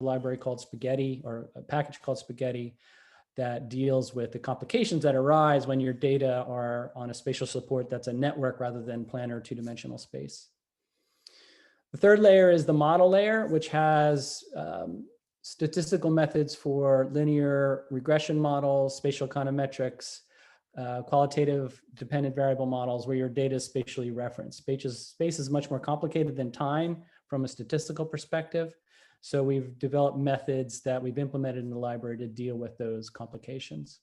library called Spaghetti, or a package called Spaghetti, that deals with the complications that arise when your data are on a spatial support that's a network rather than planar two-dimensional space. The third layer is the model layer, which has statistical methods for linear regression models, spatial econometrics, qualitative dependent variable models where your data is spatially referenced. Space is much more complicated than time from a statistical perspective. So we've developed methods that we've implemented in the library to deal with those complications.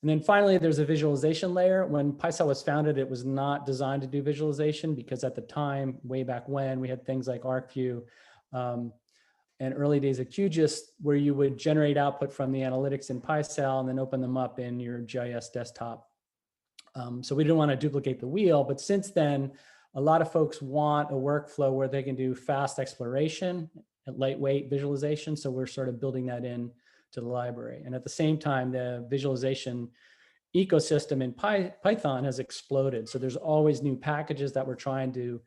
And then finally, there's a visualization layer. When PySAL was founded, it was not designed to do visualization because at the time, way back when, we had things like ArcView and early days of QGIS, where you would generate output from the analytics in PySAL and then open them up in your GIS desktop. So we didn't want to duplicate the wheel, but since then, a lot of folks want a workflow where they can do fast exploration and lightweight visualization. So we're sort of building that in to the library. And at the same time, the visualization ecosystem in Python has exploded. So there's always new packages that we're trying to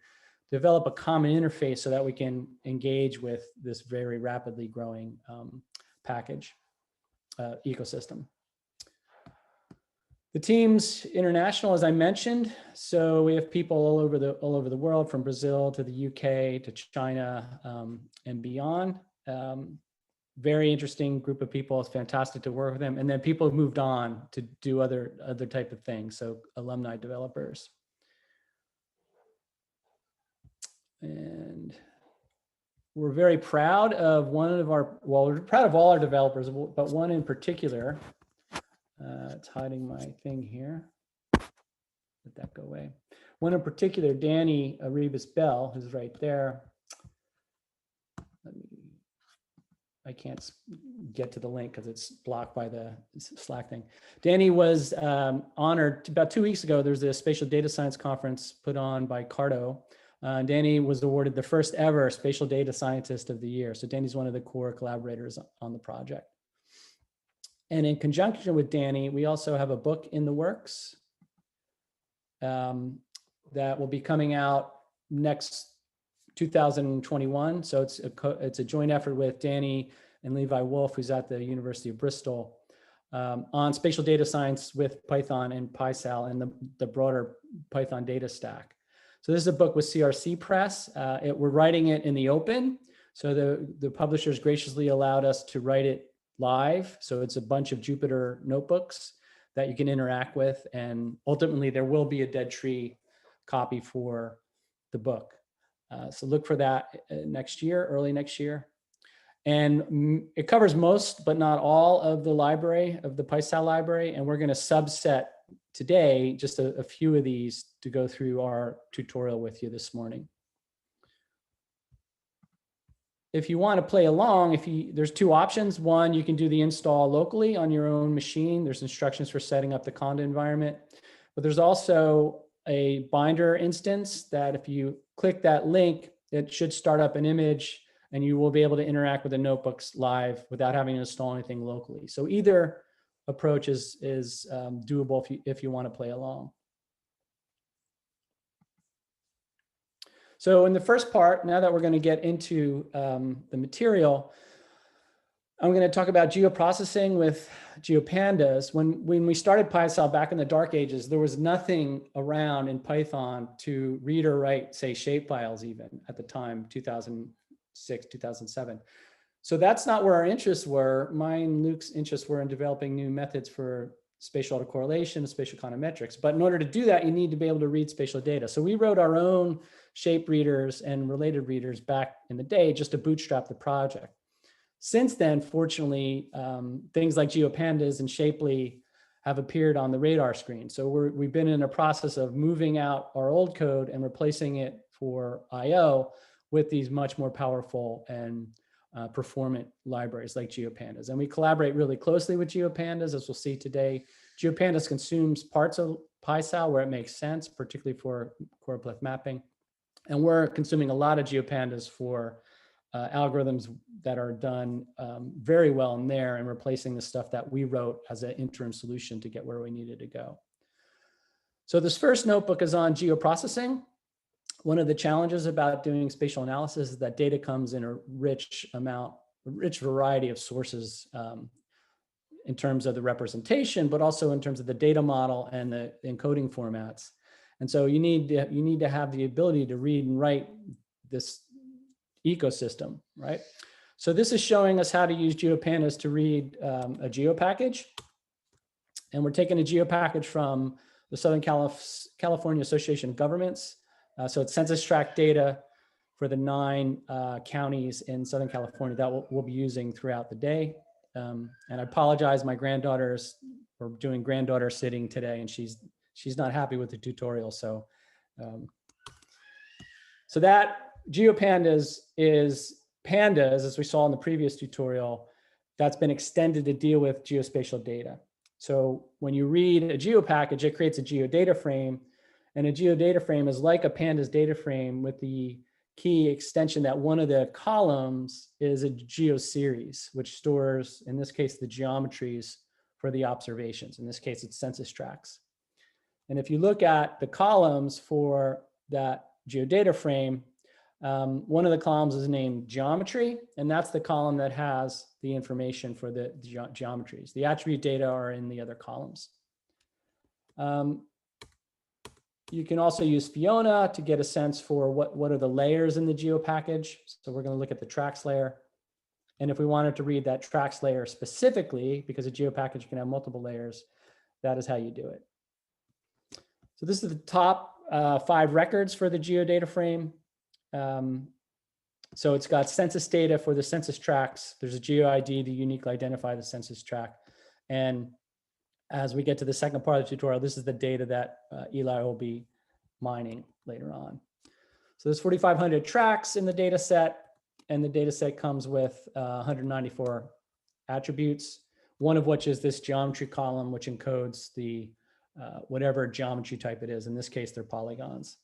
develop a common interface so that we can engage with this very rapidly growing package ecosystem. The team's international, as I mentioned. So we have people all over the world, from Brazil to the UK to China and beyond. Very interesting group of people. It's fantastic to work with them. And then people have moved on to do other type of things. So alumni developers. And we're very proud of we're proud of all our developers, but one in particular. It's hiding my thing here. Let that go away. One in particular, Danny Arribas-Bell, who's right there. I can't get to the link because it's blocked by the Slack thing. Danny was honored about 2 weeks ago. There's a spatial data science conference put on by Cardo. Danny was awarded the first ever spatial data scientist of the year. So Danny's one of the core collaborators on the project. And in conjunction with Danny, we also have a book in the works that will be coming out next 2021. So it's a joint effort with Danny and Levi Wolf, who's at the University of Bristol, on spatial data science with Python and PySAL and the broader Python data stack. So this is a book with CRC Press. We're writing it in the open. So the publishers graciously allowed us to write it live. So it's a bunch of Jupyter notebooks that you can interact with. And ultimately there will be a dead tree copy for the book. So look for that next year, early next year. And it covers most, but not all of the library, of the PySAL library. And we're going to subset today just a few of these to go through our tutorial with you this morning. If you want to play along, there's two options. One, you can do the install locally on your own machine. There's instructions for setting up the Conda environment, but there's also a binder instance that if you click that link, it should start up an image and you will be able to interact with the notebooks live without having to install anything locally. So either approach is doable if you want to play along. So in the first part, now that we're going to get into the material, I'm going to talk about geoprocessing with GeoPandas. When we started PySAL back in the dark ages, there was nothing around in Python to read or write, say, shapefiles even at the time, 2006, 2007. So that's not where our interests were. Mine and Luke's interests were in developing new methods for spatial autocorrelation, spatial econometrics. But in order to do that, you need to be able to read spatial data. So we wrote our own shape readers and related readers back in the day just to bootstrap the project. Since then, fortunately, things like GeoPandas and Shapely have appeared on the radar screen. So we've been in a process of moving out our old code and replacing it for I/O with these much more powerful and performant libraries like GeoPandas. And we collaborate really closely with GeoPandas, as we'll see today. GeoPandas consumes parts of PySAL where it makes sense, particularly for choropleth mapping. And we're consuming a lot of GeoPandas for algorithms that are done very well in there and replacing the stuff that we wrote as an interim solution to get where we needed to go. So this first notebook is on geoprocessing. One of the challenges about doing spatial analysis is that data comes in a rich amount rich variety of sources in terms of the representation, but also in terms of the data model and the encoding formats. And so you need to have the ability to read and write this ecosystem, right? So this is showing us how to use GeoPandas to read a geo package. And we're taking a geo package from the Southern California Association of Governments. So it's census tract data for the 9 counties in Southern California that we'll be using throughout the day. And I apologize, my granddaughters, we're doing granddaughter sitting today, and she's not happy with the tutorial. So, so that GeoPandas is pandas, as we saw in the previous tutorial, that's been extended to deal with geospatial data. So when you read a geo package, it creates a geodata frame, and a geodata frame is like a pandas data frame with the key extension that one of the columns is a geoseries, which stores, in this case, the geometries for the observations. In this case, it's census tracts. And if you look at the columns for that geodata frame, one of the columns is named geometry, and that's the column that has the information for the geometries. The attribute data are in the other columns. You can also use Fiona to get a sense for what are the layers in the geo package. So we're going to look at the tracks layer. And if we wanted to read that tracks layer specifically, because a geo package can have multiple layers, that is how you do it. So this is the top 5 records for the geodata frame. So it's got census data for the census tracts. There's a geo ID to uniquely identify the census tract. And as we get to the second part of the tutorial, this is the data that Eli will be mining later on. So there's 4,500 tracks in the data set, and the data set comes with 194 attributes, one of which is this geometry column, which encodes the whatever geometry type it is. In this case, they're polygons.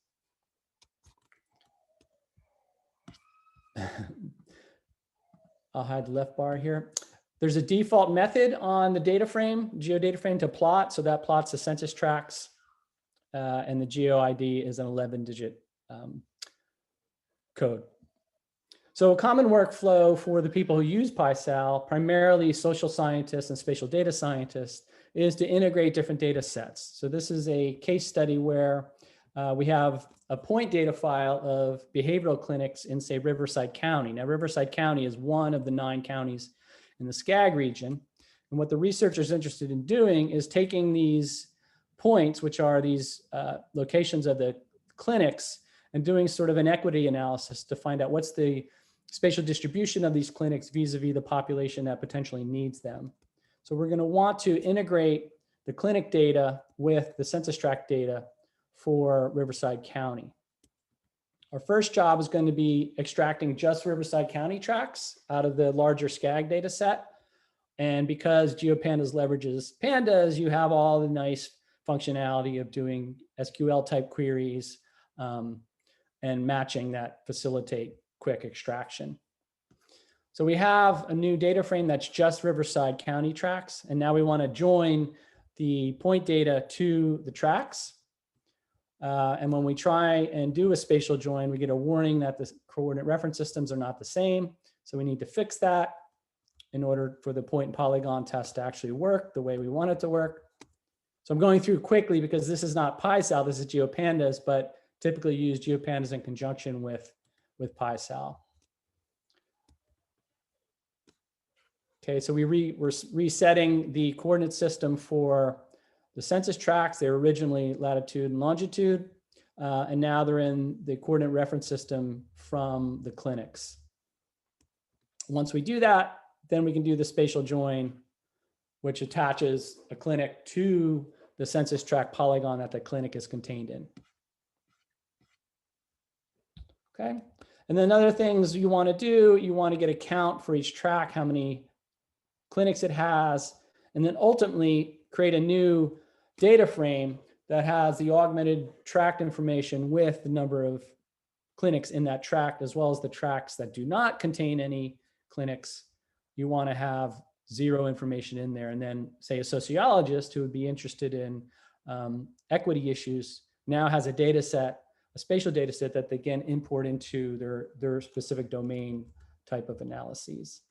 I'll hide the left bar here. There's a default method on the data frame, geodata frame, to plot. So that plots the census tracts, and the geo ID is an 11-digit code. So a common workflow for the people who use PySAL, primarily social scientists and spatial data scientists, is to integrate different data sets. So this is a case study where we have a point data file of behavioral clinics in, say, Riverside County. Now, Riverside County is one of the 9 counties in the SCAG region. And what the researchers are interested in doing is taking these points, which are these locations of the clinics, and doing sort of an equity analysis to find out what's the spatial distribution of these clinics vis-a-vis the population that potentially needs them. So we're going to want to integrate the clinic data with the census tract data for Riverside County. Our first job is going to be extracting just Riverside County tracks out of the larger SCAG data set. And because GeoPandas leverages pandas, you have all the nice functionality of doing SQL type queries and matching that facilitate quick extraction. So we have a new data frame that's just Riverside County tracks. And now we want to join the point data to the tracks. And when we try and do a spatial join, we get a warning that the coordinate reference systems are not the same. So we need to fix that in order for the point and polygon test to actually work the way we want it to work. So I'm going through quickly because this is not PySAL, this is GeoPandas, but typically use GeoPandas in conjunction with PySAL. Okay, so we're resetting the coordinate system for the census tracts. They were originally latitude and longitude, and now they're in the coordinate reference system from the clinics. Once we do that, then we can do the spatial join, which attaches a clinic to the census tract polygon that the clinic is contained in. Okay, and then other things you want to do, you want to get a count for each track, how many clinics it has, and then ultimately create a new data frame that has the augmented tract information with the number of clinics in that tract, as well as the tracts that do not contain any clinics. You want to have 0 information in there. And then say a sociologist who would be interested in equity issues now has a data set, a spatial data set that they can import into their specific domain type of analyses.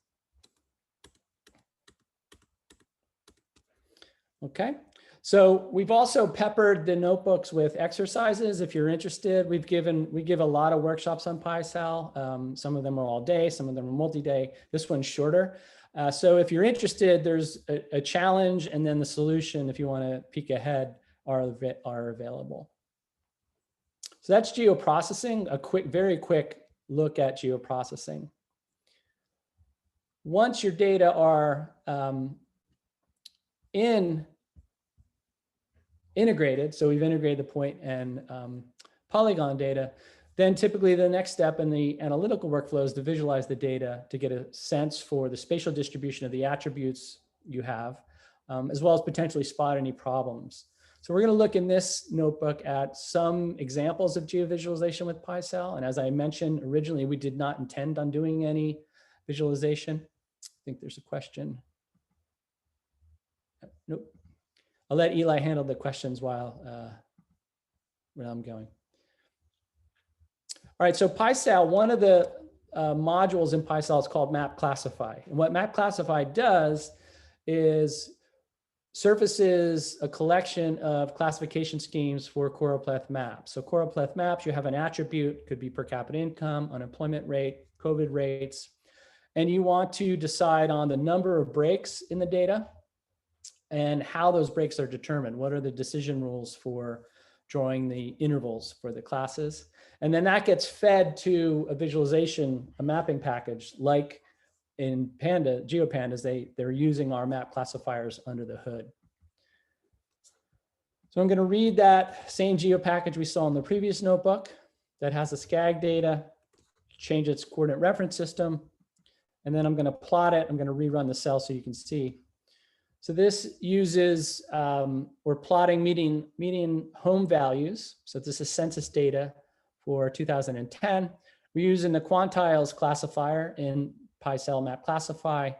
Okay. So we've also peppered the notebooks with exercises. If you're interested, we give a lot of workshops on PySAL. Some of them are all day, some of them are multi-day. This one's shorter. So if you're interested, there's a challenge, and then the solution, if you want to peek ahead, are available. So that's geoprocessing, very quick look at geoprocessing. Once your data are integrated, so we've integrated the point and polygon data, then typically the next step in the analytical workflow is to visualize the data to get a sense for the spatial distribution of the attributes you have, as well as potentially spot any problems. So we're going to look in this notebook at some examples of geovisualization with PySAL. And as I mentioned originally, we did not intend on doing any visualization. I think there's a question. Nope. I'll let Eli handle the questions while I'm going. All right, so PySAL, one of the modules in PySAL is called Map Classify. And what Map Classify does is surfaces a collection of classification schemes for choropleth maps. So choropleth maps, you have an attribute, could be per capita income, unemployment rate, COVID rates, and you want to decide on the number of breaks in the data and how those breaks are determined. What are the decision rules for drawing the intervals for the classes? And then that gets fed to a visualization, a mapping package, like in GeoPandas, they're using our map classifiers under the hood. So I'm going to read that same geo package we saw in the previous notebook that has the SCAG data, change its coordinate reference system, and then I'm going to plot it. I'm going to rerun the cell so you can see. So this uses, we're plotting median home values. So this is census data for 2010. We're using the quantiles classifier in PySAL map classify.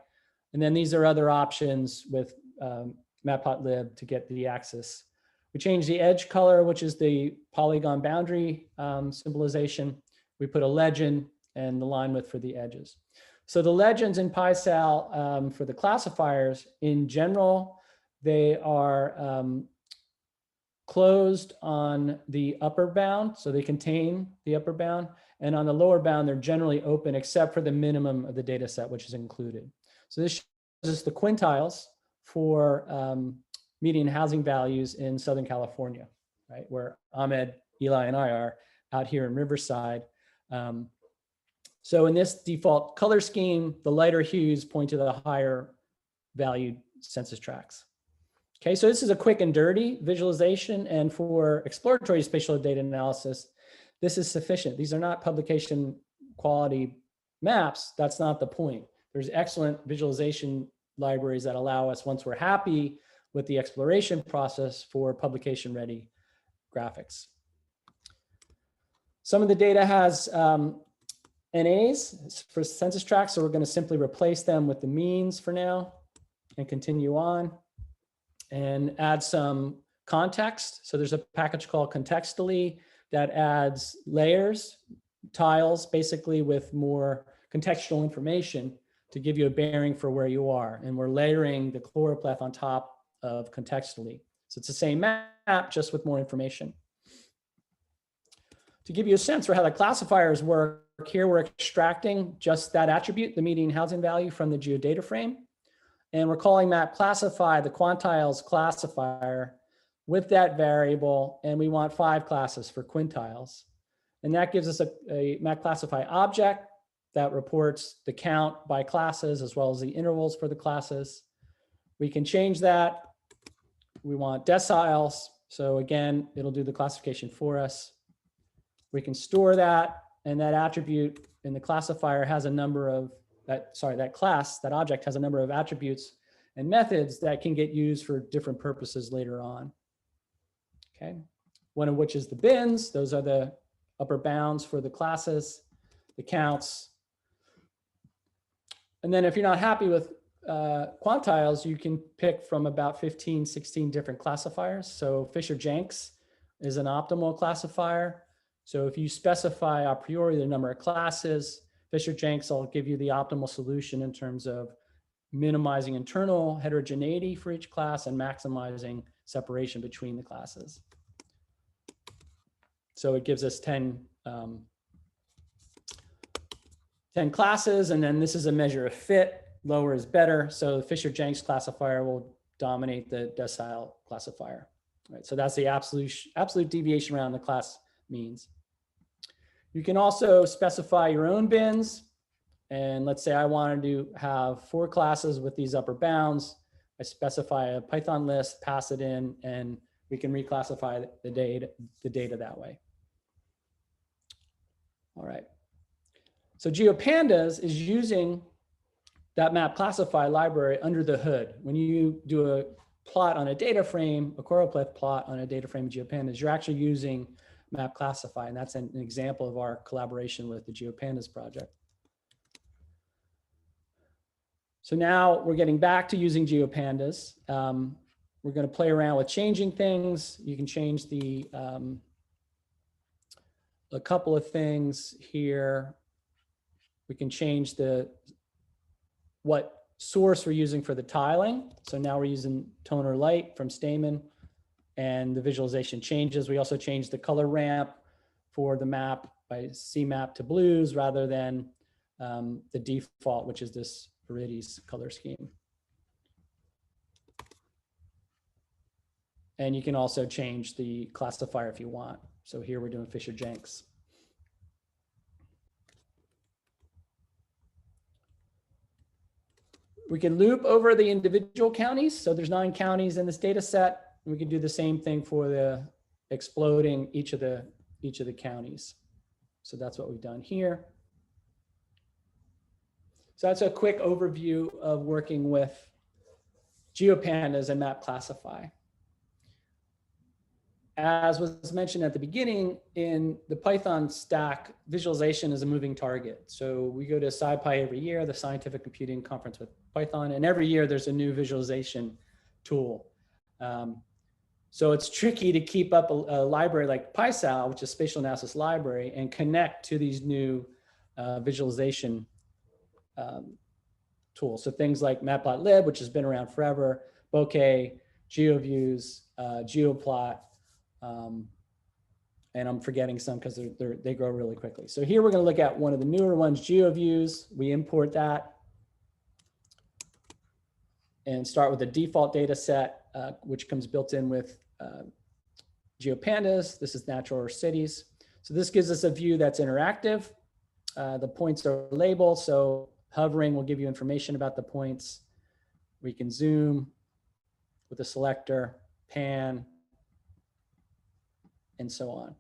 And then these are other options with matplotlib to get the axis. We changed the edge color, which is the polygon boundary symbolization. We put a legend and the line width for the edges. So the legends in PySAL for the classifiers, in general, they are closed on the upper bound, so they contain the upper bound, and on the lower bound, they're generally open except for the minimum of the data set, which is included. So this shows us the quintiles for median housing values in Southern California, right, where Ahmed, Eli, and I are out here in Riverside. So in this default color scheme, the lighter hues point to the higher valued census tracts. Okay, so this is a quick and dirty visualization, and for exploratory spatial data analysis, this is sufficient. These are not publication quality maps. That's not the point. There's excellent visualization libraries that allow us, once we're happy with the exploration process, for publication ready graphics. Some of the data has NAs for census tracts, so we're going to simply replace them with the means for now and continue on and add some context. So there's a package called Contextually that adds layers, tiles, basically with more contextual information to give you a bearing for where you are. And we're layering the choropleth on top of Contextually. So it's the same map, just with more information. To give you a sense for how the classifiers work, here we're extracting just that attribute, the median housing value, from the geodata frame. And we're calling map classify the quantiles classifier with that variable, and we want 5 classes for quintiles. And that gives us a map classify object that reports the count by classes as well as the intervals for the classes. We can change that. We want deciles. So again, it'll do the classification for us. We can store that, and that attribute in the classifier has a number of, that class, that object has a number of attributes and methods that can get used for different purposes later on. Okay, one of which is the bins. Those are the upper bounds for the classes, the counts. And then if you're not happy with quantiles, you can pick from about 15, 16 different classifiers. So Fisher-Jenks is an optimal classifier. So if you specify a priori the number of classes, Fisher-Jenks will give you the optimal solution in terms of minimizing internal heterogeneity for each class and maximizing separation between the classes. So it gives us 10 classes, and then this is a measure of fit. Lower is better. So the Fisher-Jenks classifier will dominate the decile classifier. Right, so that's the absolute deviation around the class means. You can also specify your own bins. And let's say I wanted to have 4 classes with these upper bounds. I specify a Python list, pass it in, and we can reclassify the data that way. All right. So GeoPandas is using that map classify library under the hood. When you do a plot on a data frame, a choropleth plot on a data frame of GeoPandas, you're actually using map classify, and that's an example of our collaboration with the GeoPandas project. So now we're getting back to using GeoPandas. We're going to play around with changing things. You can change the a couple of things here. We can change what source we're using for the tiling. So now we're using toner light from Stamen, and the visualization changes. We also changed the color ramp for the map by CMAP to blues rather than the default, which is this Irides color scheme. And you can also change the classifier if you want. So here we're doing Fisher-Jenks. We can loop over the individual counties. So there's 9 counties in this data set. We can do the same thing for the exploding each of the counties. So that's what we've done here. So that's a quick overview of working with GeoPandas and map classify. As was mentioned at the beginning, in the Python stack, visualization is a moving target. So we go to SciPy every year, the Scientific Computing Conference with Python, and every year there's a new visualization tool. So it's tricky to keep up a library like PySAL, which is Spatial Analysis Library, and connect to these new visualization tools. So things like Matplotlib, which has been around forever, Bokeh, GeoViews, GeoPlot, and I'm forgetting some because they grow really quickly. So here we're going to look at one of the newer ones, GeoViews. We import that and start with the default data set, which comes built in with GeoPandas. This is natural or cities. So this gives us a view that's interactive. The points are labeled, so hovering will give you information about the points. We can zoom with a selector, pan, and so on.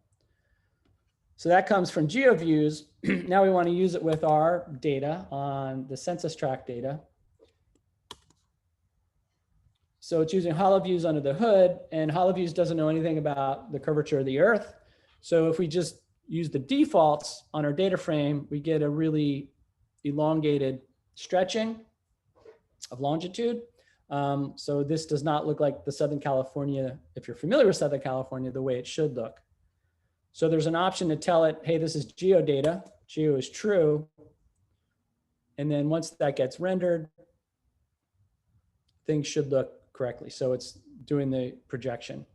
So that comes from GeoViews. Now we want to use it with our data on the census tract data. So it's using HoloViews under the hood, and HoloViews doesn't know anything about the curvature of the Earth. So if we just use the defaults on our data frame, we get a really elongated stretching of longitude. So this does not look like the Southern California, if you're familiar with Southern California, the way it should look. So there's an option to tell it, hey, this is geodata, geo is true. And then once that gets rendered, things should look correctly. So it's doing the projection,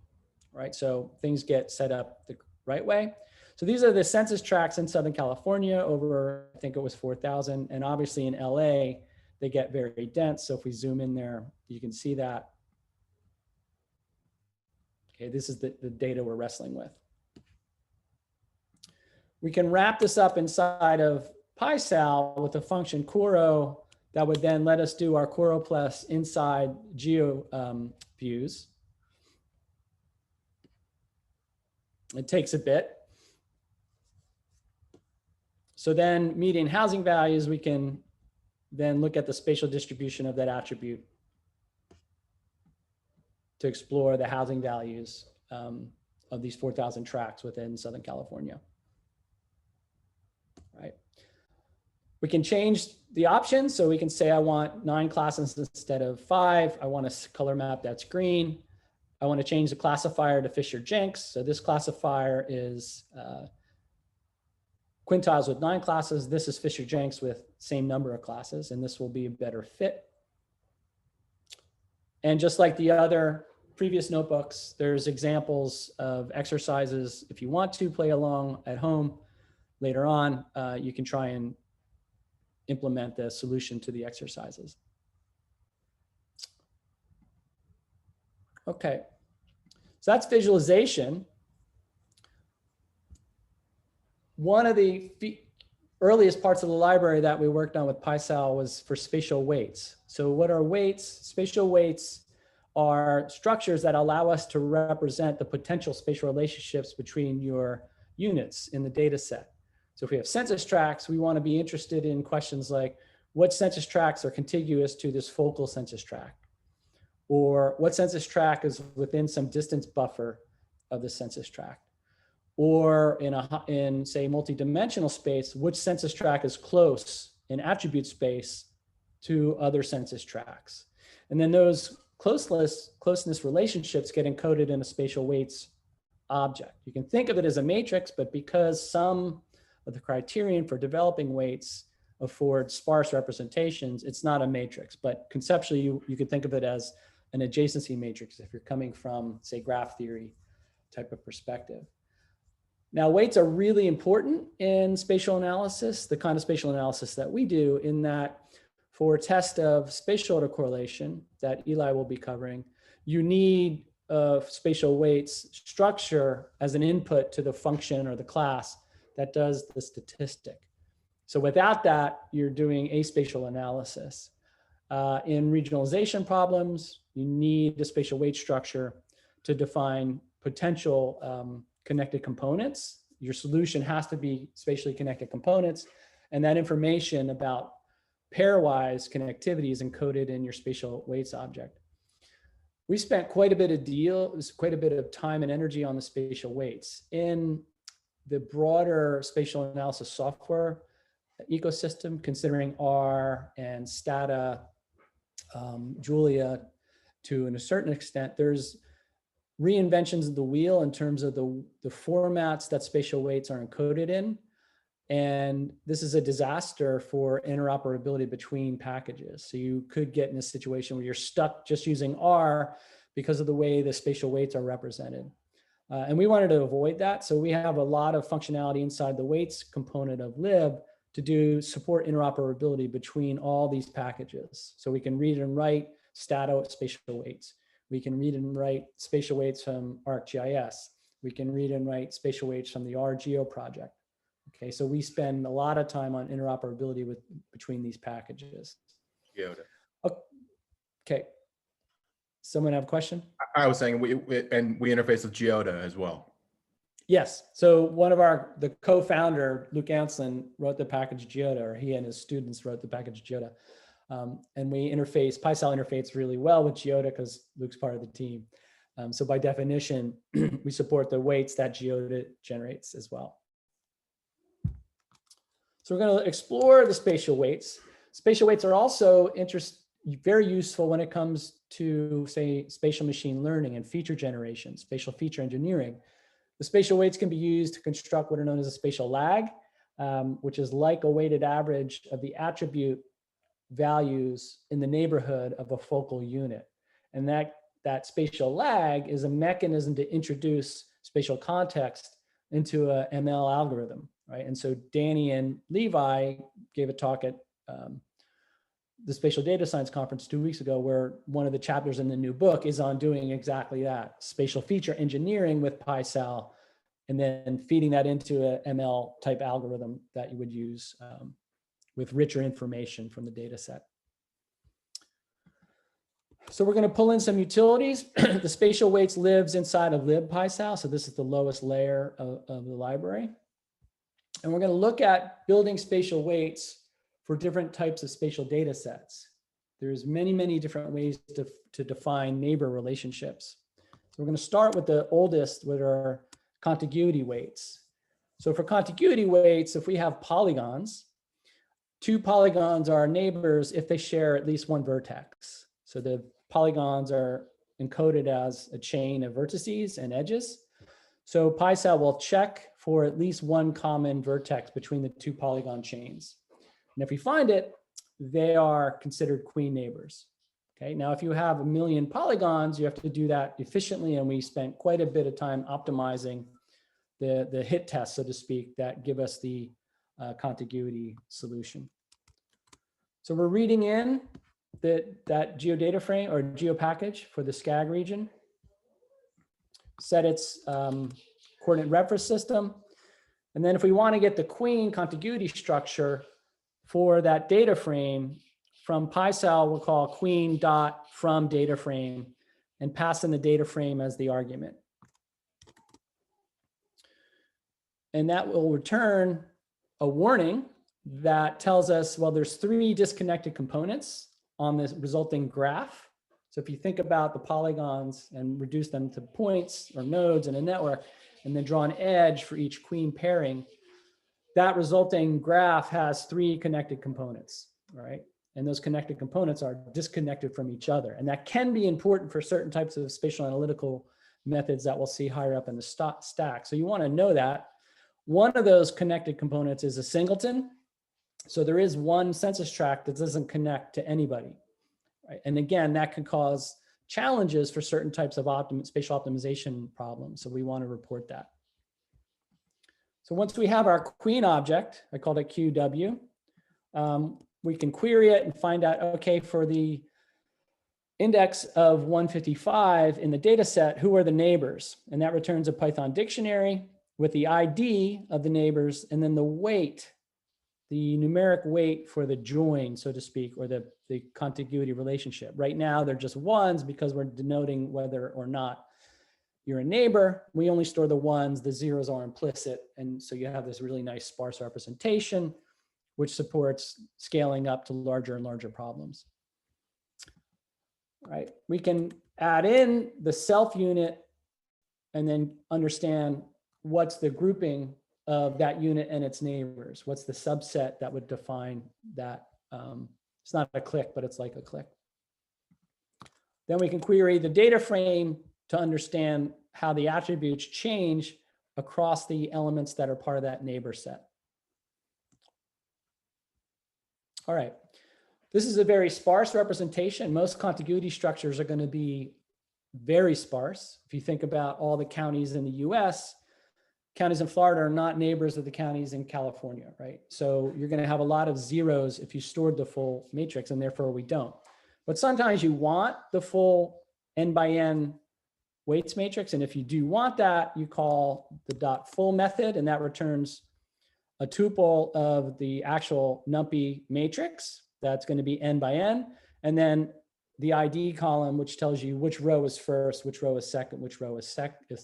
right? So things get set up the right way. So these are the census tracts in Southern California over, I think it was 4,000. And obviously in LA, they get very dense. So if we zoom in there, you can see that. Okay, this is the data we're wrestling with. We can wrap this up inside of PySAL with a function Coro that would then let us do our choropleths inside GeoViews. It takes a bit. So then median housing values, we can then look at the spatial distribution of that attribute to explore the housing values of these 4,000 tracts within Southern California. Right. We can change the options. So we can say I want 9 classes instead of 5. I want a color map that's green. I want to change the classifier to Fisher-Jenks. So this classifier is quintiles with 9 classes. This is Fisher-Jenks with same number of classes, and this will be a better fit. And just like the other previous notebooks, there's examples of exercises. If you want to play along at home later on, you can try and implement the solution to the exercises. Okay, so that's visualization. One of the earliest parts of the library that we worked on with PySAL was for spatial weights. So what are weights? Spatial weights are structures that allow us to represent the potential spatial relationships between your units in the data set. So if we have census tracts, we want to be interested in questions like what census tracts are contiguous to this focal census tract, or what census tract is within some distance buffer of the census tract. Or in say multi-dimensional space, which census tract is close in attribute space to other census tracts. And then those closeness relationships get encoded in a spatial weights object. You can think of it as a matrix, but because some of the criterion for developing weights afford sparse representations, it's not a matrix. But conceptually, you could think of it as an adjacency matrix if you're coming from, say, graph theory type of perspective. Now, weights are really important in spatial analysis, the kind of spatial analysis that we do, in that for a test of spatial autocorrelation that Eli will be covering, you need a spatial weights structure as an input to the function or the class that does the statistic. So without that, you're doing aspatial analysis. In regionalization problems, you need a spatial weight structure to define potential connected components. Your solution has to be spatially connected components, and that information about pairwise connectivity is encoded in your spatial weights object. We spent quite a bit of time and energy on the spatial weights. In the broader spatial analysis software ecosystem, considering R and Stata, Julia, to a certain extent, there's reinventions of the wheel in terms of the formats that spatial weights are encoded in. And this is a disaster for interoperability between packages. So you could get in a situation where you're stuck just using R because of the way the spatial weights are represented. And we wanted to avoid that. So we have a lot of functionality inside the weights component of lib to support interoperability between all these packages. So we can read and write Stata spatial weights. We can read and write spatial weights from ArcGIS. We can read and write spatial weights from the RGeo project. Okay, so we spend a lot of time on interoperability between these packages. Geoda. Okay, someone have a question? I was saying we interface with Geoda as well. Yes, so the co-founder, Luke Anslin, wrote the package Geoda, or he and his students wrote the package Geoda. And we PySAL interfaces really well with Geoda because Luke's part of the team. So by definition, we support the weights that Geoda generates as well. So we're going to explore the spatial weights. Spatial weights are also very useful when it comes to, say, spatial machine learning and feature generation, spatial feature engineering. The spatial weights can be used to construct what are known as a spatial lag, which is like a weighted average of the attribute values in the neighborhood of a focal unit. And that spatial lag is a mechanism to introduce spatial context into a ML algorithm, right? And so Danny and Levi gave a talk at the Spatial Data Science Conference 2 weeks ago, where one of the chapters in the new book is on doing exactly that, spatial feature engineering with PySAL, and then feeding that into a ML type algorithm that you would use with richer information from the data set. So we're going to pull in some utilities. The spatial weights lives inside of libPySAL. So this is the lowest layer of the library. And we're going to look at building spatial weights for different types of spatial data sets. There's many, many different ways to define neighbor relationships. So we're going to start with the oldest, with our contiguity weights. So for contiguity weights, if we have polygons, 2 polygons are neighbors if they share at least one vertex. So the polygons are encoded as a chain of vertices and edges. So PySAL will check for at least one common vertex between the 2 polygon chains. And if we find it, they are considered queen neighbors. Okay, now if you have 1 million polygons, you have to do that efficiently, and we spent quite a bit of time optimizing the hit tests, so to speak, that give us the contiguity solution. So we're reading in that geodata frame or geopackage for the SCAG region, set its coordinate reference system. And then if we want to get the queen contiguity structure for that data frame, from PySAL, we'll call queen dot from data frame and pass in the data frame as the argument. And that will return a warning that tells us, well, there's 3 disconnected components on this resulting graph. So if you think about the polygons and reduce them to points or nodes in a network, and then draw an edge for each queen pairing, that resulting graph has 3 connected components, right? And those connected components are disconnected from each other. And that can be important for certain types of spatial analytical methods that we'll see higher up in the stack. So you want to know that. One of those connected components is a singleton. So there is one census tract that doesn't connect to anybody, right? And again, that can cause challenges for certain types of spatial optimization problems. So we want to report that. So once we have our queen object, I called it QW, we can query it and find out, okay, for the index of 155 in the data set, who are the neighbors? And that returns a Python dictionary with the ID of the neighbors and then the weight, the numeric weight for the join, so to speak, or the contiguity relationship. Right now, they're just ones because we're denoting whether or not you're a neighbor. We only store the ones, the zeros are implicit. And so you have this really nice sparse representation, which supports scaling up to larger and larger problems. Right? We can add in the self unit and then understand what's the grouping of that unit and its neighbors. What's the subset that would define that? It's not a click, but it's like a click. Then we can query the data frame to understand how the attributes change across the elements that are part of that neighbor set. All right, this is a very sparse representation. Most contiguity structures are going to be very sparse. If you think about all the counties in the US, counties in Florida are not neighbors of the counties in California, right? So you're going to have a lot of zeros if you stored the full matrix, and therefore we don't. But sometimes you want the full n by n weights matrix, and if you do want that, you call the dot full method, and that returns a tuple of the actual NumPy matrix. That's going to be n by n, and then the ID column, which tells you which row is first, which row is second, which row is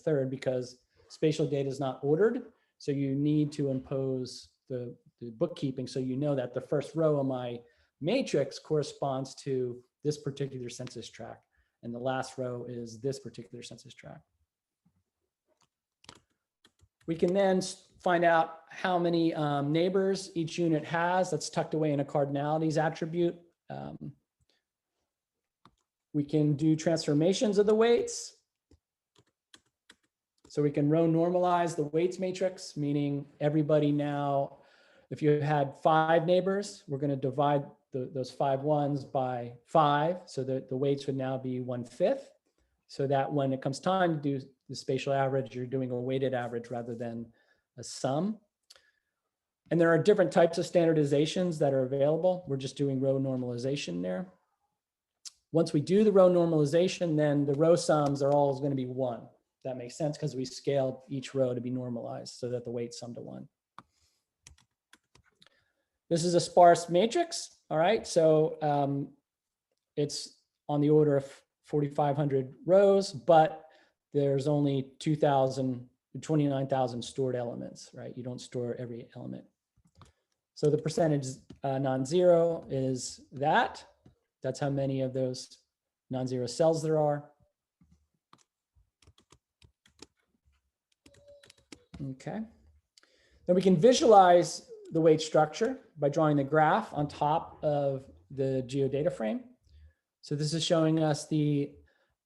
third, because spatial data is not ordered. So you need to impose the bookkeeping so you know that the first row of my matrix corresponds to this particular census tract, and the last row is this particular census tract. We can then find out how many neighbors each unit has. That's tucked away in a cardinalities attribute. We can do transformations of the weights. So we can row normalize the weights matrix, meaning everybody now, if you had 5 neighbors, we're going to divide those 5 ones by 5, so that the weights would now be 1/5, so that when it comes time to do the spatial average, you're doing a weighted average rather than a sum. And there are different types of standardizations that are available. We're just doing row normalization there. Once we do the row normalization, then the row sums are all going to be 1. That makes sense because we scaled each row to be normalized so that the weights sum to 1. This is a sparse matrix. All right, so it's on the order of 4,500 rows, but there's only 29,000 stored elements, right? You don't store every element. So the percentage non-zero is that. That's how many of those non-zero cells there are. Okay. Then we can visualize the weight structure by drawing the graph on top of the geodata frame. So this is showing us the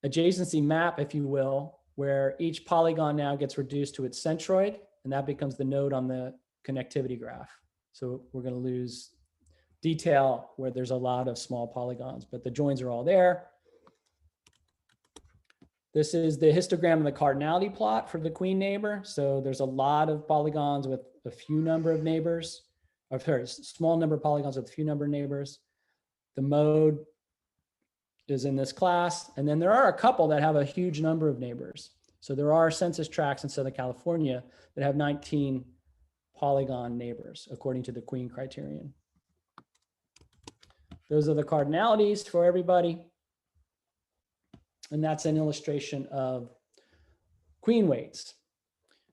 adjacency map, if you will, where each polygon now gets reduced to its centroid, and that becomes the node on the connectivity graph. So we're going to lose detail where there's a lot of small polygons, but the joins are all there. This is the histogram of the cardinality plot for the queen neighbor. So there's a lot of polygons with a few number of neighbors, or sorry, small number of polygons with a few number of neighbors. The mode is in this class. And then there are a couple that have a huge number of neighbors. So there are census tracts in Southern California that have 19 polygon neighbors, according to the queen criterion. Those are the cardinalities for everybody. And that's an illustration of queen weights.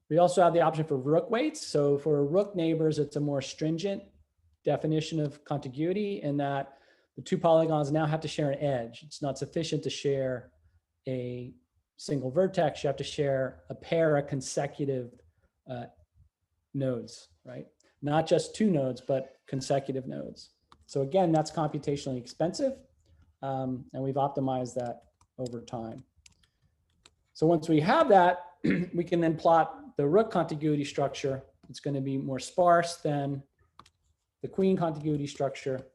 We also have the option for rook weights. So for rook neighbors, it's a more stringent definition of contiguity in that the two polygons now have to share an edge. It's not sufficient to share a single vertex. You have to share a pair of consecutive nodes, right? Not just two nodes, but consecutive nodes. So again, that's computationally expensive. And we've optimized that over time. So once we have that, we can then plot the rook contiguity structure. It's going to be more sparse than the queen contiguity structure.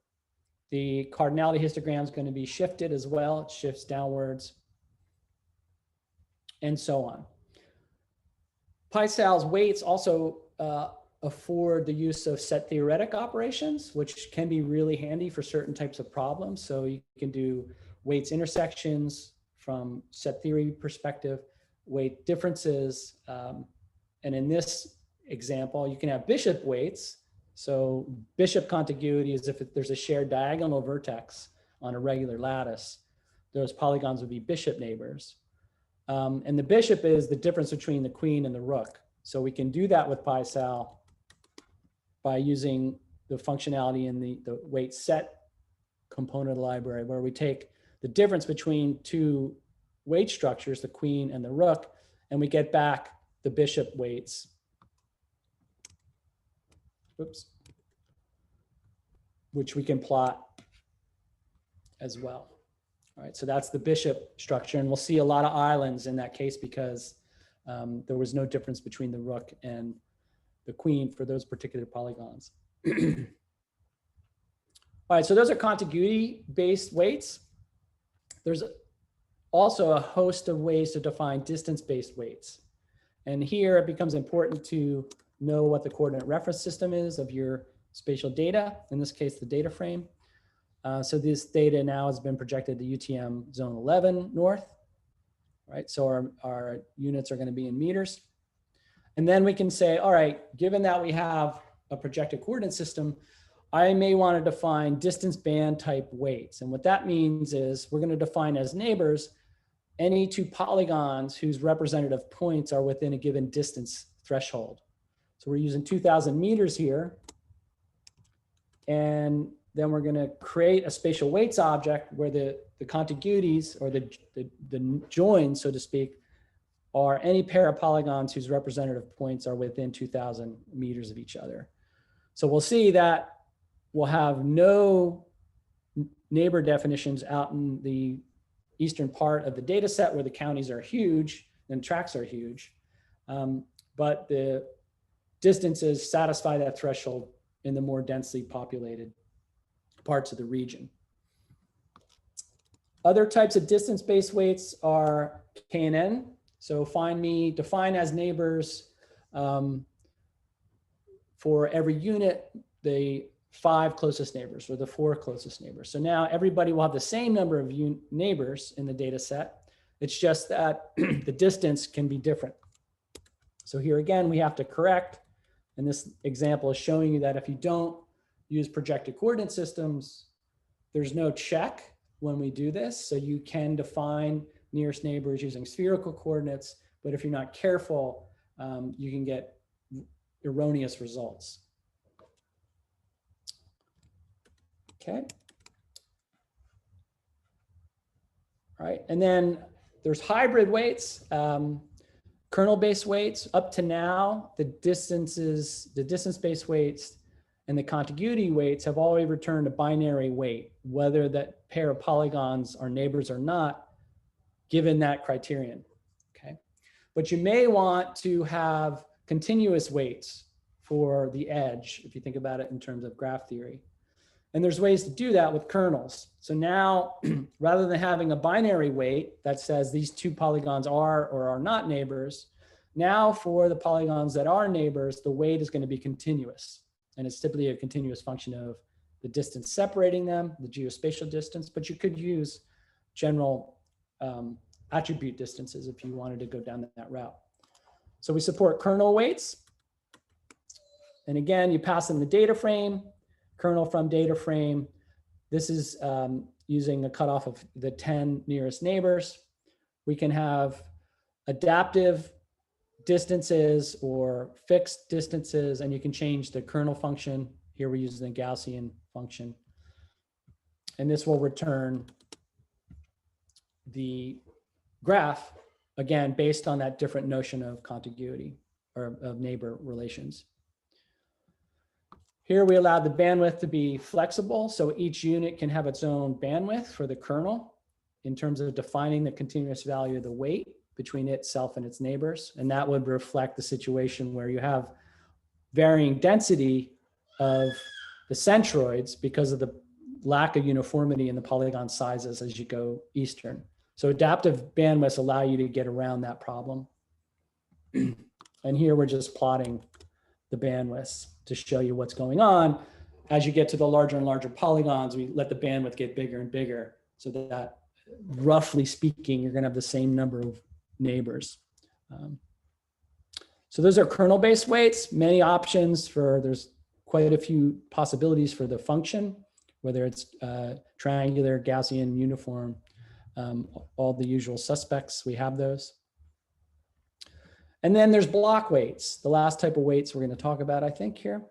The cardinality histogram is going to be shifted as well. It shifts downwards and so on. PySAL's weights also afford the use of set theoretic operations, which can be really handy for certain types of problems. So you can do weights intersections from set theory perspective, weight differences. And in this example, you can have bishop weights. So bishop contiguity is if there's a shared diagonal vertex on a regular lattice, those polygons would be bishop neighbors. And the bishop is the difference between the queen and the rook. So we can do that with PySAL by using the functionality in the weight set component of the library, where we take the difference between two weight structures, the queen and the rook, and we get back the bishop weights. Oops. Which we can plot as well. All right, so that's the bishop structure, and we'll see a lot of islands in that case because there was no difference between the rook and the queen for those particular polygons. All right, so those are contiguity-based weights. There's also a host of ways to define distance-based weights. And here it becomes important to know what the coordinate reference system is of your spatial data, in this case, the data frame. So this data now has been projected to UTM zone 11 north, right? So our units are going to be in meters. And then we can say, all right, given that we have a projected coordinate system, I may want to define distance band type weights. And what that means is we're going to define as neighbors any two polygons whose representative points are within a given distance threshold. So we're using 2,000 meters here. And then we're going to create a spatial weights object where the contiguities or the joins, so to speak, are any pair of polygons whose representative points are within 2,000 meters of each other. So we'll see that we'll have no neighbor definitions out in the eastern part of the data set where the counties are huge and tracts are huge. But the distances satisfy that threshold in the more densely populated parts of the region. Other types of distance-based weights are KNN. So define as neighbors for every unit, the 5 closest neighbors or the 4 closest neighbors. So now everybody will have the same number of neighbors in the data set. It's just that the distance can be different. So here again, we have to correct. And this example is showing you that if you don't use projected coordinate systems, there's no check when we do this. So you can define nearest neighbors using spherical coordinates, but if you're not careful, you can get erroneous results. Okay. All right, and then there's hybrid weights, kernel-based weights. Up to now, the distance-based weights and the contiguity weights have always returned a binary weight, whether that pair of polygons are neighbors or not, given that criterion, okay? But you may want to have continuous weights for the edge, if you think about it in terms of graph theory. And there's ways to do that with kernels. So now, rather than having a binary weight that says these two polygons are or are not neighbors, now for the polygons that are neighbors, the weight is going to be continuous. And it's typically a continuous function of the distance separating them, the geospatial distance, but you could use general attribute distances if you wanted to go down that route. So we support kernel weights. And again, you pass in the data frame, kernel from data frame. This is using a cutoff of the 10 nearest neighbors. We can have adaptive distances or fixed distances, and you can change the kernel function. Here we're using the Gaussian function. And this will return the graph, again, based on that different notion of contiguity or of neighbor relations. Here we allow the bandwidth to be flexible, so each unit can have its own bandwidth for the kernel in terms of defining the continuous value of the weight between itself and its neighbors. And that would reflect the situation where you have varying density of the centroids because of the lack of uniformity in the polygon sizes as you go eastern. So adaptive bandwidths allow you to get around that problem. And here we're just plotting the bandwidths to show you what's going on. As you get to the larger and larger polygons, we let the bandwidth get bigger and bigger so that roughly speaking, you're going to have the same number of neighbors. So those are kernel-based weights, many options for, there's quite a few possibilities for the function, whether it's triangular, Gaussian, uniform, all the usual suspects, we have those. And then there's block weights, the last type of weights we're going to talk about, I think, here.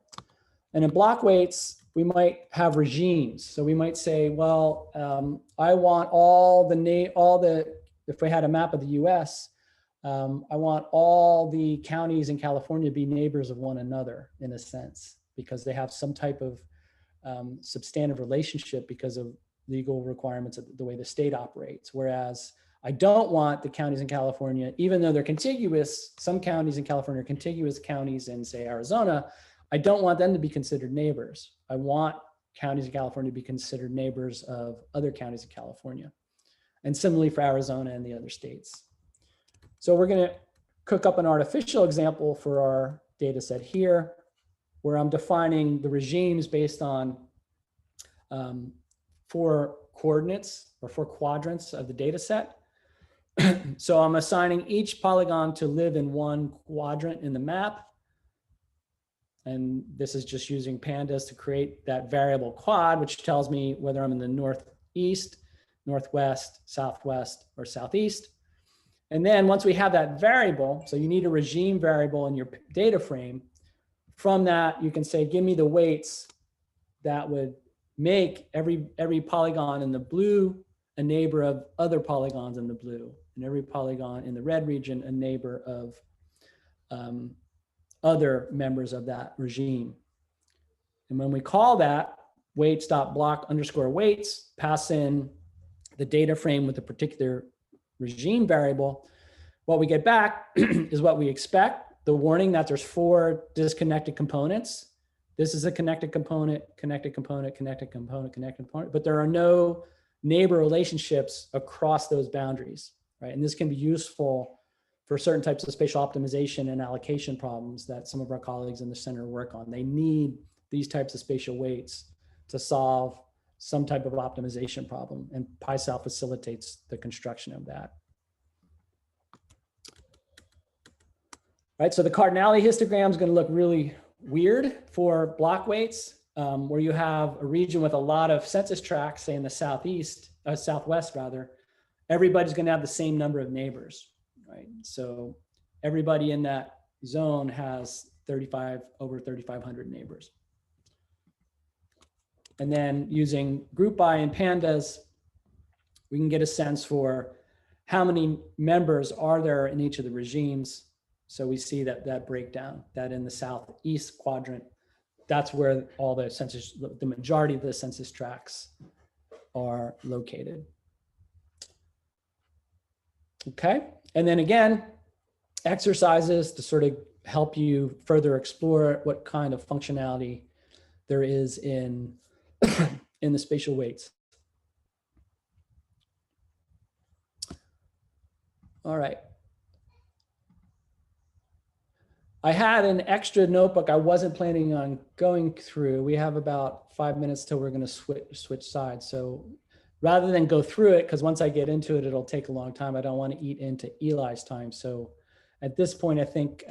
And in block weights, we might have regimes. So we might say, well, I want if we had a map of the US, I want all the counties in California to be neighbors of one another in a sense, because they have some type of substantive relationship because of legal requirements of the way the state operates. Whereas I don't want the counties in California, even though they're contiguous, some counties in California are contiguous counties in, say, Arizona, I don't want them to be considered neighbors. I want counties in California to be considered neighbors of other counties in California. And similarly for Arizona and the other states. So we're going to cook up an artificial example for our data set here, where I'm defining the regimes based on 4 coordinates or 4 quadrants of the data set. So I'm assigning each polygon to live in one quadrant in the map. And this is just using pandas to create that variable quad, which tells me whether I'm in the northeast, northwest, southwest, or southeast. And then once we have that variable, so you need a regime variable in your data frame. From that, you can say, give me the weights that would make every polygon in the blue a neighbor of other polygons in the blue, and every polygon in the red region a neighbor of other members of that regime. And when we call that weights.block_weights, pass in the data frame with a particular regime variable, what we get back is what we expect. The warning that there's 4 disconnected components. This is a connected component, connected component, connected component, connected component, but there are no neighbor relationships across those boundaries, right? And this can be useful for certain types of spatial optimization and allocation problems that some of our colleagues in the center work on. They need these types of spatial weights to solve some type of optimization problem, and PySAL facilitates the construction of that. Right, so the cardinality histogram is going to look really weird for block weights, where you have a region with a lot of census tracts, say in the southwest rather. Everybody's going to have the same number of neighbors, right? So everybody in that zone has over 3,500 neighbors. And then using group by and pandas, we can get a sense for how many members are there in each of the regimes. So we see that breakdown, that in the southeast quadrant, that's where all the census, the majority of the census tracts are located. Okay, and then again, exercises to sort of help you further explore what kind of functionality there is in in the spatial weights. All right. I had an extra notebook I wasn't planning on going through. We have about 5 minutes till we're going to switch sides. So rather than go through it, because once I get into it, it'll take a long time. I don't want to eat into Eli's time. So at this point, I think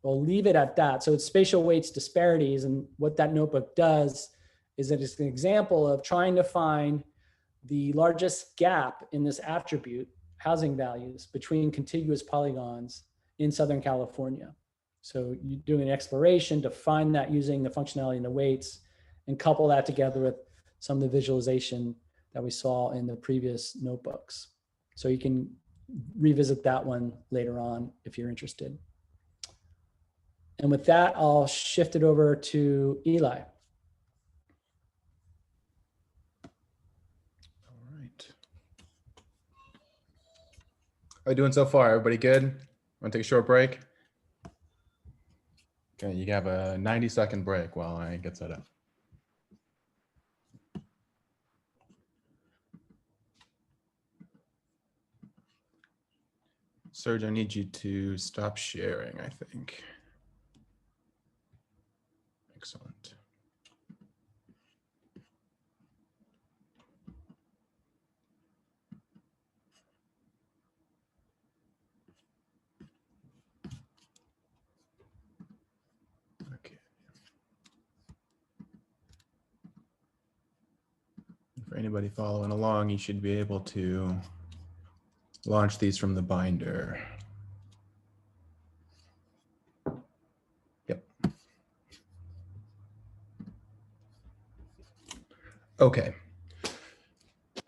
we'll leave it at that. So it's spatial weights disparities. And what that notebook does is that it's an example of trying to find the largest gap in this attribute, housing values, between contiguous polygons in Southern California. So you're doing an exploration to find that using the functionality and the weights, and couple that together with some of the visualization that we saw in the previous notebooks. So you can revisit that one later on if you're interested. And with that, I'll shift it over to Eli. All right. How are you doing so far? Everybody good? Want to take a short break? Okay, you have a 90-second break while I get set up. Serge, I need you to stop sharing, I think. Excellent. Okay. For anybody following along, you should be able to launch these from the binder. Yep. Okay.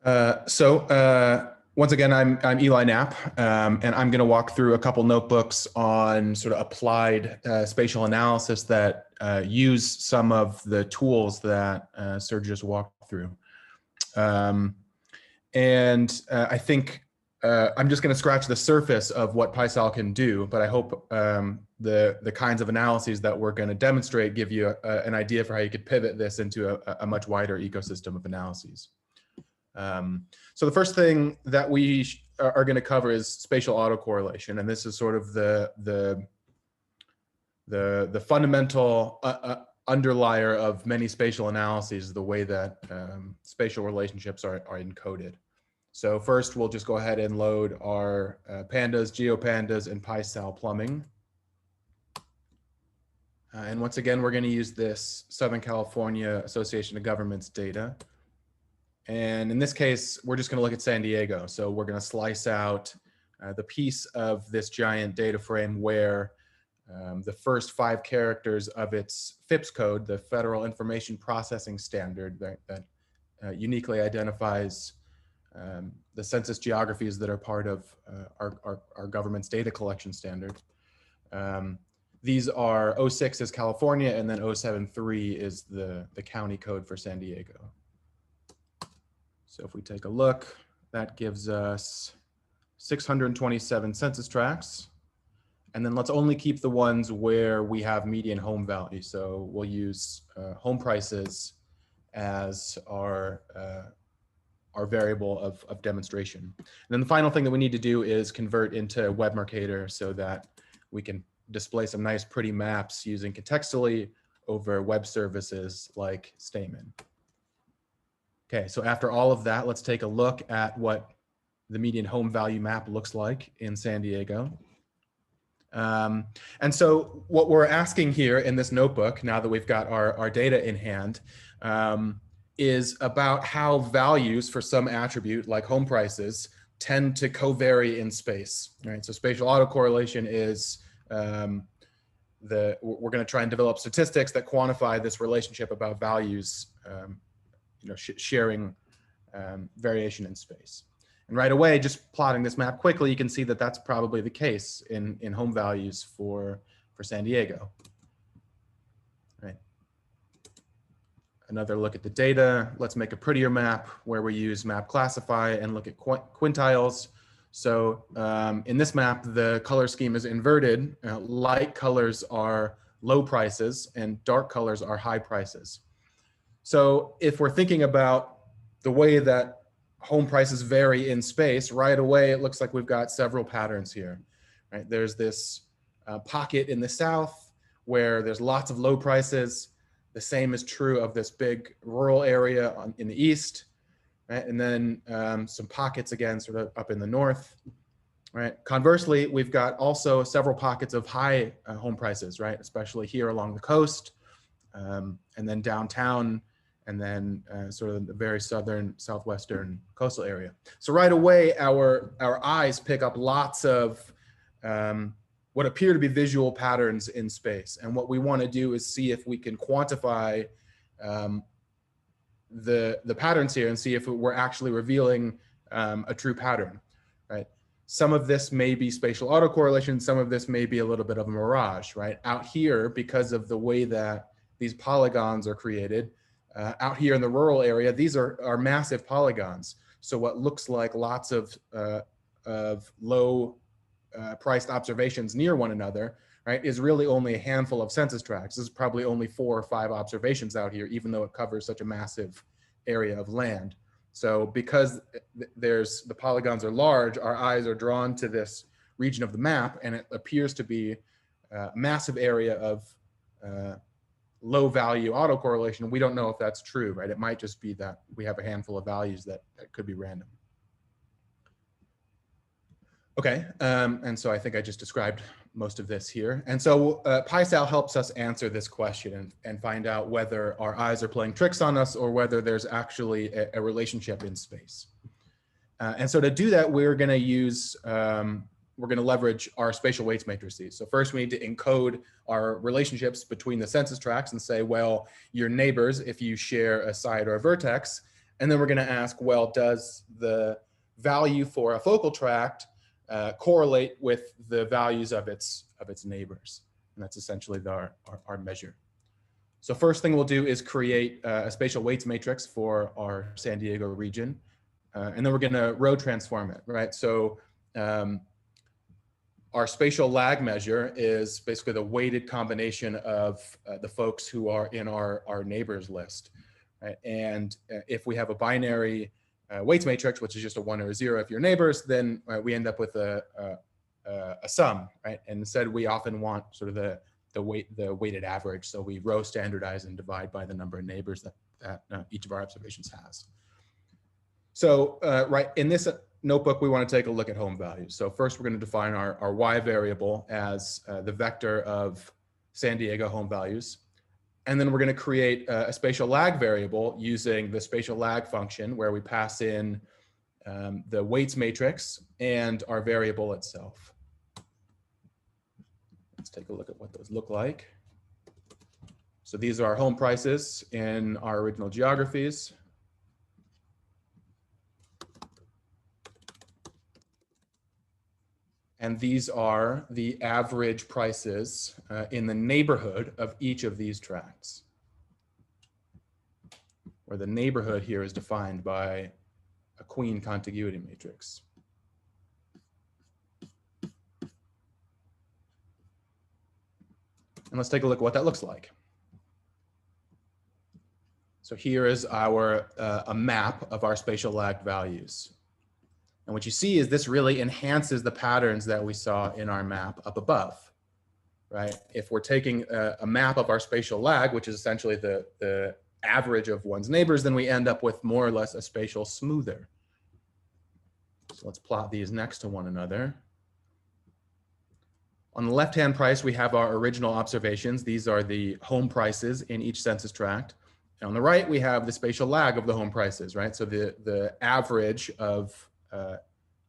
Once again, I'm Eli Knapp, and I'm going to walk through a couple notebooks on sort of applied spatial analysis that use some of the tools that Serge just walked through. I think I'm just going to scratch the surface of what PySAL can do, but I hope the kinds of analyses that we're going to demonstrate give you an idea for how you could pivot this into a much wider ecosystem of analyses. So the first thing that we are going to cover is spatial autocorrelation, and this is sort of the fundamental underlier of many spatial analyses, the way that spatial relationships are encoded. So first, we'll just go ahead and load our pandas, GeoPandas, and PySAL plumbing. And once again, we're going to use this Southern California Association of Governments data. And in this case, we're just going to look at San Diego. So we're going to slice out the piece of this giant data frame where the first 5 characters of its FIPS code, the Federal Information Processing Standard that uniquely identifies the census geographies that are part of our government's data collection standard. These are 06 is California, and then 073 is the county code for San Diego. So if we take a look, that gives us 627 census tracts. And then let's only keep the ones where we have median home value. So we'll use home prices as our variable of demonstration. And then the final thing that we need to do is convert into Web Mercator so that we can display some nice pretty maps using contextually over web services like Stamen. Okay, so after all of that, let's take a look at what the median home value map looks like in San Diego. And so what we're asking here in this notebook, now that we've got our data in hand, is about how values for some attribute like home prices tend to co-vary in space, right? So spatial autocorrelation is we're going to try and develop statistics that quantify this relationship about values sharing variation in space. And right away, just plotting this map quickly, you can see that that's probably the case in home values for San Diego. Right. Another look at the data. Let's make a prettier map where we use map classify and look at quintiles. So in this map, the color scheme is inverted. Light colors are low prices and dark colors are high prices. So if we're thinking about the way that home prices vary in space, right away, it looks like we've got several patterns here, right? There's this pocket in the south where there's lots of low prices. The same is true of this big rural area in the east, right? And then some pockets again, sort of up in the north, right? Conversely, we've got also several pockets of high home prices, right? Especially here along the coast, and then downtown, and then sort of the very southern, southwestern coastal area. So right away, our eyes pick up lots of what appear to be visual patterns in space. And what we want to do is see if we can quantify the patterns here and see if we're actually revealing a true pattern, right? Some of this may be spatial autocorrelation. Some of this may be a little bit of a mirage, right? Out here, because of the way that these polygons are created, out here in the rural area, these are massive polygons. So what looks like lots of low priced observations near one another, right, is really only a handful of census tracts. This is probably only 4 or 5 observations out here, even though it covers such a massive area of land. So because the polygons are large, our eyes are drawn to this region of the map, and it appears to be a massive area of low value autocorrelation. We don't know if that's true, right? It might just be that we have a handful of values that could be random. Okay, and so I think I just described most of this here. And so PySAL helps us answer this question and find out whether our eyes are playing tricks on us or whether there's actually a relationship in space. And so to do that, we're going to use, we're going to leverage our spatial weights matrices. So first we need to encode our relationships between the census tracts and say, well, your neighbors, if you share a side or a vertex. And then we're going to ask, well, does the value for a focal tract correlate with the values of its neighbors? And that's essentially our measure. So first thing we'll do is create a spatial weights matrix for our San Diego region. And then we're going to row transform it, right? So our spatial lag measure is basically the weighted combination of the folks who are in our neighbors list, right? And if we have a binary weights matrix, which is just a 1 or a 0 if you're neighbors, then we end up with a sum, right? And instead, we often want sort of the weighted average. So we row standardize and divide by the number of neighbors that each of our observations has. So right in this notebook, we want to take a look at home values. So first, we're going to define our y variable as the vector of San Diego home values. And then we're going to create a spatial lag variable using the spatial lag function where we pass in the weights matrix and our variable itself. Let's take a look at what those look like. So these are our home prices in our original geographies. And these are the average prices in the neighborhood of each of these tracts, where the neighborhood here is defined by a queen contiguity matrix. And let's take a look at what that looks like. So here is a map of our spatial lag values. And what you see is this really enhances the patterns that we saw in our map up above, right? If we're taking a map of our spatial lag, which is essentially the average of one's neighbors, then we end up with more or less a spatial smoother. So let's plot these next to one another. On the left-hand price, we have our original observations. These are the home prices in each census tract. And on the right, we have the spatial lag of the home prices, right? So the average of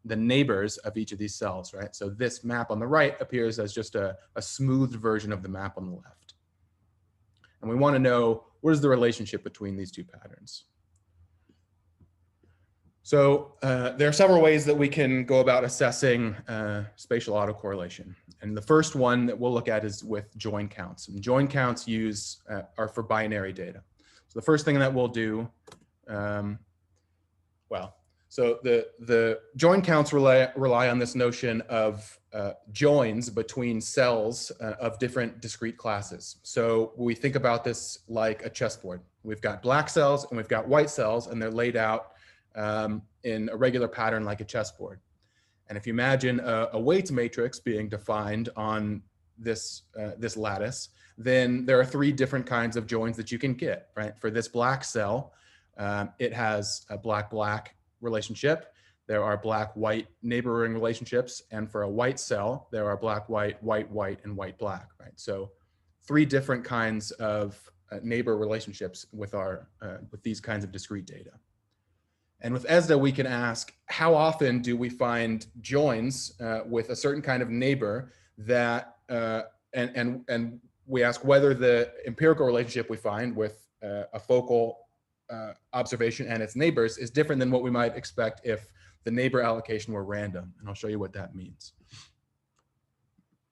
the neighbors of each of these cells, right? So this map on the right appears as just a smoothed version of the map on the left. And we want to know what is the relationship between these two patterns. So there are several ways that we can go about assessing spatial autocorrelation. And the first one that we'll look at is with join counts. And join counts are for binary data. So the first thing that we'll do, So the join counts rely on this notion of joins between cells of different discrete classes. So we think about this like a chessboard. We've got black cells and we've got white cells, and they're laid out in a regular pattern like a chessboard. And if you imagine a weights matrix being defined on this, this lattice, then there are three different kinds of joins that you can get, right? For this black cell, it has a black-black relationship. There are black-white neighboring relationships. And for a white cell, there are black-white, white-white, and white-black, right? So three different kinds of neighbor relationships with with these kinds of discrete data. And with ESDA, we can ask, how often do we find joins with a certain kind of neighbor that, and we ask whether the empirical relationship we find with a focal observation and its neighbors is different than what we might expect if the neighbor allocation were random. And I'll show you what that means.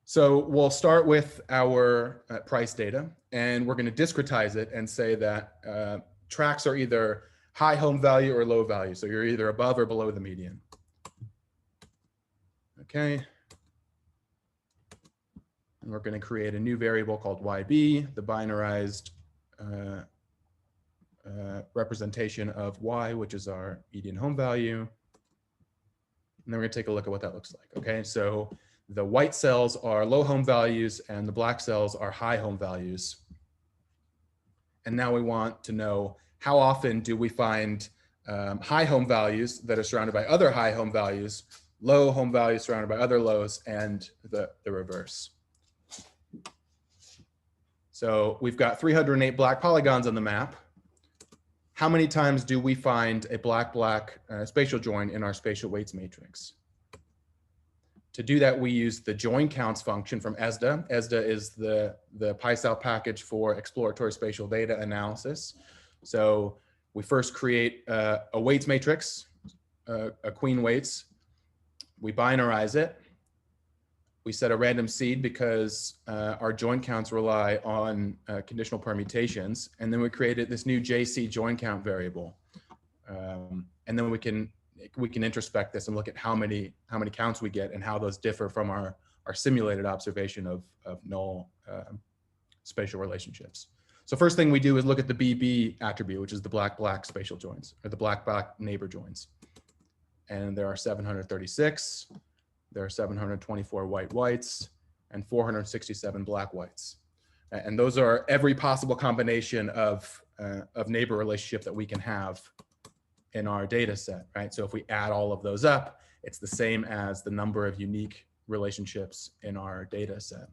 So we'll start with our price data, and we're going to discretize it and say that tracks are either high home value or low value. So you're either above or below the median. Okay. And we're going to create a new variable called YB, the binarized representation of Y, which is our median home value. And then we're going to take a look at what that looks like. Okay, so the white cells are low home values and the black cells are high home values. And now we want to know, how often do we find high home values that are surrounded by other high home values, low home values surrounded by other lows, and the reverse. So we've got 308 black polygons on the map. How many times do we find a black-black spatial join in our spatial weights matrix? To do that, we use the join counts function from ESDA. ESDA is the PySAL package for exploratory spatial data analysis. So we first create a weights matrix, a queen weights. We binarize it. We set a random seed because our join counts rely on conditional permutations. And then we created this new JC join count variable. And then we can introspect this and look at how many counts we get and how those differ from our simulated observation of null spatial relationships. So first thing we do is look at the BB attribute, which is the black-black spatial joins, or the black-black neighbor joins. And there are 736, there are 724 white-whites, and 467 black-whites. And those are every possible combination of neighbor relationship that we can have in our data set, right? So if we add all of those up, it's the same as the number of unique relationships in our data set.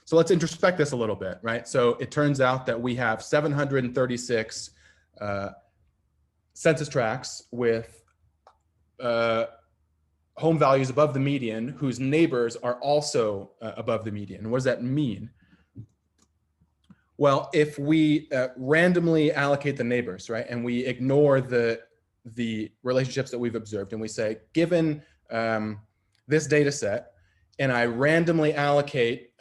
So let's introspect this a little bit, right? So it turns out that we have 736 census tracts with home values above the median whose neighbors are also above the median. And what does that mean? Well, if we randomly allocate the neighbors, right, and we ignore the relationships that we've observed, and we say, given this data set, and I randomly allocate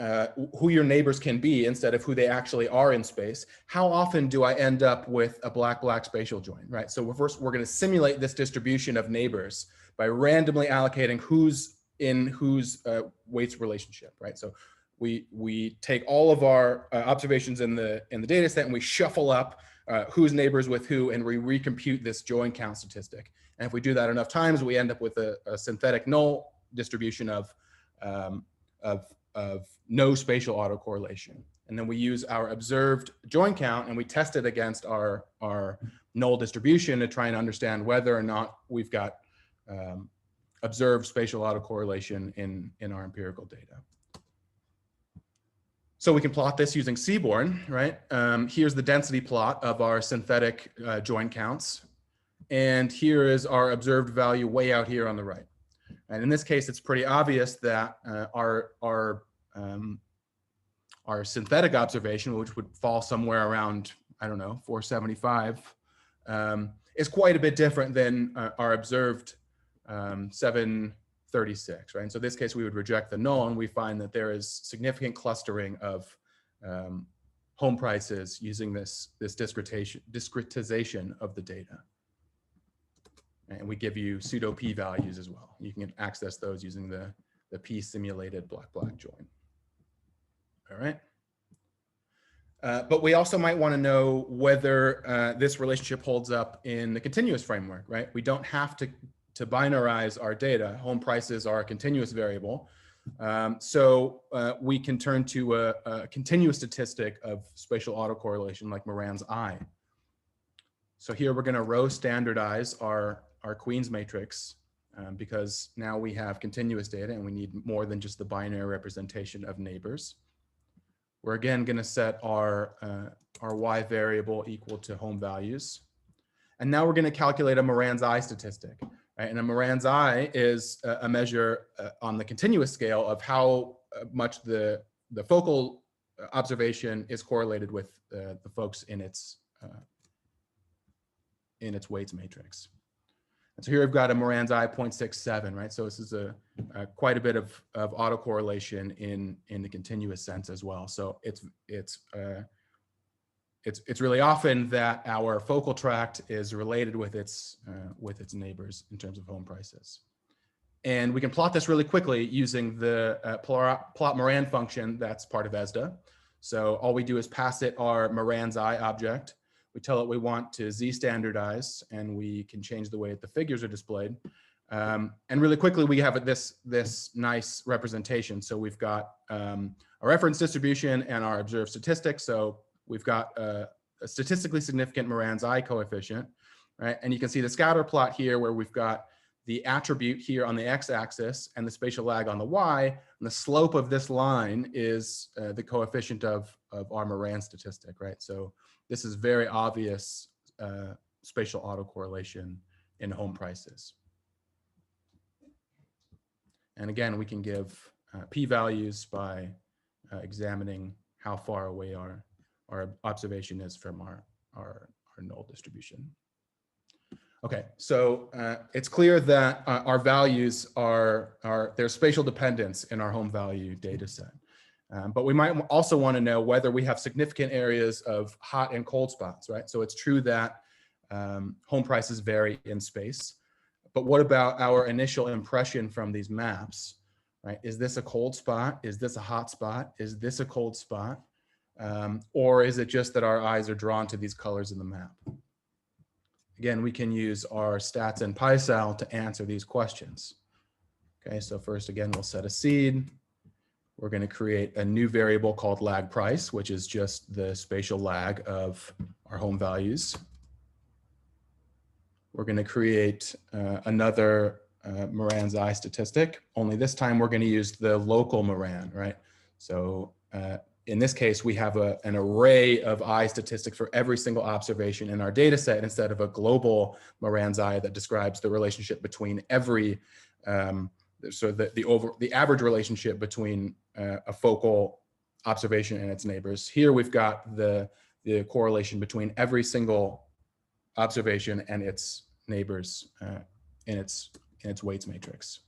who your neighbors can be instead of who they actually are in space, how often do I end up with a black-black spatial join, right? So first, we're going to simulate this distribution of neighbors by randomly allocating who's in whose weights relationship, right? So we take all of our observations in the data set and we shuffle up who's neighbors with who, and we recompute this join count statistic. And if we do that enough times, we end up with a synthetic null distribution of no spatial autocorrelation. And then we use our observed join count and we test it against our null distribution to try and understand whether or not we've got observed spatial autocorrelation in our empirical data. So we can plot this using Seaborn, right? Here's the density plot of our synthetic join counts. And here is our observed value way out here on the right. And in this case, it's pretty obvious that our synthetic observation, which would fall somewhere around, I don't know, 475, is quite a bit different than our observed 736, right? And so in this case, we would reject the null, and we find that there is significant clustering of home prices using this discretization of the data. And we give you pseudo p-values as well. You can access those using the p-simulated black-black join. All right. But we also might want to know whether this relationship holds up in the continuous framework, right? We don't have to binarize our data. Home prices are a continuous variable. So we can turn to a continuous statistic of spatial autocorrelation like Moran's I. So here we're going to row standardize our Queen's matrix because now we have continuous data and we need more than just the binary representation of neighbors. We're again going to set our Y variable equal to home values. And now we're going to calculate a Moran's I statistic. Right? And a Moran's I is a measure on the continuous scale of how much the focal observation is correlated with the folks in its weights matrix. And so here I've got a Moran's I 0.67, right? So this is quite a bit of autocorrelation in the continuous sense as well. So it's really often that our focal tract is related with its neighbors in terms of home prices. And we can plot this really quickly using the plot Moran function that's part of ESDA. So all we do is pass it our Moran's I object. We tell it we want to Z standardize, and we can change the way that the figures are displayed. And really quickly, we have this nice representation. So we've got a reference distribution and our observed statistics. So we've got a statistically significant Moran's I coefficient, right? And you can see the scatter plot here where we've got the attribute here on the x-axis and the spatial lag on the y. And the slope of this line is the coefficient of our Moran statistic, right? So this is very obvious spatial autocorrelation in home prices. And again, we can give p-values by examining how far away our observation is from our null distribution. Okay, so it's clear that our values there's spatial dependence in our home value data set. But we might also want to know whether we have significant areas of hot and cold spots, right? So it's true that home prices vary in space, but what about our initial impression from these maps, right? Is this a cold spot? Is this a hot spot? Is this a cold spot? Or is it just that our eyes are drawn to these colors in the map? Again, we can use our stats and PySAL to answer these questions. Okay, so first, again, we'll set a seed. We're going to create a new variable called lag price, which is just the spatial lag of our home values. We're going to create another Moran's I statistic, only this time we're going to use the local Moran, right? So in this case, we have an array of I statistics for every single observation in our data set instead of a global Moran's I that describes the relationship between every, so the average relationship between a focal observation and its neighbors. Here we've got the correlation between every single observation and its neighbors in its weights matrix.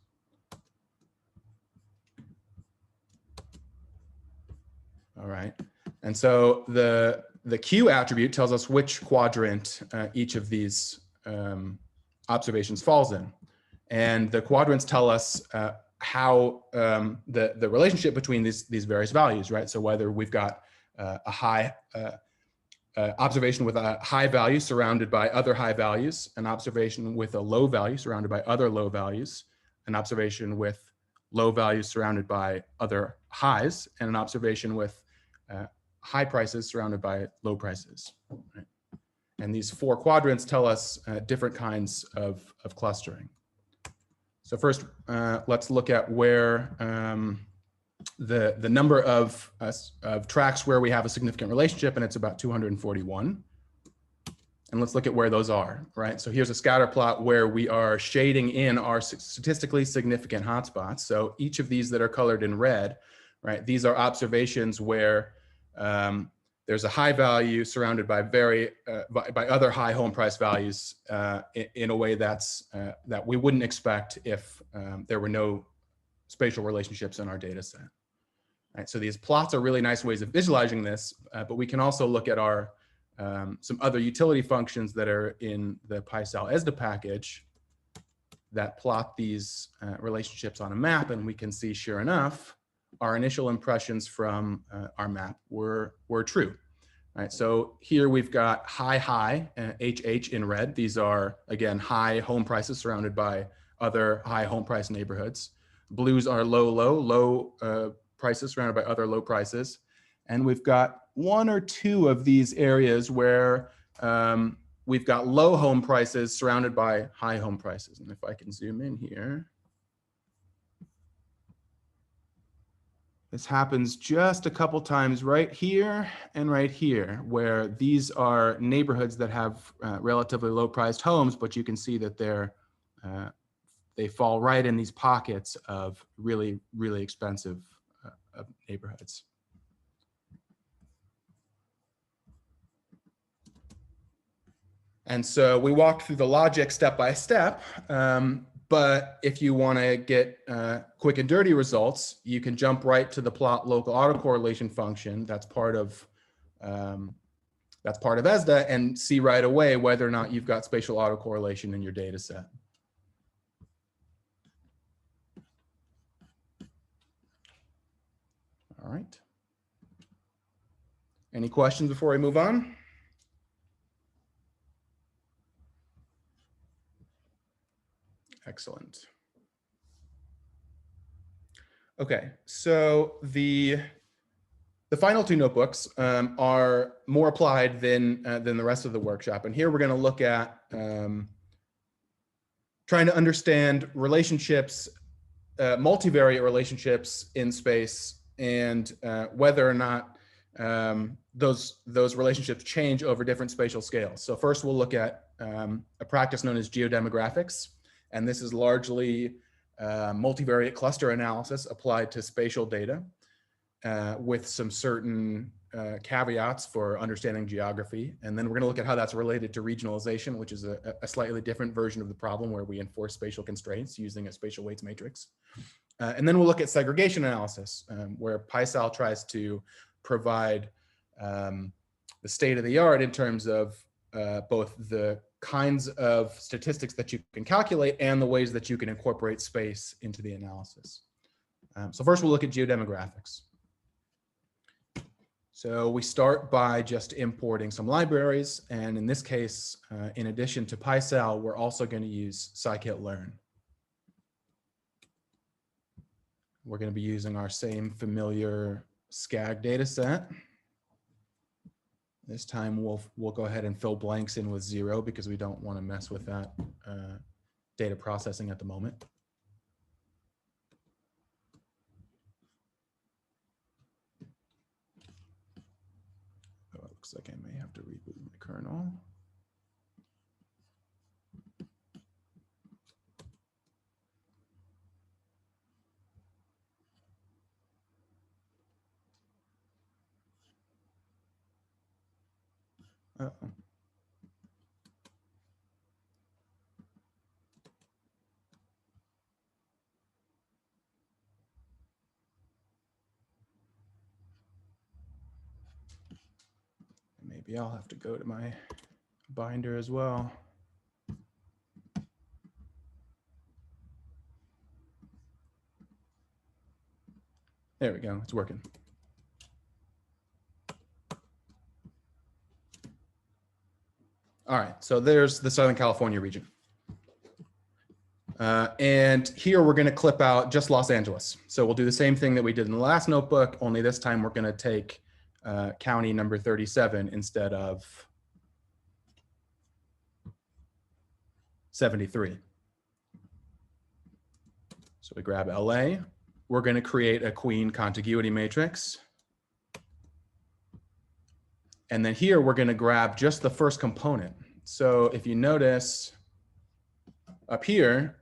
All right, and so the Q attribute tells us which quadrant each of these observations falls in. And the quadrants tell us how the relationship between these various values, right? So whether we've got a high observation with a high value surrounded by other high values, an observation with a low value surrounded by other low values, an observation with low values surrounded by other highs, and an observation with high prices surrounded by low prices. Right? And these four quadrants tell us different kinds of clustering. So first, let's look at where the number of tracks where we have a significant relationship, and it's about 241. And let's look at where those are, right? So here's a scatter plot where we are shading in our statistically significant hotspots. So each of these that are colored in red, right? These are observations where there's a high value surrounded by by other high home price values in a way that we wouldn't expect if there were no spatial relationships in our data set. Right, so these plots are really nice ways of visualizing this, but we can also look at our some other utility functions that are in the PySAL ESDA package. that plot these relationships on a map, and we can see, sure enough, our initial impressions from our map were true. Right, so here we've got high, HH in red. These are, again, high home prices surrounded by other high home price neighborhoods. Blues are low prices surrounded by other low prices. And we've got one or two of these areas where we've got low home prices surrounded by high home prices. And if I can zoom in here, this happens just a couple times right here and right here, where these are neighborhoods that have relatively low priced homes, but you can see that they fall right in these pockets of really, really expensive neighborhoods. And so we walked through the logic step by step. But if you want to get quick and dirty results, you can jump right to the plot local autocorrelation function. That's part of ESDA, and see right away whether or not you've got spatial autocorrelation in your data set. All right. Any questions before we move on? Excellent. Okay, so the final two notebooks are more applied than the rest of the workshop. And here we're going to look at trying to understand relationships, multivariate relationships in space, and whether or not those relationships change over different spatial scales. So first we'll look at a practice known as geodemographics. And this is largely multivariate cluster analysis applied to spatial data with some certain caveats for understanding geography. And then we're going to look at how that's related to regionalization, which is a slightly different version of the problem where we enforce spatial constraints using a spatial weights matrix. And then we'll look at segregation analysis, where PySAL tries to provide the state of the art in terms of both the kinds of statistics that you can calculate and the ways that you can incorporate space into the analysis. So first we'll look at geodemographics. So we start by just importing some libraries. And in this case, in addition to PySAL, we're also going to use scikit-learn. We're going to be using our same familiar SCAG data set. This time we'll go ahead and fill blanks in with 0 because we don't want to mess with that data processing at the moment. Oh, it looks like I may have to reboot my kernel. Uh-oh. Maybe I'll have to go to my binder as well. There we go, it's working. All right, so there's the Southern California region. And here we're going to clip out just Los Angeles. So we'll do the same thing that we did in the last notebook, only this time we're going to take county number 37 instead of 73. So we grab LA. We're going to create a queen contiguity matrix. And then here we're going to grab just the first component. So if you notice up here,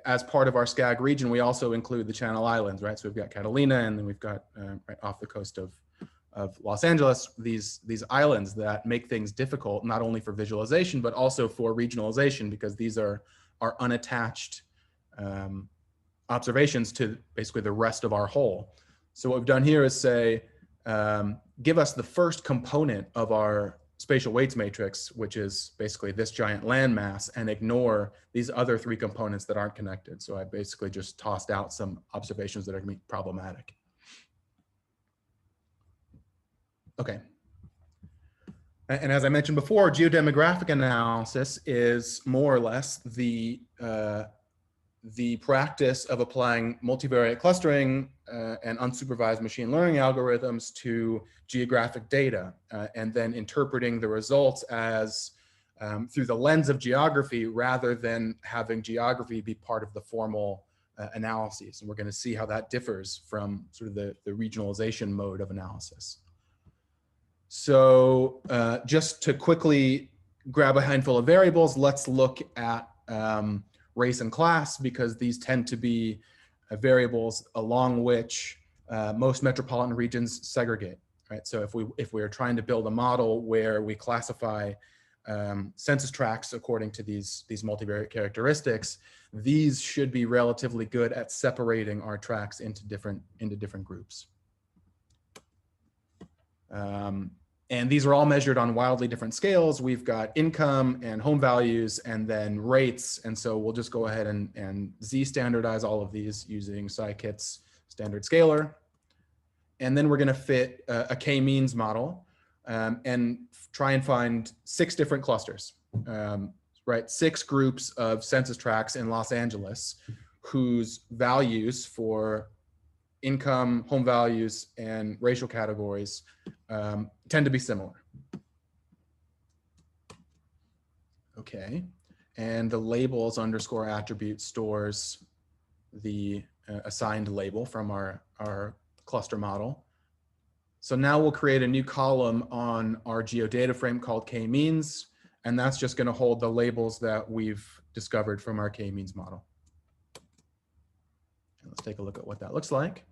as part of our SCAG region, we also include the Channel Islands, right? So we've got Catalina, and then we've got right off the coast of Los Angeles, these islands that make things difficult, not only for visualization, but also for regionalization, because these are unattached observations to basically the rest of our whole. So what we've done here is say, give us the first component of our spatial weights matrix, which is basically this giant landmass, and ignore these other three components that aren't connected. So I basically just tossed out some observations that are going to be problematic. Okay. And as I mentioned before, geodemographic analysis is more or less the practice of applying multivariate clustering and unsupervised machine learning algorithms to geographic data, and then interpreting the results as through the lens of geography rather than having geography be part of the formal analyses. And we're going to see how that differs from sort of the regionalization mode of analysis. So just to quickly grab a handful of variables, let's look at race and class, because these tend to be variables along which most metropolitan regions segregate, right? So if we are trying to build a model where we classify census tracts according to these multivariate characteristics, these should be relatively good at separating our tracts into different groups. And these are all measured on wildly different scales. We've got income and home values and then rates. And so we'll just go ahead and z-standardize all of these using scikit's standard scaler. And then we're going to fit a k-means model and try and find 6 different clusters, right? 6 groups of census tracts in Los Angeles whose values for income, home values, and racial categories tend to be similar. Okay, and the labels underscore attribute stores the assigned label from our cluster model. So now we'll create a new column on our geodata frame called k-means, and that's just going to hold the labels that we've discovered from our k-means model. And let's take a look at what that looks like.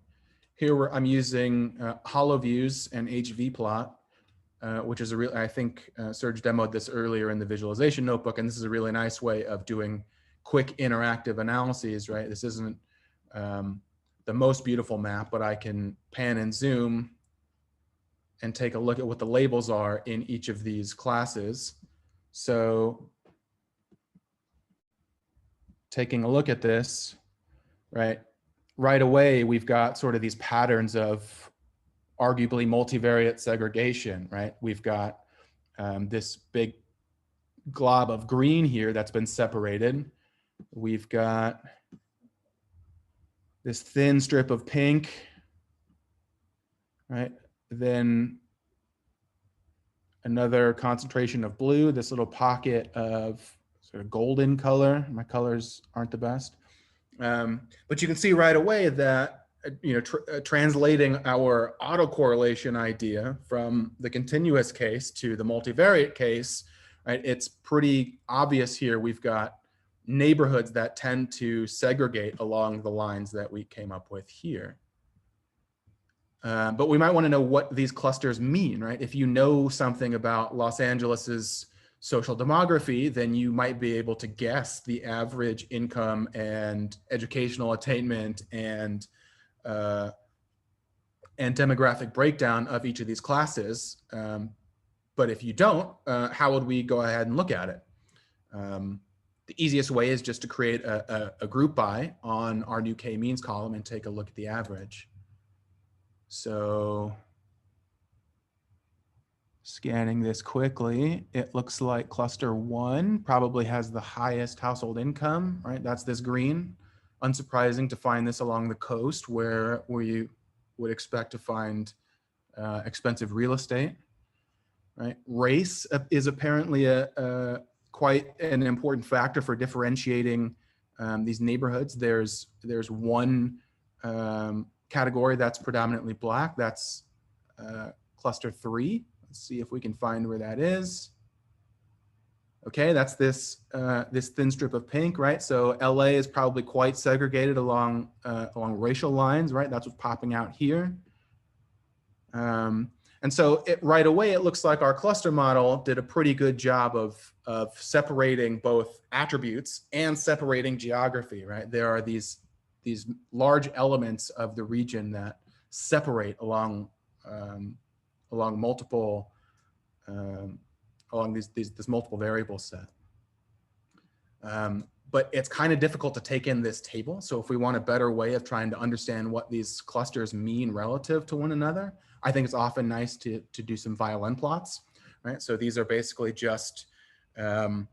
Here I'm using hollow views and hvplot, which is I think Serge demoed this earlier in the visualization notebook, and this is a really nice way of doing quick interactive analyses, right? This isn't the most beautiful map, but I can pan and zoom and take a look at what the labels are in each of these classes. So taking a look at this, right away, we've got sort of these patterns of arguably multivariate segregation, right? We've got this big glob of green here that's been separated. We've got this thin strip of pink, right? Then another concentration of blue, this little pocket of sort of golden color. My colors aren't the best. But you can see right away that translating our autocorrelation idea from the continuous case to the multivariate case, right? It's pretty obvious here. We've got neighborhoods that tend to segregate along the lines that we came up with here. But we might want to know what these clusters mean, right? If you know something about Los Angeles's social demography, then you might be able to guess the average income and educational attainment and demographic breakdown of each of these classes. But if you don't, how would we go ahead and look at it? The easiest way is just to create a group by on our new k-means column and take a look at the average. So scanning this quickly, it looks like cluster 1 probably has the highest household income, right? That's this green. Unsurprising to find this along the coast where you would expect to find expensive real estate, right? Race is apparently quite an important factor for differentiating these neighborhoods. There's one category that's predominantly Black. That's cluster 3. Let's see if we can find where that is. Okay, that's this thin strip of pink, right? So LA is probably quite segregated along racial lines, right? That's what's popping out here. And so right away, it looks like our cluster model did a pretty good job of separating both attributes and separating geography, right? There are these large elements of the region that separate along multiple along this multiple variable set. But it's kind of difficult to take in this table. So if we want a better way of trying to understand what these clusters mean relative to one another, I think it's often nice to do some violin plots, right? So these are basically just a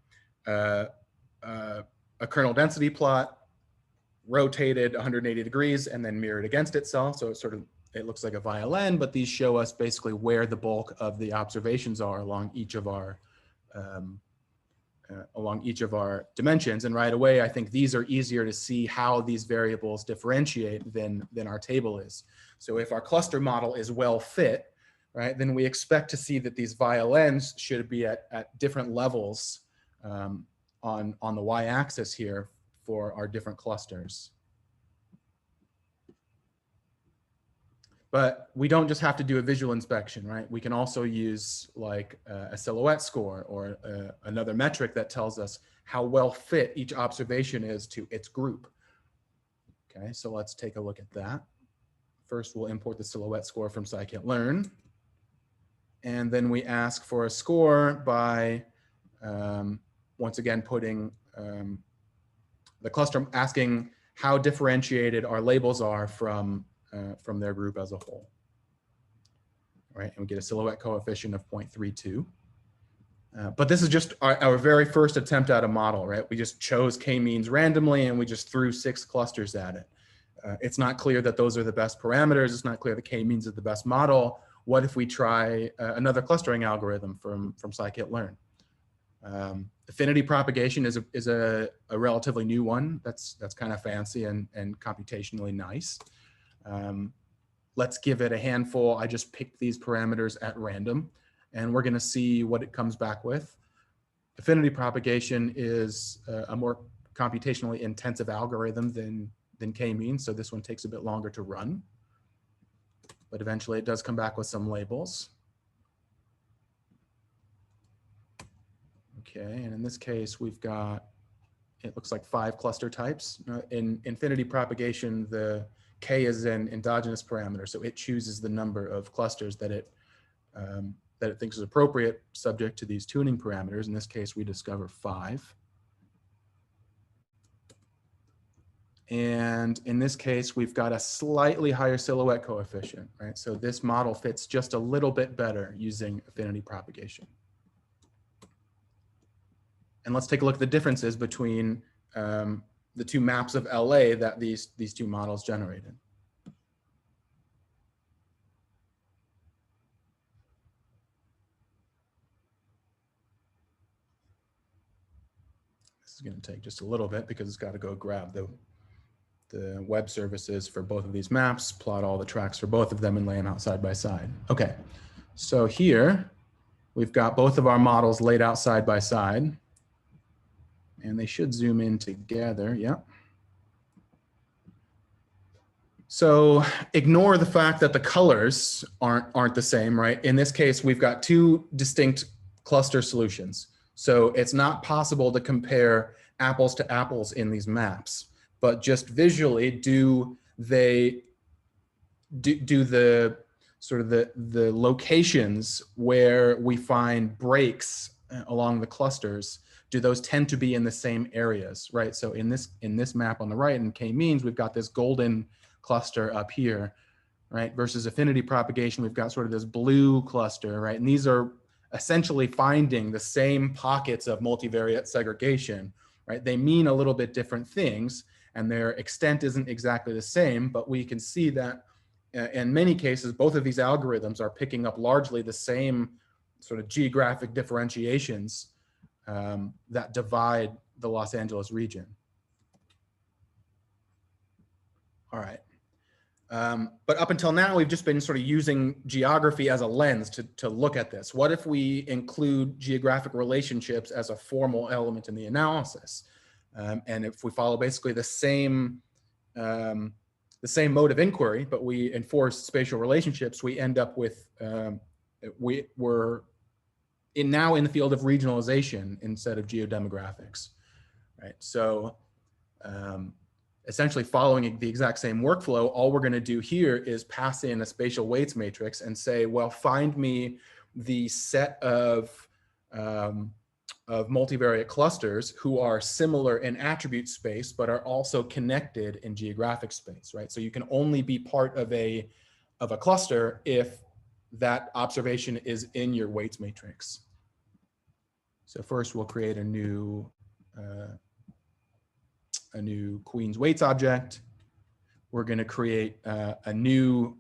kernel density plot rotated 180 degrees and then mirrored against itself. So it looks like a violin, but these show us basically where the bulk of the observations are along each of our dimensions. And right away, I think these are easier to see how these variables differentiate than our table is. So if our cluster model is well fit, right, then we expect to see that these violins should be at different levels on the y-axis here for our different clusters. But we don't just have to do a visual inspection, right? We can also use like a silhouette score or another metric that tells us how well fit each observation is to its group. Okay, so let's take a look at that. First, we'll import the silhouette score from scikit-learn. And then we ask for a score by, once again, putting the cluster, asking how differentiated our labels are from their group as a whole, right? And we get a silhouette coefficient of 0.32. But this is just our very first attempt at a model, right? We just chose k-means randomly and we just threw 6 clusters at it. It's not clear that those are the best parameters. It's not clear that k-means is the best model. What if we try another clustering algorithm from scikit-learn? Affinity propagation is a relatively new one. That's kind of fancy and computationally nice. Let's give it a handful. I just picked these parameters at random, and we're going to see what it comes back with. Affinity propagation is a more computationally intensive algorithm than k-means, so this one takes a bit longer to run. But eventually it does come back with some labels. Okay, and in this case, we've got, it looks like 5 cluster types. In infinity propagation, the K is an endogenous parameter, so it chooses the number of clusters that it thinks is appropriate subject to these tuning parameters. In this case, we discover 5. And in this case, we've got a slightly higher silhouette coefficient, right? So this model fits just a little bit better using affinity propagation. And let's take a look at the differences between the 2 maps of LA that these 2 models generated. This is going to take just a little bit because it's got to go grab the web services for both of these maps, plot all the tracks for both of them, and lay them out side by side. Okay, so here we've got both of our models laid out side by side. And they should zoom in together, yeah. So ignore the fact that the colors aren't the same, right? In this case, we've got 2 distinct cluster solutions. So it's not possible to compare apples to apples in these maps, but just visually do the sort of the locations where we find breaks along the clusters. Do those tend to be in the same areas, right? So in this map on the right, in k-means, we've got this golden cluster up here, right? Versus affinity propagation, we've got sort of this blue cluster, right? And these are essentially finding the same pockets of multivariate segregation, right? They mean a little bit different things, and their extent isn't exactly the same, but we can see that in many cases, both of these algorithms are picking up largely the same sort of geographic differentiations that divide the Los Angeles region. All right. But up until now, we've just been sort of using geography as a lens to look at this. What if we include geographic relationships as a formal element in the analysis? And if we follow basically the same mode of inquiry, but we enforce spatial relationships, we end up with, we're now in the field of regionalization instead of geodemographics, right? So essentially following the exact same workflow, all we're going to do here is pass in a spatial weights matrix and say, well, find me the set of of multivariate clusters who are similar in attribute space, but are also connected in geographic space, right? So you can only be part of a cluster if that observation is in your weights matrix. So first we'll create a new Queen's weights object. We're going to create a new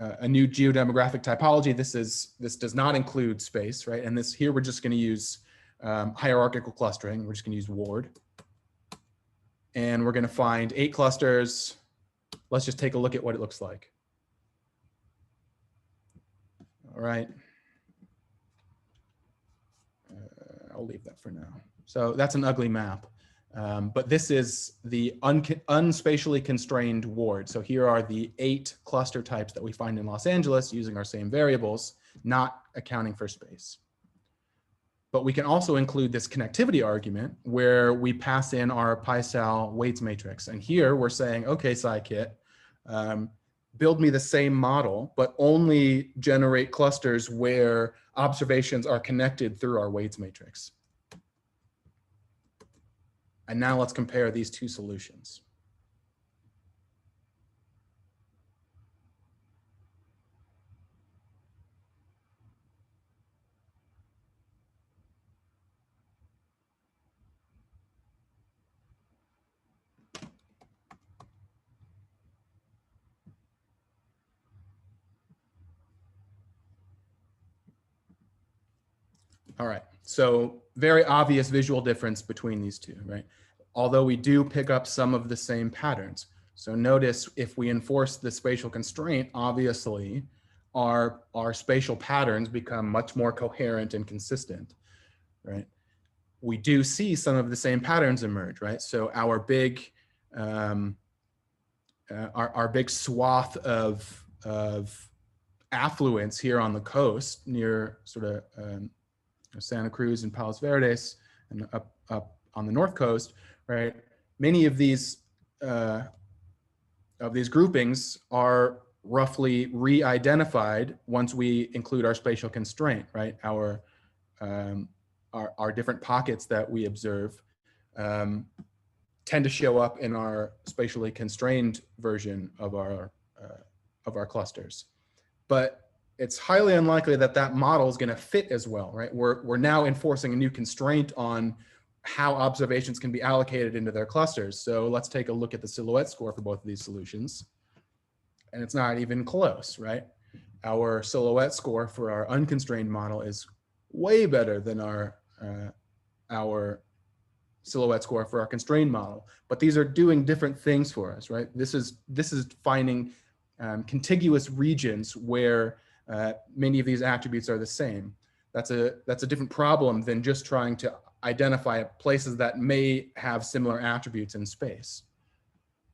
geodemographic typology. This does not include space, right? And here we're just going to use hierarchical clustering. We're just going to use Ward. And we're going to find 8 clusters. Let's just take a look at what it looks like. All right. I'll leave that for now. So that's an ugly map. But this is the unspatially constrained ward. So here are the 8 cluster types that we find in Los Angeles using our same variables, not accounting for space. But we can also include this connectivity argument where we pass in our PySAL weights matrix. And here we're saying, okay, scikit, build me the same model, but only generate clusters where observations are connected through our weights matrix. And now let's compare these 2 solutions. All right, so very obvious visual difference between these 2, right? Although we do pick up some of the same patterns. So notice if we enforce the spatial constraint, obviously our spatial patterns become much more coherent and consistent, right? We do see some of the same patterns emerge, right? So our big swath of affluence here on the coast near sort of Santa Cruz and Palos Verdes and up on the north coast, right? Many of these groupings are roughly re-identified once we include our spatial constraint, right? Our different pockets that we observe tend to show up in our spatially constrained version of our clusters, but it's highly unlikely that that model is going to fit as well, right? We're now enforcing a new constraint on how observations can be allocated into their clusters. So let's take a look at the silhouette score for both of these solutions. And it's not even close, right? Our silhouette score for our unconstrained model is way better than our silhouette score for our constrained model. But these are doing different things for us, right? This is finding contiguous regions where many of these attributes are the same. That's a different problem than just trying to identify places that may have similar attributes in space,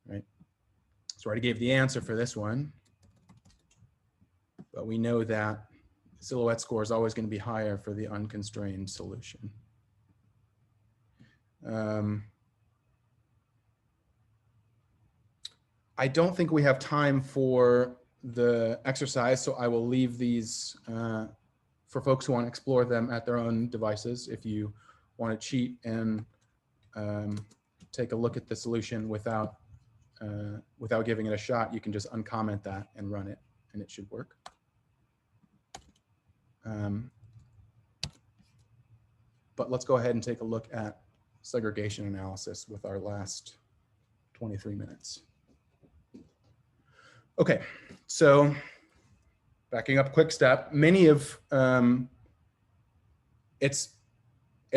right? So I already gave the answer for this one, but we know that the silhouette score is always going to be higher for the unconstrained solution. I don't think we have time for the exercise, so I will leave these for folks who want to explore them at their own devices. If you want to cheat and take a look at the solution without giving it a shot, you can just uncomment that and run it, and it should work. But let's go ahead and take a look at segregation analysis with our last 23 minutes. Okay, so backing up a quick step, many of, it's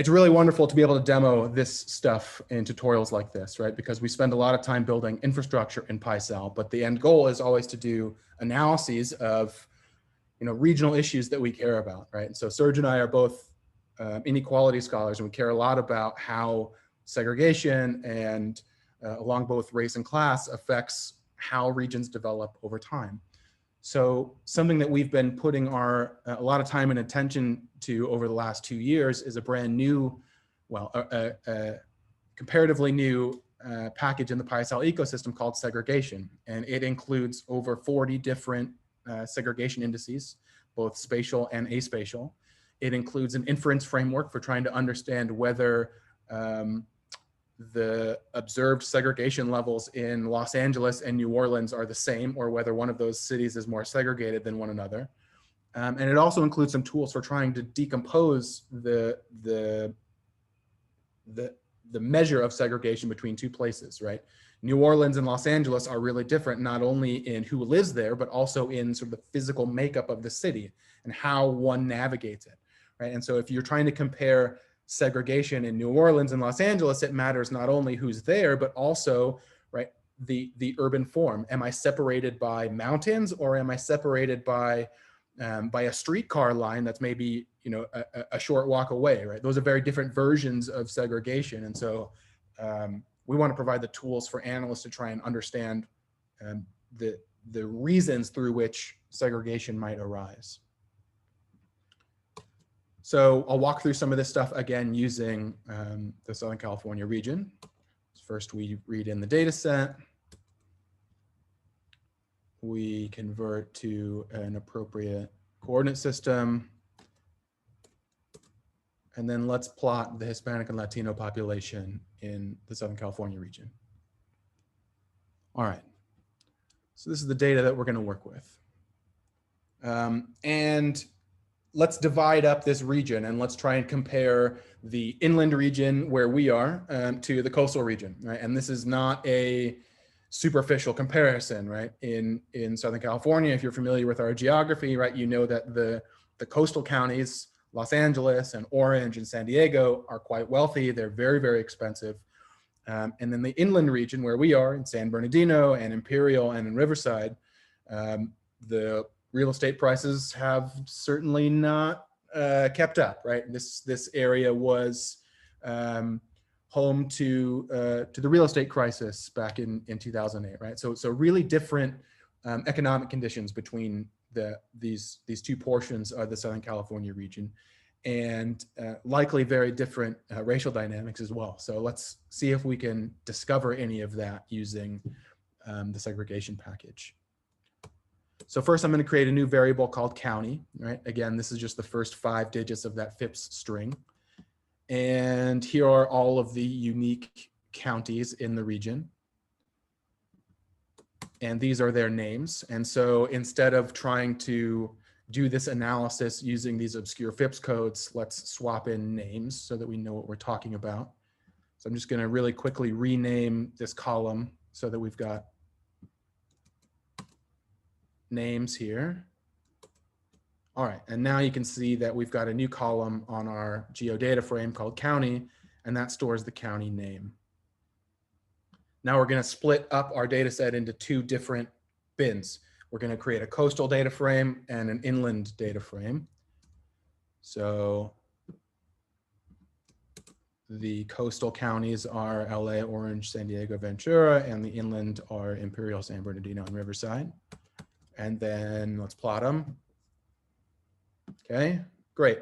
really wonderful to be able to demo this stuff in tutorials like this, right? Because we spend a lot of time building infrastructure in PySAL, but the end goal is always to do analyses of, regional issues that we care about, right? And so Serge and I are both inequality scholars, and we care a lot about how segregation and along both race and class affects how regions develop over time. So something that we've been putting a lot of time and attention to over the last 2 years is a brand new, comparatively new package in the PySAL ecosystem called Segregation. And it includes over 40 different segregation indices both spatial and aspatial. It includes an inference framework for trying to understand whether the observed segregation levels in Los Angeles and New Orleans are the same, or whether one of those cities is more segregated than one another. And it also includes some tools for trying to decompose the measure of segregation between two places, right? New Orleans and Los Angeles are really different, not only in who lives there, but also in sort of the physical makeup of the city and how one navigates it, right? And so if you're trying to compare segregation in New Orleans and Los Angeles, it matters not only who's there, but also, right, the urban form. Am I separated by mountains, or am I separated by a streetcar line that's maybe, you know, a short walk away, right? Those are very different versions of segregation. And so we want to provide the tools for analysts to try and understand the reasons through which segregation might arise. So I'll walk through some of this stuff again using the Southern California region. First, we read in the data set. We convert to an appropriate coordinate system. And then let's plot the Hispanic and Latino population in the Southern California region. All right. So this is the data that we're going to work with. And let's divide up this region, and let's try and compare the inland region where we are to the coastal region, right? And this is not a superficial comparison, right? In Southern California, if you're familiar with our geography, right, you know that the coastal counties, Los Angeles and Orange and San Diego, are quite wealthy. They're very, very expensive. And then the inland region where we are in San Bernardino and Imperial and in Riverside, the real estate prices have certainly not kept up, right? This area was home to the real estate crisis back in 2008, right? So really different economic conditions between these two portions of the Southern California region, and likely very different racial dynamics as well. So let's see if we can discover any of that using the segregation package. So first I'm going to create a new variable called county, right? Again, this is just the first 5 digits of that FIPS string. And here are all of the unique counties in the region. And these are their names. And so instead of trying to do this analysis using these obscure FIPS codes, let's swap in names so that we know what we're talking about. So I'm just going to really quickly rename this column so that we've got names here. All right, and now you can see that we've got a new column on our geodata frame called county, and that stores the county name. Now we're going to split up our data set into 2 different bins. We're going to create a coastal data frame and an inland data frame. So the coastal counties are LA, Orange, San Diego, Ventura, and the inland are Imperial, San Bernardino, and Riverside. And then let's plot them. Okay, great.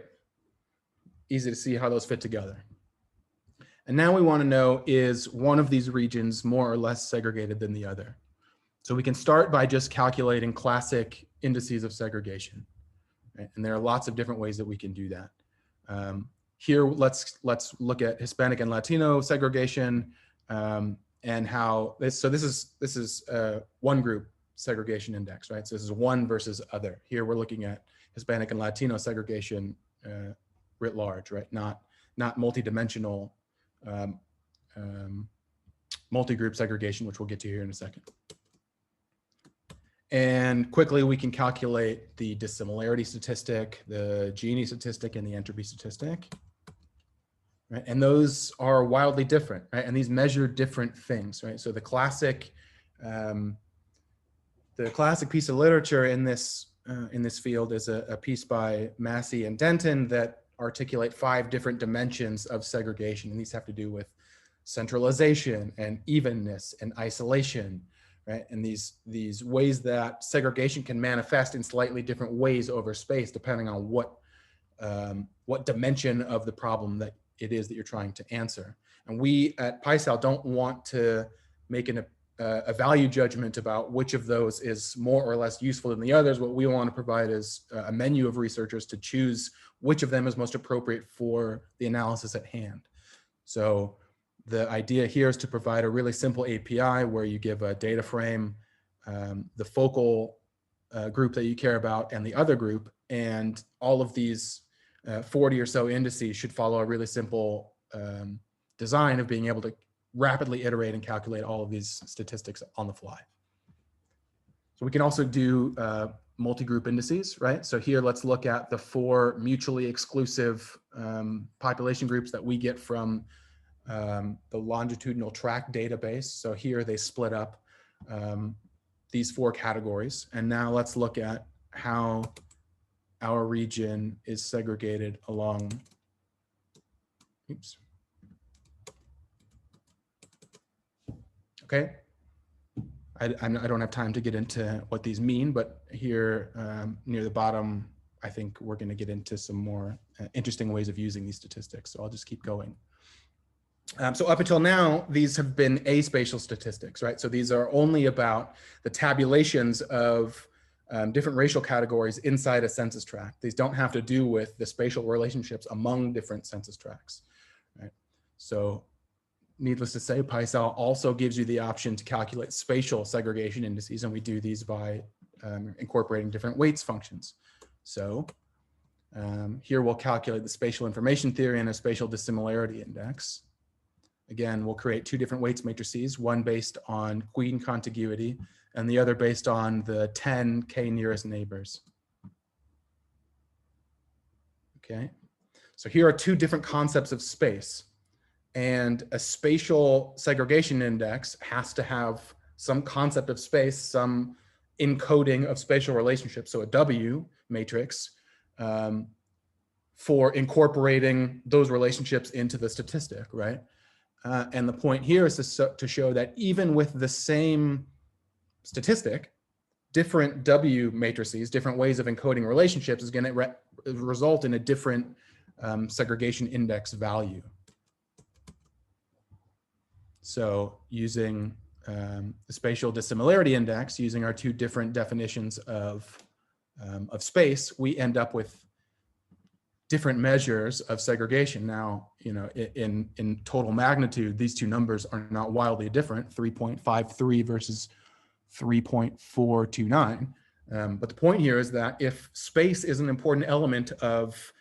Easy to see how those fit together. And now we want to know, is one of these regions more or less segregated than the other? So we can start by just calculating classic indices of segregation. Right? And there are lots of different ways that we can do that. Here, let's look at Hispanic and Latino segregation and how this. So this is one group segregation index, right? So this is one versus other. Here we're looking at Hispanic and Latino segregation writ large, right? Not multidimensional multi-group segregation, which we'll get to here in a second. And quickly we can calculate the dissimilarity statistic, the Gini statistic, and the entropy statistic. Right? And those are wildly different, right? And these measure different things, right? So the classic piece of literature in this field is a piece by Massey and Denton that articulate 5 different dimensions of segregation. And these have to do with centralization and evenness and isolation, right? And these ways that segregation can manifest in slightly different ways over space, depending on what dimension of the problem that it is that you're trying to answer. And we at PySAL don't want to make a value judgment about which of those is more or less useful than the others. What we want to provide is a menu of researchers to choose which of them is most appropriate for the analysis at hand. So the idea here is to provide a really simple API where you give a data frame, the focal group that you care about, and the other group, and all of these 40 or so indices should follow a really simple design of being able to rapidly iterate and calculate all of these statistics on the fly. So we can also do multi-group indices, right? So here, let's look at the 4 mutually exclusive population groups that we get from the longitudinal tract database. So here they split up these 4 categories. And now let's look at how our region is segregated along, oops. Okay, I don't have time to get into what these mean, but here near the bottom, I think we're going to get into some more interesting ways of using these statistics. So I'll just keep going. So up until now, these have been aspatial statistics, right? So these are only about the tabulations of different racial categories inside a census tract. These don't have to do with the spatial relationships among different census tracts, right? So needless to say, PySAL also gives you the option to calculate spatial segregation indices, and we do these by incorporating different weights functions. So here we'll calculate the spatial information theory and a spatial dissimilarity index. Again, we'll create 2 different weights matrices, one based on Queen contiguity and the other based on the 10 k nearest neighbors. Okay, so here are 2 different concepts of space. And a spatial segregation index has to have some concept of space, some encoding of spatial relationships, so a W matrix, for incorporating those relationships into the statistic, right? And the point here is to show that even with the same statistic, different W matrices, different ways of encoding relationships is going to result in a different segregation index value. So using the spatial dissimilarity index, using our 2 different definitions of space, we end up with different measures of segregation. Now, you know, in total magnitude, these 2 numbers are not wildly different, 3.53 versus 3.429. But the point here is that if space is an important element of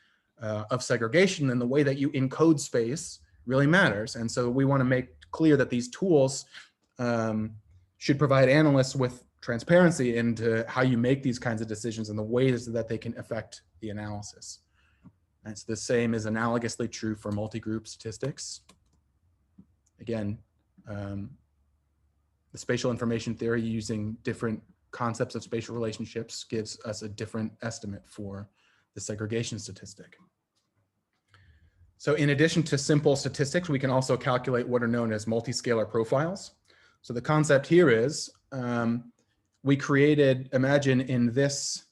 segregation, then the way that you encode space really matters. And so we want to make clear that these tools should provide analysts with transparency into how you make these kinds of decisions and the ways that they can affect the analysis. And so the same is analogously true for multi-group statistics. Again, the spatial information theory using different concepts of spatial relationships gives us a different estimate for the segregation statistic. So in addition to simple statistics, we can also calculate what are known as multiscalar profiles. So the concept here is we created, imagine in this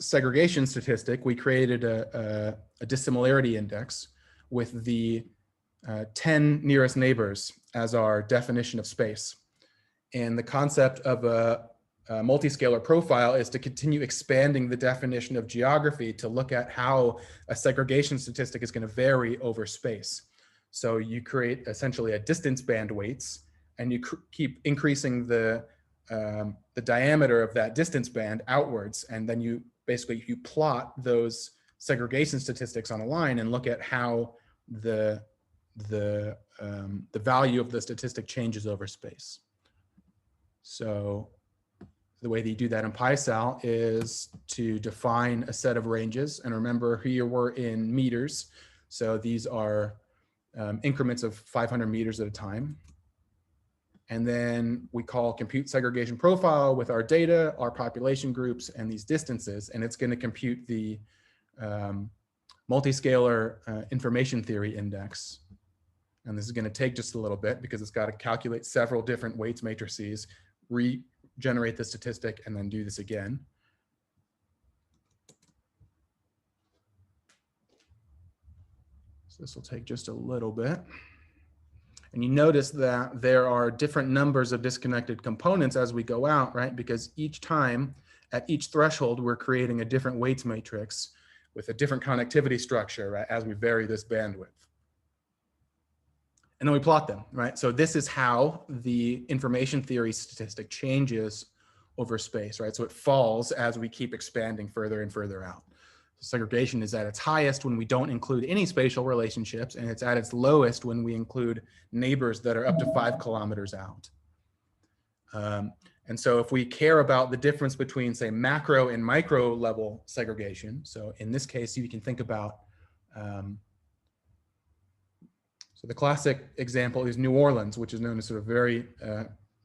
segregation statistic, we created a dissimilarity index with the 10 nearest neighbors as our definition of space. And the concept of a multiscalar profile is to continue expanding the definition of geography to look at how a segregation statistic is going to vary over space. So you create essentially a distance band weights, and you keep increasing the diameter of that distance band outwards, and then you plot those segregation statistics on a line and look at how the value of the statistic changes over space. So the way that you do that in PySAL is to define a set of ranges. And remember, here we're in meters. So these are increments of 500 meters at a time. And then we call compute segregation profile with our data, our population groups, and these distances. And it's going to compute the multiscalar information theory index. And this is going to take just a little bit because it's got to calculate several different weights matrices, regenerate the statistic, and then do this again. So this will take just a little bit. And you notice that there are different numbers of disconnected components as we go out, right? Because each time at each threshold, we're creating a different weights matrix with a different connectivity structure, right? As we vary this bandwidth. And then we plot them, right? So this is how the information theory statistic changes over space, right? So it falls as we keep expanding further and further out. Segregation is at its highest when we don't include any spatial relationships, and it's at its lowest when we include neighbors that are up to 5 kilometers out. And so if we care about the difference between, say, macro and micro level segregation, so in this case, you can think about, so the classic example is New Orleans, which is known as sort of very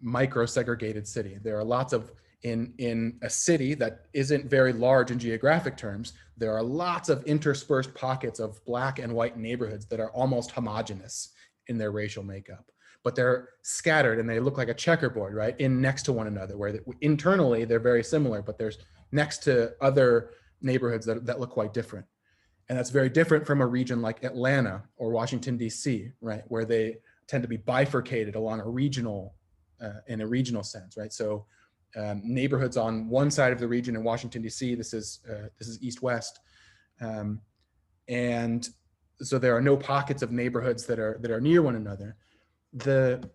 micro segregated city. There are lots of, in a city that isn't very large in geographic terms, there are lots of interspersed pockets of black and white neighborhoods that are almost homogeneous in their racial makeup, but they're scattered and they look like a checkerboard, right? In next to one another, where internally they're very similar, but there's next to other neighborhoods that look quite different. And that's very different from a region like Atlanta or Washington, DC, right? Where they tend to be bifurcated along a regional, in a regional sense, right? So neighborhoods on one side of the region in Washington, DC, this is east-west. And so there are no pockets of neighborhoods that are near one another. The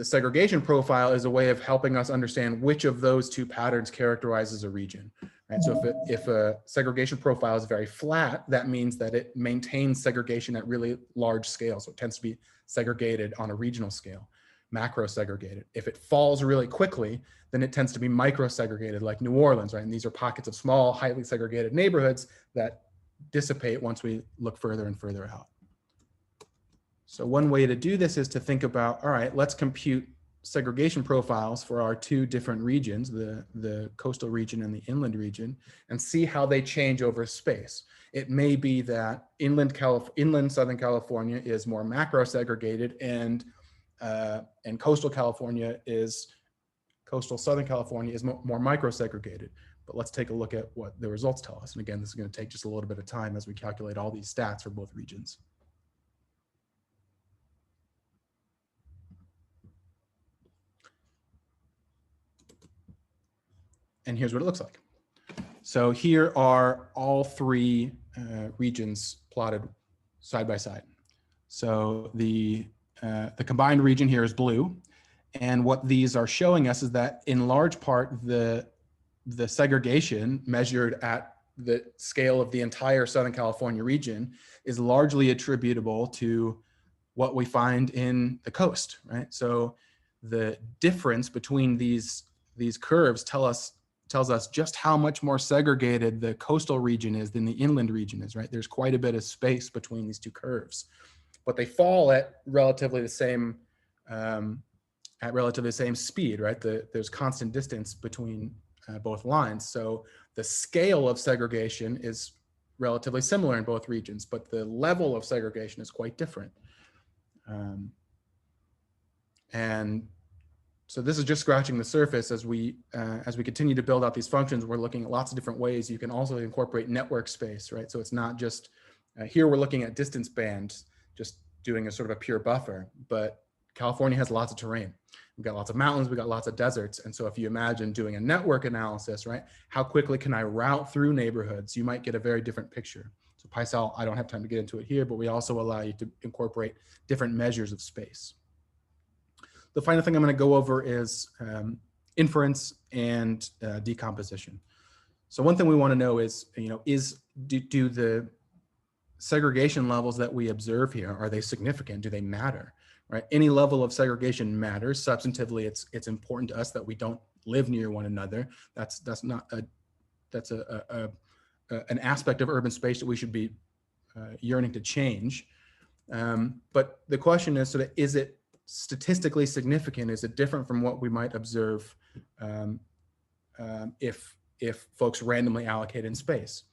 segregation profile is a way of helping us understand which of those two patterns characterizes a region. Right? So if a segregation profile is very flat, that means that it maintains segregation at really large scale. So it tends to be segregated on a regional scale, macro segregated. If it falls really quickly, then it tends to be micro segregated, like New Orleans, right? And these are pockets of small, highly segregated neighborhoods that dissipate once we look further and further out. So one way to do this is to think about, all right, let's compute segregation profiles for our two different regions, the coastal region and the inland region, and see how they change over space. It may be that inland Southern California is more macro segregated, and coastal Southern California is more micro segregated. But let's take a look at what the results tell us. And again, this is going to take just a little bit of time as we calculate all these stats for both regions. And here's what it looks like. So here are all three regions plotted side by side. So the combined region here is blue. And what these are showing us is that in large part, the segregation measured at the scale of the entire Southern California region is largely attributable to what we find in the coast, right? So the difference between these curves tells us just how much more segregated the coastal region is than the inland region is, right? There's quite a bit of space between these two curves, but they fall at relatively the same speed, right? There's constant distance between both lines. So the scale of segregation is relatively similar in both regions, but the level of segregation is quite different. And so this is just scratching the surface. As we continue to build out these functions, we're looking at lots of different ways. You can also incorporate network space, right? So it's not just, here we're looking at distance bands, just doing a sort of a pure buffer, but California has lots of terrain. We've got lots of mountains, we've got lots of deserts. And so if you imagine doing a network analysis, right? How quickly can I route through neighborhoods? You might get a very different picture. So PySAL, I don't have time to get into it here, but we also allow you to incorporate different measures of space. The final thing I'm going to go over is inference and decomposition. So one thing we want to know is, do the segregation levels that we observe here, are they significant? Do they matter? Right? Any level of segregation matters. Substantively, it's important to us that we don't live near one another. That's an aspect of urban space that we should be yearning to change. But the question is, is it statistically significant? Is it different from what we might observe if folks randomly allocate in space?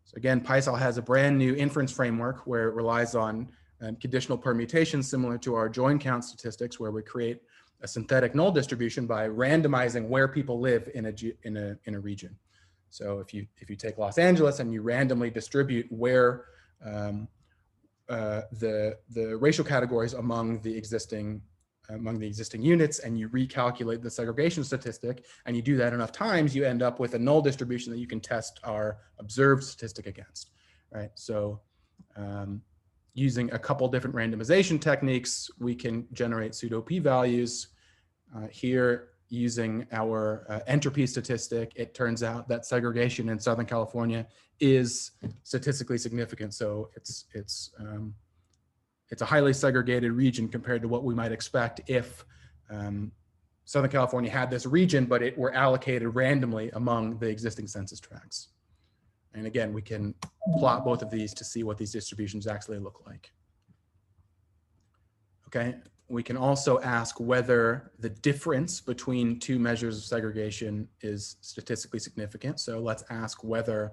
So again, PySAL has a brand new inference framework where it relies on conditional permutations similar to our join count statistics, where we create a synthetic null distribution by randomizing where people live in a region. So if you take Los Angeles and you randomly distribute where the racial categories among the existing units, and you recalculate the segregation statistic, and you do that enough times, you end up with a null distribution that you can test our observed statistic against, right? So using a couple different randomization techniques, we can generate pseudo p-values. Here, using our entropy statistic, it turns out that segregation in Southern California is statistically significant. So it's a highly segregated region compared to what we might expect if Southern California had this region, but it were allocated randomly among the existing census tracts. And again, we can plot both of these to see what these distributions actually look like. Okay, we can also ask whether the difference between two measures of segregation is statistically significant. So let's ask whether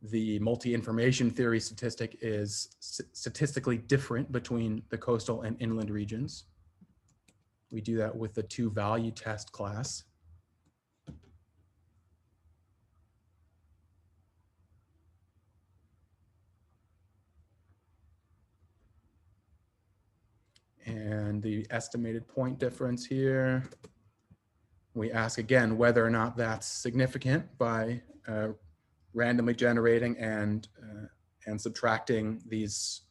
the multi-information theory statistic is statistically different between the coastal and inland regions. We do that with the two value test class. And the estimated point difference here, we ask again whether or not that's significant by randomly generating and subtracting these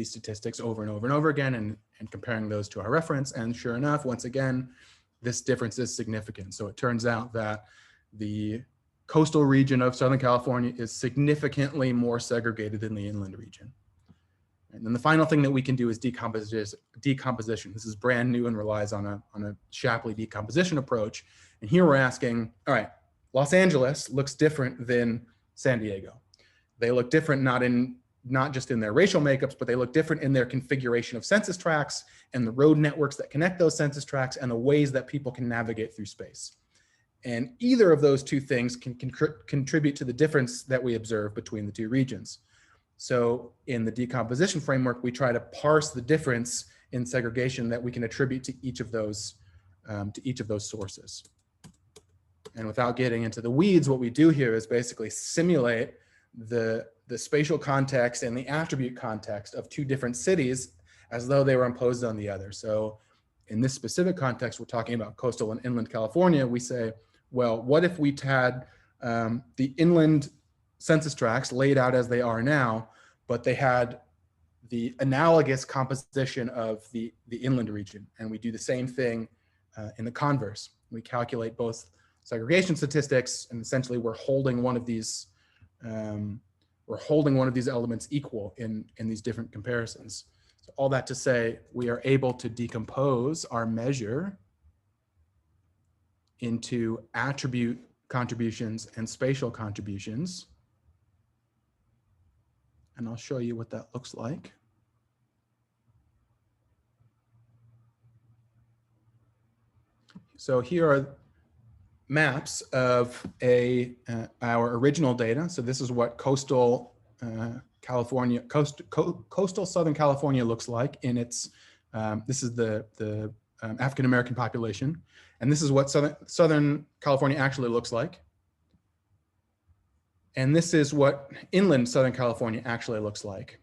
statistics over and over and over again, and comparing those to our reference. And sure enough, once again, this difference is significant. So it turns out that the coastal region of Southern California is significantly more segregated than the inland region. And then the final thing that we can do is decomposition. This is brand new and relies on a Shapley decomposition approach. And here we're asking, all right, Los Angeles looks different than San Diego. They look different not just in their racial makeups, but they look different in their configuration of census tracts and the road networks that connect those census tracts and the ways that people can navigate through space. And either of those two things can contribute to the difference that we observe between the two regions. So in the decomposition framework, we try to parse the difference in segregation that we can attribute to each of those sources. And without getting into the weeds, what we do here is basically simulate the spatial context and the attribute context of two different cities as though they were imposed on the other. So in this specific context, we're talking about coastal and inland California. We say, well, what if we had the inland census tracts laid out as they are now, but they had the analogous composition of the inland region? And we do the same thing in the converse. We calculate both segregation statistics, and essentially we're holding one of these elements equal in these different comparisons. So all that to say, we are able to decompose our measure into attribute contributions and spatial contributions. And I'll show you what that looks like. So here are maps of our original data. So this is what coastal California, coastal Southern California looks like in its, this is the African-American population. And this is what Southern California actually looks like. And this is what inland Southern California actually looks like,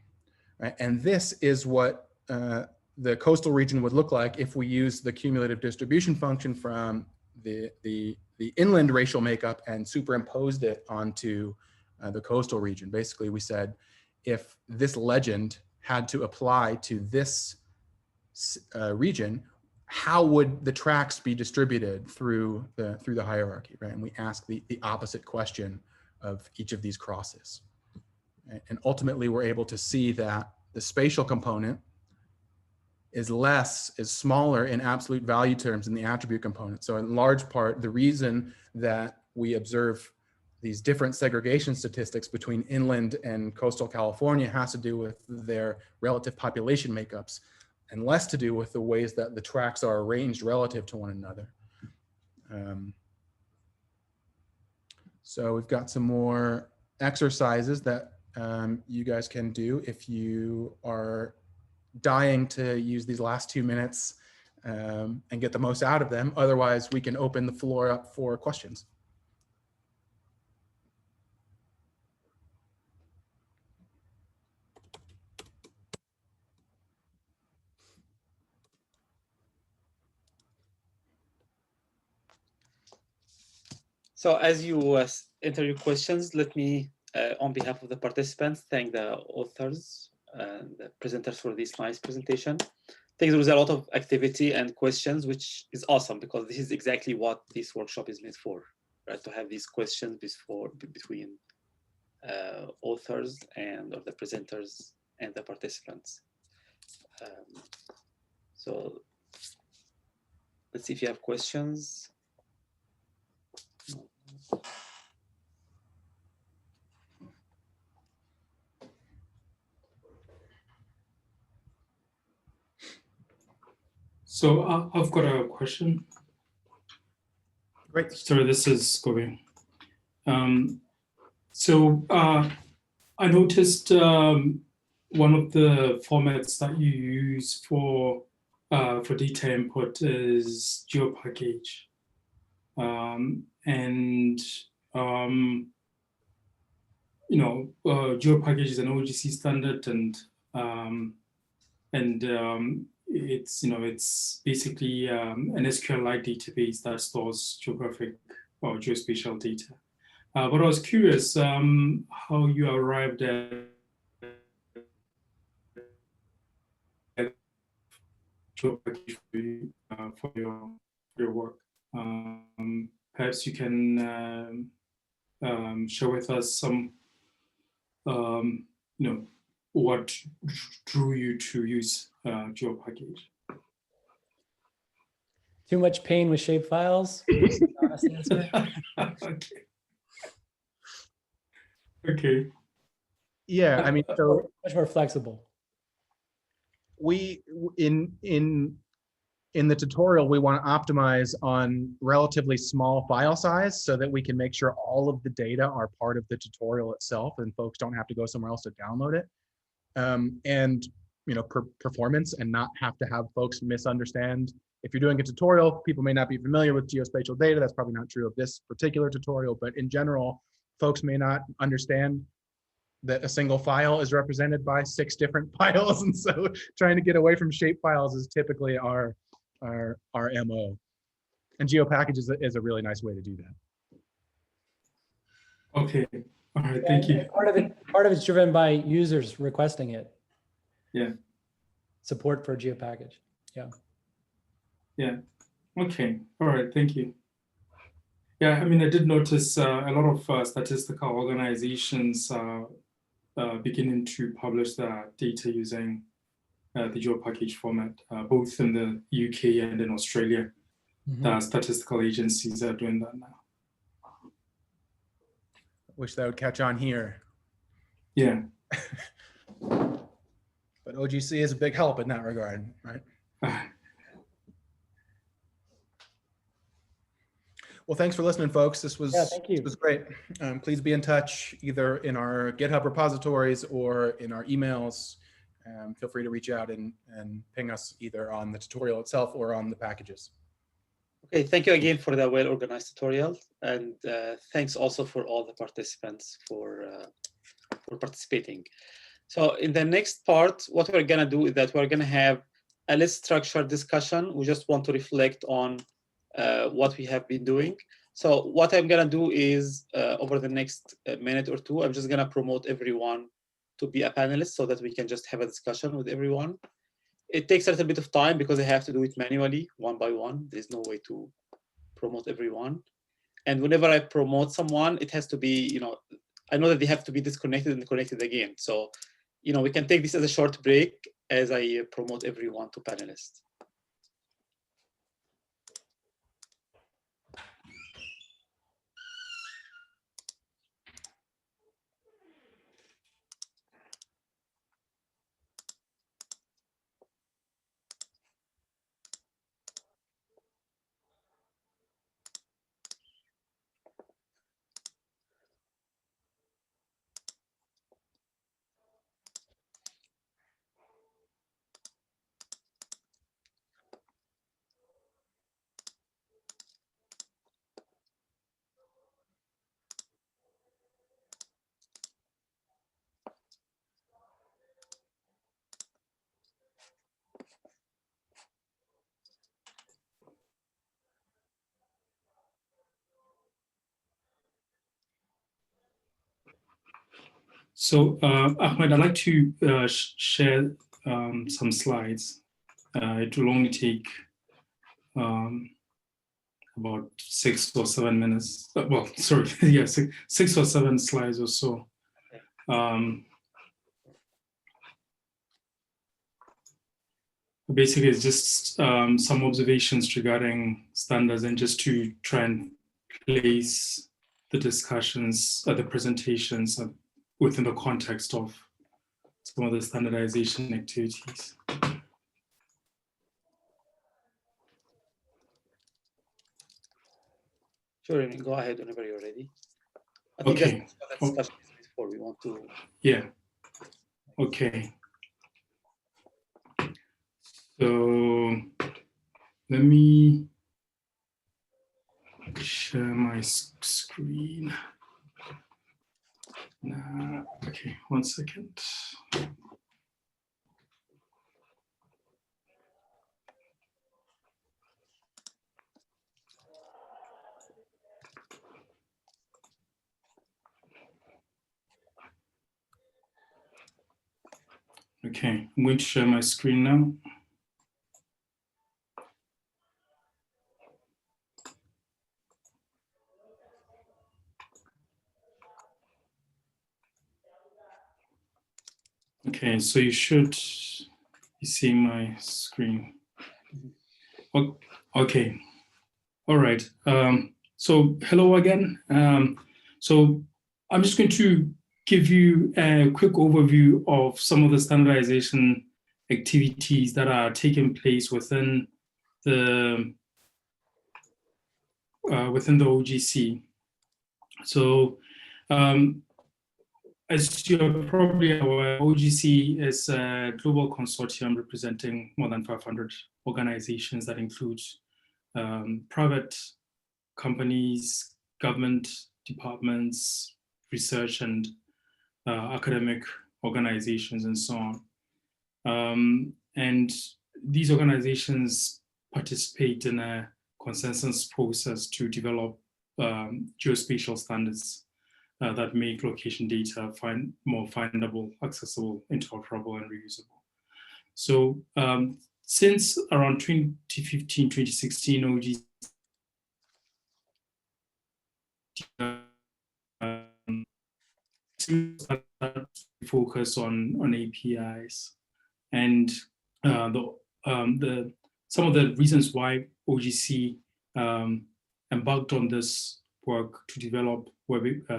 right? And this is what the coastal region would look like if we use the cumulative distribution function from the inland racial makeup and superimposed it onto the coastal region. Basically, we said, if this legend had to apply to this region, how would the tracks be distributed through the hierarchy, right? And we ask the opposite question of each of these crosses. Right? And ultimately, we're able to see that the spatial component is smaller in absolute value terms than the attribute component. So in large part, the reason that we observe these different segregation statistics between inland and coastal California has to do with their relative population makeups and less to do with the ways that the tracks are arranged relative to one another. So we've got some more exercises that you guys can do if you are dying to use these last 2 minutes and get the most out of them. Otherwise, we can open the floor up for questions. So as you enter your questions, let me, on behalf of the participants, thank the authors and the presenters for this nice presentation. I think there was a lot of activity and questions, which is awesome because this is exactly what this workshop is meant for, right? To have these questions between authors or the presenters and the participants. So let's see if you have questions. So I've got a question. Great. Sorry, this is going. I noticed one of the formats that you use for data input is GeoPackage, GeoPackage is an OGC standard, and it's basically an SQLite database that stores geographic or geospatial data. But I was curious how you arrived at GeoPackage for your work. Perhaps you can share with us some, what drew you to use GeoPackage. Too much pain with shape files. Honest answer. Okay. Okay. Yeah, I mean, so much more flexible. we in the tutorial, we want to optimize on relatively small file size so that we can make sure all of the data are part of the tutorial itself and folks don't have to go somewhere else to download it. And performance, and not have to have folks misunderstand. If you're doing a tutorial, people may not be familiar with geospatial data. That's probably not true of this particular tutorial, but in general, folks may not understand that a single file is represented by 6 different files. And so trying to get away from shape files is typically our MO. And GeoPackage is a really nice way to do that. Okay. All right. Thank you. Part of it's driven by users requesting it. Yeah. Support for GeoPackage. Yeah. Yeah. Okay. All right. Thank you. Yeah. I mean, I did notice a lot of statistical organizations beginning to publish their data using the GeoPackage format, both in the UK and in Australia. The statistical agencies are doing that now. Wish that would catch on here. Yeah. But OGC is a big help in that regard, right? Well, thanks for listening, folks. This was great. Please be in touch either in our GitHub repositories or in our emails. Feel free to reach out and ping us either on the tutorial itself or on the packages. Okay, thank you again for the well-organized tutorial, and thanks also for all the participants for participating. So in the next part, what we're gonna do is that we're gonna have a less structured discussion. We just want to reflect on what we have been doing. So what I'm gonna do is over the next minute or two, I'm just gonna promote everyone to be a panelist so that we can just have a discussion with everyone. It takes a little bit of time because I have to do it manually, one by one. There's no way to promote everyone. And whenever I promote someone, it has to be, I know that they have to be disconnected and connected again. So, we can take this as a short break as I promote everyone to panelists. So Ahmed, I'd like to share some slides. It will only take about 6 or 7 minutes. Well, sorry, yeah, 6 or 7 slides or so. Basically, it's just some observations regarding standards and just to try and place the discussions, the presentations within the context of some of the standardization activities. Sure, I mean, go ahead whenever you're ready. I think Okay. that's what the discussion is before we want to. Yeah. Okay. So let me share my screen. Okay, 1 second. Okay, I'm going to share my screen now. Okay, so you should be seeing my screen. Okay, all right. So hello again. So I'm just going to give you a quick overview of some of the standardization activities that are taking place within the OGC. So as you're probably aware, OGC is a global consortium representing more than 500 organizations that include private companies, government departments, research and academic organizations, and so on. And these organizations participate in a consensus process to develop geospatial standards that make location data more findable, accessible, interoperable, and reusable. So since around 2015, 2016, OGC focus on APIs, and some of the reasons why OGC embarked on this work to develop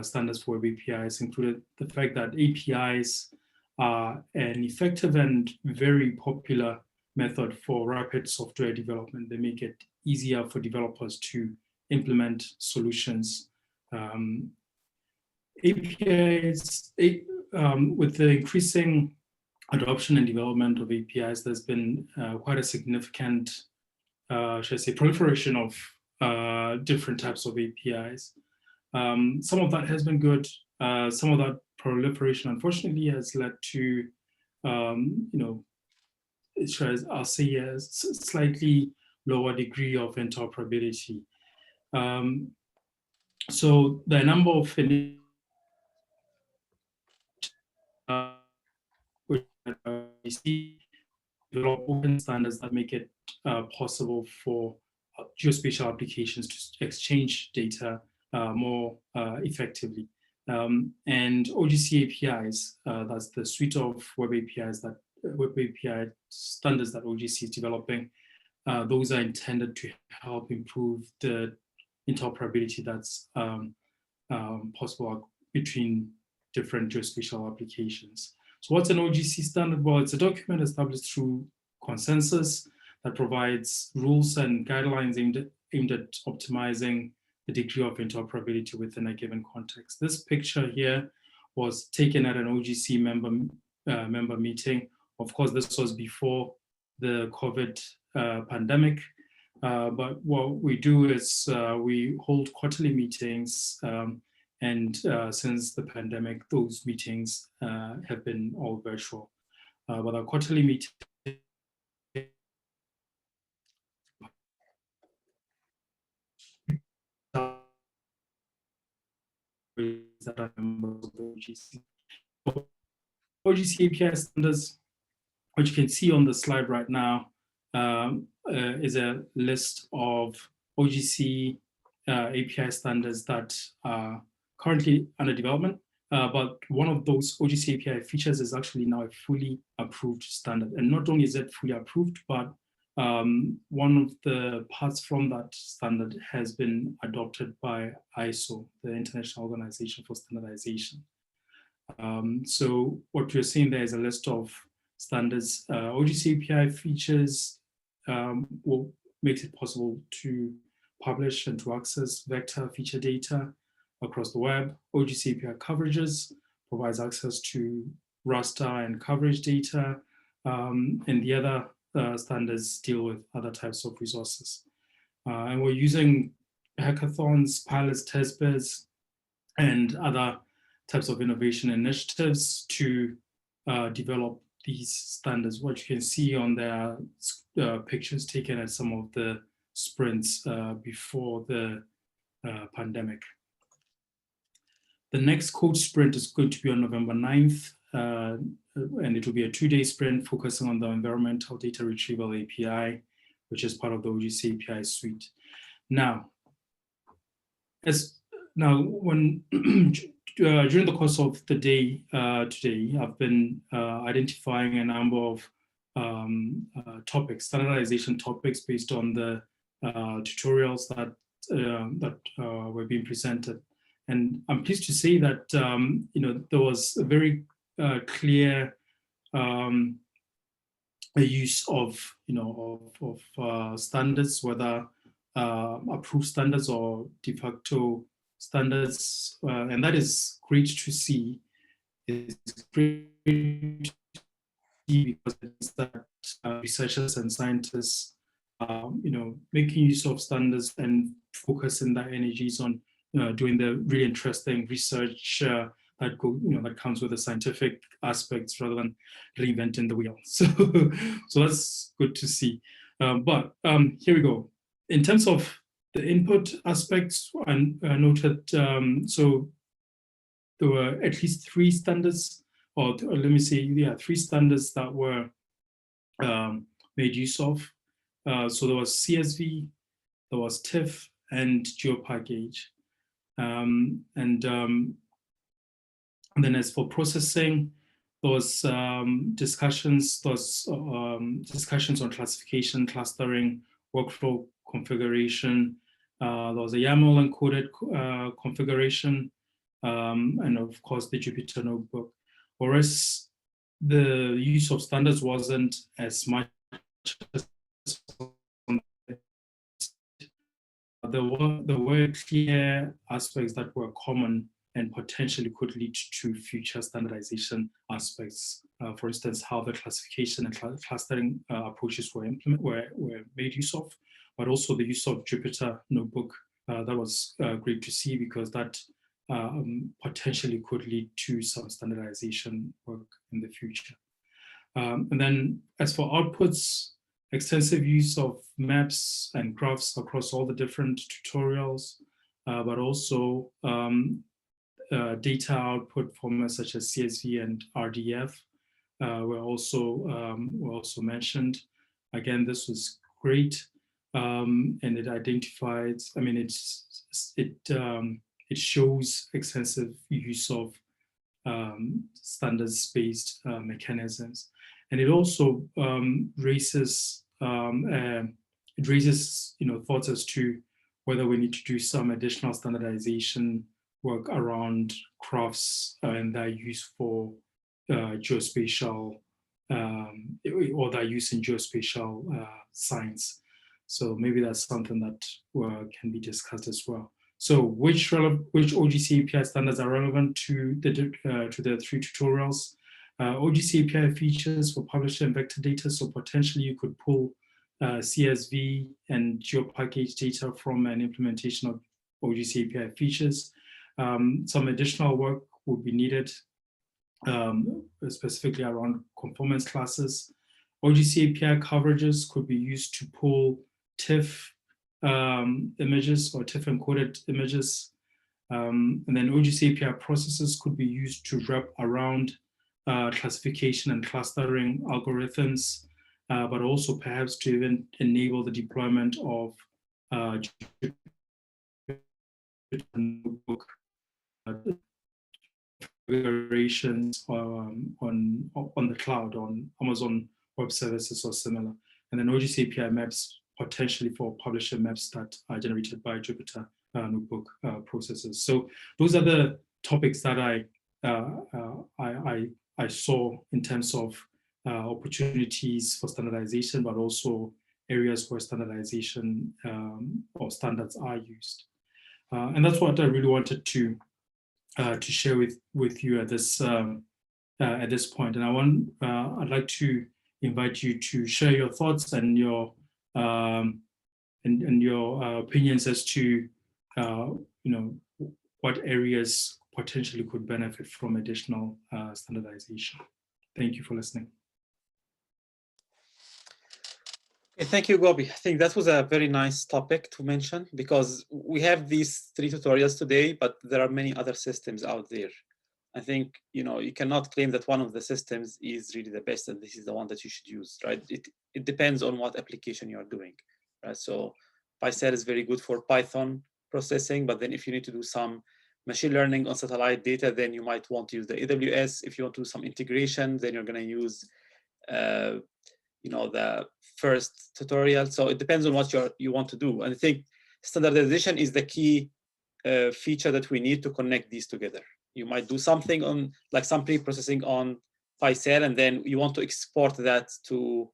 standards for web APIs included the fact that APIs are an effective and very popular method for rapid software development. They make it easier for developers to implement solutions. APIs, with the increasing adoption and development of APIs, there's been quite a significant, should I say, proliferation of different types of APIs. Some of that has been good. Some of that proliferation, unfortunately, has led to, I'll say a slightly lower degree of interoperability. So the number of develop open standards that make it possible for geospatial applications to exchange data more effectively. And OGC APIs, that's the suite of web APIs that web API standards that OGC is developing. Those are intended to help improve the interoperability that's possible between different geospatial applications. So what's an OGC standard? Well, it's a document established through consensus that provides rules and guidelines aimed at optimizing the degree of interoperability within a given context. This picture here was taken at an OGC member meeting. Of course, this was before the COVID pandemic. But what we do is we hold quarterly meetings, and since the pandemic, those meetings have been all virtual. But our quarterly meeting that are members of the OGC. OGC API standards, what you can see on the slide right now, is a list of OGC API standards that are currently under development. But one of those OGC API features is actually now a fully approved standard. And not only is it fully approved, but one of the parts from that standard has been adopted by ISO, the International Organization for Standardization. So what you're seeing there is a list of standards. OGC API features will make it possible to publish and to access vector feature data across the web. OGC API coverages provides access to raster and coverage data, and the other standards deal with other types of resources. And we're using hackathons, pilots, testbeds, and other types of innovation initiatives to develop these standards. What you can see on their pictures taken at some of the sprints before the pandemic. The next code sprint is going to be on November 9th, and it will be a 2-day sprint focusing on the environmental data retrieval API, which is part of the OGC API suite. Now, when during the course of the day today, I've been identifying a number of topics, standardization topics based on the tutorials that were being presented. And I'm pleased to say that there was a very clear use of standards, whether approved standards or de facto standards, and that is great to see. It's great to see because it's that researchers and scientists, making use of standards and focusing their energies on doing the really interesting research that comes with the scientific aspects rather than reinventing the wheel. So that's good to see. But here we go. In terms of the input aspects, I noted, so there were at least 3 standards, or let me say, 3 standards that were made use of. So there was CSV, there was TIFF, and GeoPackage. And then as for processing, there was discussions on classification, clustering, workflow configuration. There was a YAML encoded configuration, and of course the Jupyter notebook. Whereas the use of standards wasn't as much as there were clear aspects that were common and potentially could lead to future standardization aspects. For instance, how the classification and clustering approaches were made use of, but also the use of Jupyter notebook. That was great to see because that potentially could lead to some standardization work in the future. And then as for outputs, extensive use of maps and graphs across all the different tutorials, but also data output formats such as CSV and RDF were also mentioned. Again, this was great, and it identified. I mean, it shows extensive use of standards-based mechanisms, and it also raises thoughts as to whether we need to do some additional standardization work around crafts and their use for geospatial or their use in geospatial science. So maybe that's something that can be discussed as well. So which OGC API standards are relevant to the 3 tutorials? OGC API features were published in vector data, so potentially you could pull CSV and GeoPackage data from an implementation of OGC API features. Some additional work would be needed, specifically around conformance classes. OGC API coverages could be used to pull TIFF images or TIFF encoded images And then OGC API processes could be used to wrap around classification and clustering algorithms, but also perhaps to even enable the deployment of notebook configurations on the cloud, on Amazon Web Services or similar. And then OGC API maps potentially for publisher maps that are generated by Jupyter notebook processes. So those are the topics that I saw in terms of opportunities for standardization, but also areas where standardization or standards are used. And that's what I really wanted to share with you at this point. And I'd like to invite you to share your thoughts and your opinions as to what areas potentially could benefit from additional standardization. Thank you for listening. Okay, thank you, Gobi. I think that was a very nice topic to mention, because we have these 3 tutorials today, but there are many other systems out there. I think, you cannot claim that one of the systems is really the best and this is the one that you should use, right? It depends on what application you are doing, right? So PySAL is very good for Python processing, but then if you need to do some machine learning on satellite data, then you might want to use the AWS. If you want to do some integration, then you're going to use the first tutorial. So it depends on what you want to do. And I think standardization is the key feature that we need to connect these together. You might do something on, like some pre-processing on PySAL, and then you want to export that to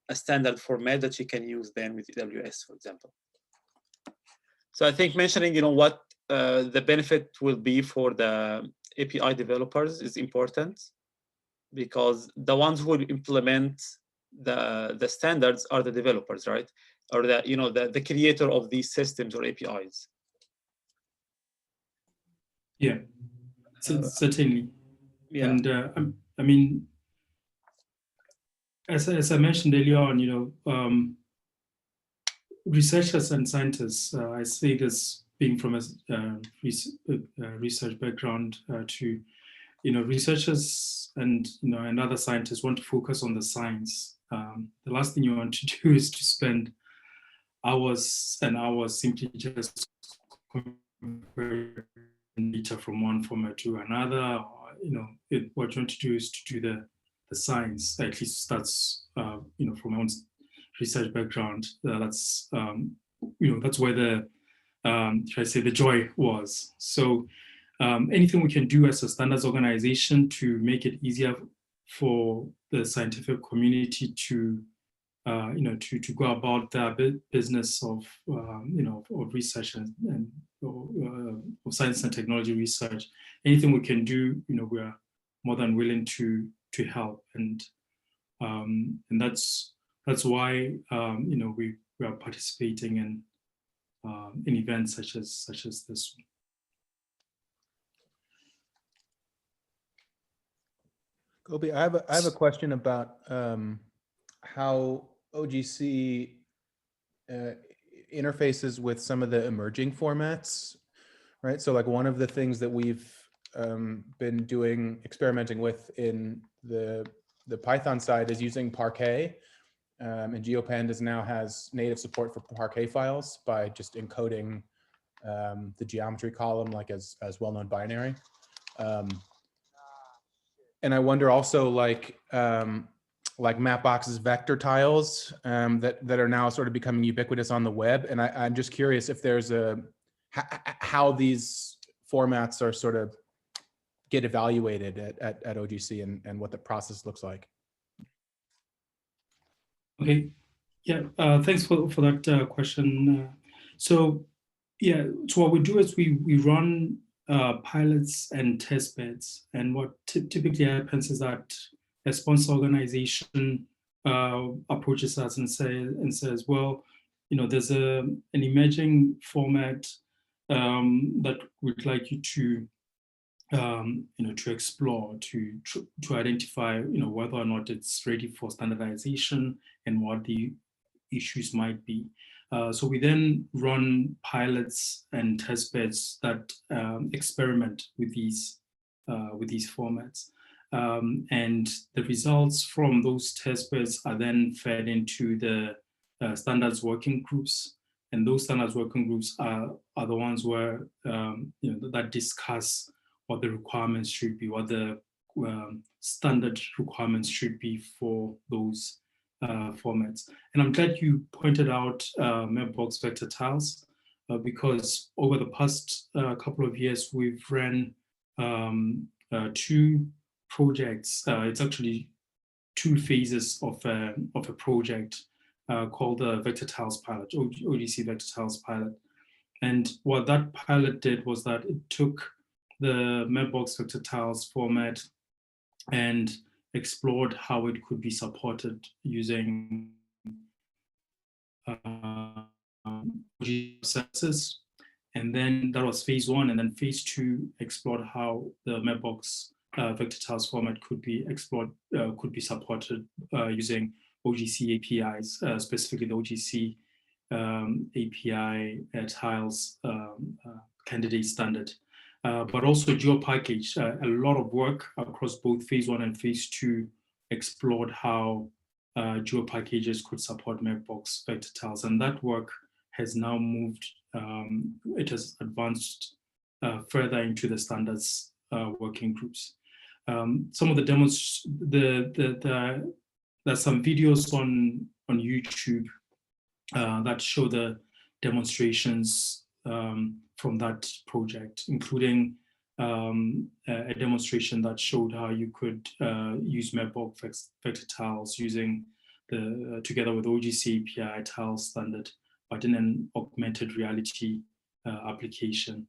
a standard format that you can use then with AWS, for example. So I think mentioning, what the benefit will be for the API developers is important, because the ones who will implement the standards are the developers, right? Or the creator of these systems or APIs. Yeah, certainly. Yeah. And I mean, as I mentioned earlier on, researchers and scientists, I say this being from a research background, to researchers and and other scientists want to focus on the science. The last thing you want to do is to spend hours and hours simply just comparing data from one format to another. What you want to do is to do the science. At least that's from my own research background. That's that's where the should I say the joy was. So anything we can do as a standards organization to make it easier for the scientific community to to go about their business of of research and of science and technology research. Anything we can do, we are more than willing to help, and that's why we are participating in events such as this one. Gobi, I have a question about how OGC interfaces with some of the emerging formats, right? So like one of the things that we've been experimenting with in the Python side is using Parquet, and GeoPandas now has native support for Parquet files by just encoding the geometry column like as well-known binary. And I wonder also like Mapbox's vector tiles that are now sort of becoming ubiquitous on the web. And I'm just curious if there's how these formats are sort of get evaluated at OGC and what the process looks like. Okay, yeah, thanks for that question. So yeah, so what we do is we run pilots and test beds, and what typically happens is that a sponsor organization approaches us and says, well, there's an emerging format that we'd like you to to explore, to identify whether or not it's ready for standardization and what the issues might be. So we then run pilots and test beds that experiment with these formats. And the results from those test beds are then fed into the standards working groups. And those standards working groups are the ones where that discuss what the requirements should be, what the standard requirements should be for those formats. And I'm glad you pointed out Mapbox vector tiles, because over the past couple of years, we've ran 2 projects. It's actually 2 phases of a project called the Vector Tiles Pilot, OGC Vector Tiles Pilot. And what that pilot did was that it took the Mapbox Vector Tiles format and explored how it could be supported using processes. And then that was phase 1. And then phase 2 explored how the Mapbox vector tiles format could be explored, could be supported using OGC APIs, specifically the OGC API tiles candidate standard. But also GeoPackage, a lot of work across both phase 1 and phase 2 explored how GeoPackages could support Mapbox vector tiles. And that work has now moved, it has advanced further into the standards working groups. Some of the demos, there's some videos on YouTube that show the demonstrations from that project, including a demonstration that showed how you could use Mapbox vector tiles using together with OGC API tile standard, but in an augmented reality application,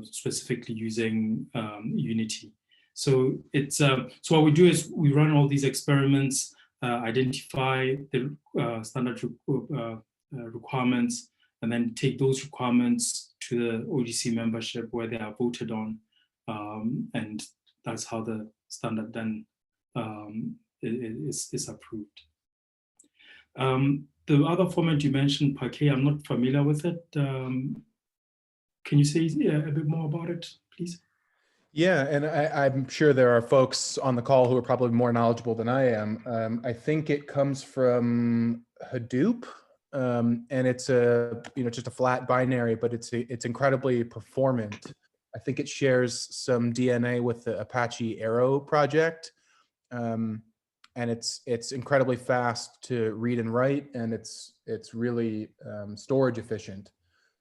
specifically using Unity. So it's so what we do is we run all these experiments, identify the standard requirements, and then take those requirements to the OGC membership where they are voted on, and that's how the standard then is approved. The other format you mentioned, Parquet, I'm not familiar with it. Can you say a bit more about it, please? Yeah, and I'm sure there are folks on the call who are probably more knowledgeable than I am. I think it comes from Hadoop, and it's just a flat binary, but it's incredibly performant. I think it shares some DNA with the Apache Arrow project, and it's incredibly fast to read and write, and it's really storage efficient.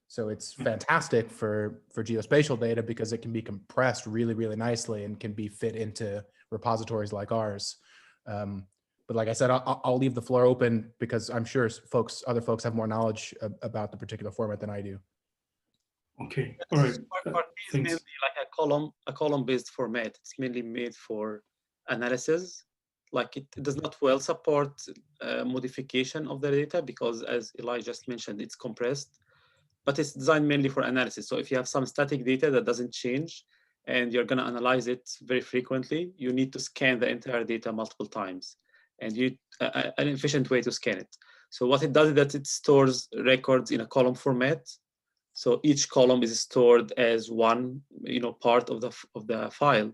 So it's fantastic for geospatial data because it can be compressed really, really nicely and can be fit into repositories like ours. But like I said, I'll leave the floor open because I'm sure other folks have more knowledge about the particular format than I do. Okay, all right. Parquet is mainly like a column-based format. It's mainly made for analysis. Like it does not well support modification of the data because, as Eli just mentioned, it's compressed. But it's designed mainly for analysis. So if you have some static data that doesn't change and you're going to analyze it very frequently, you need to scan the entire data multiple times, and an efficient way to scan it. So what it does is that it stores records in a column format. So each column is stored as one, part of the file,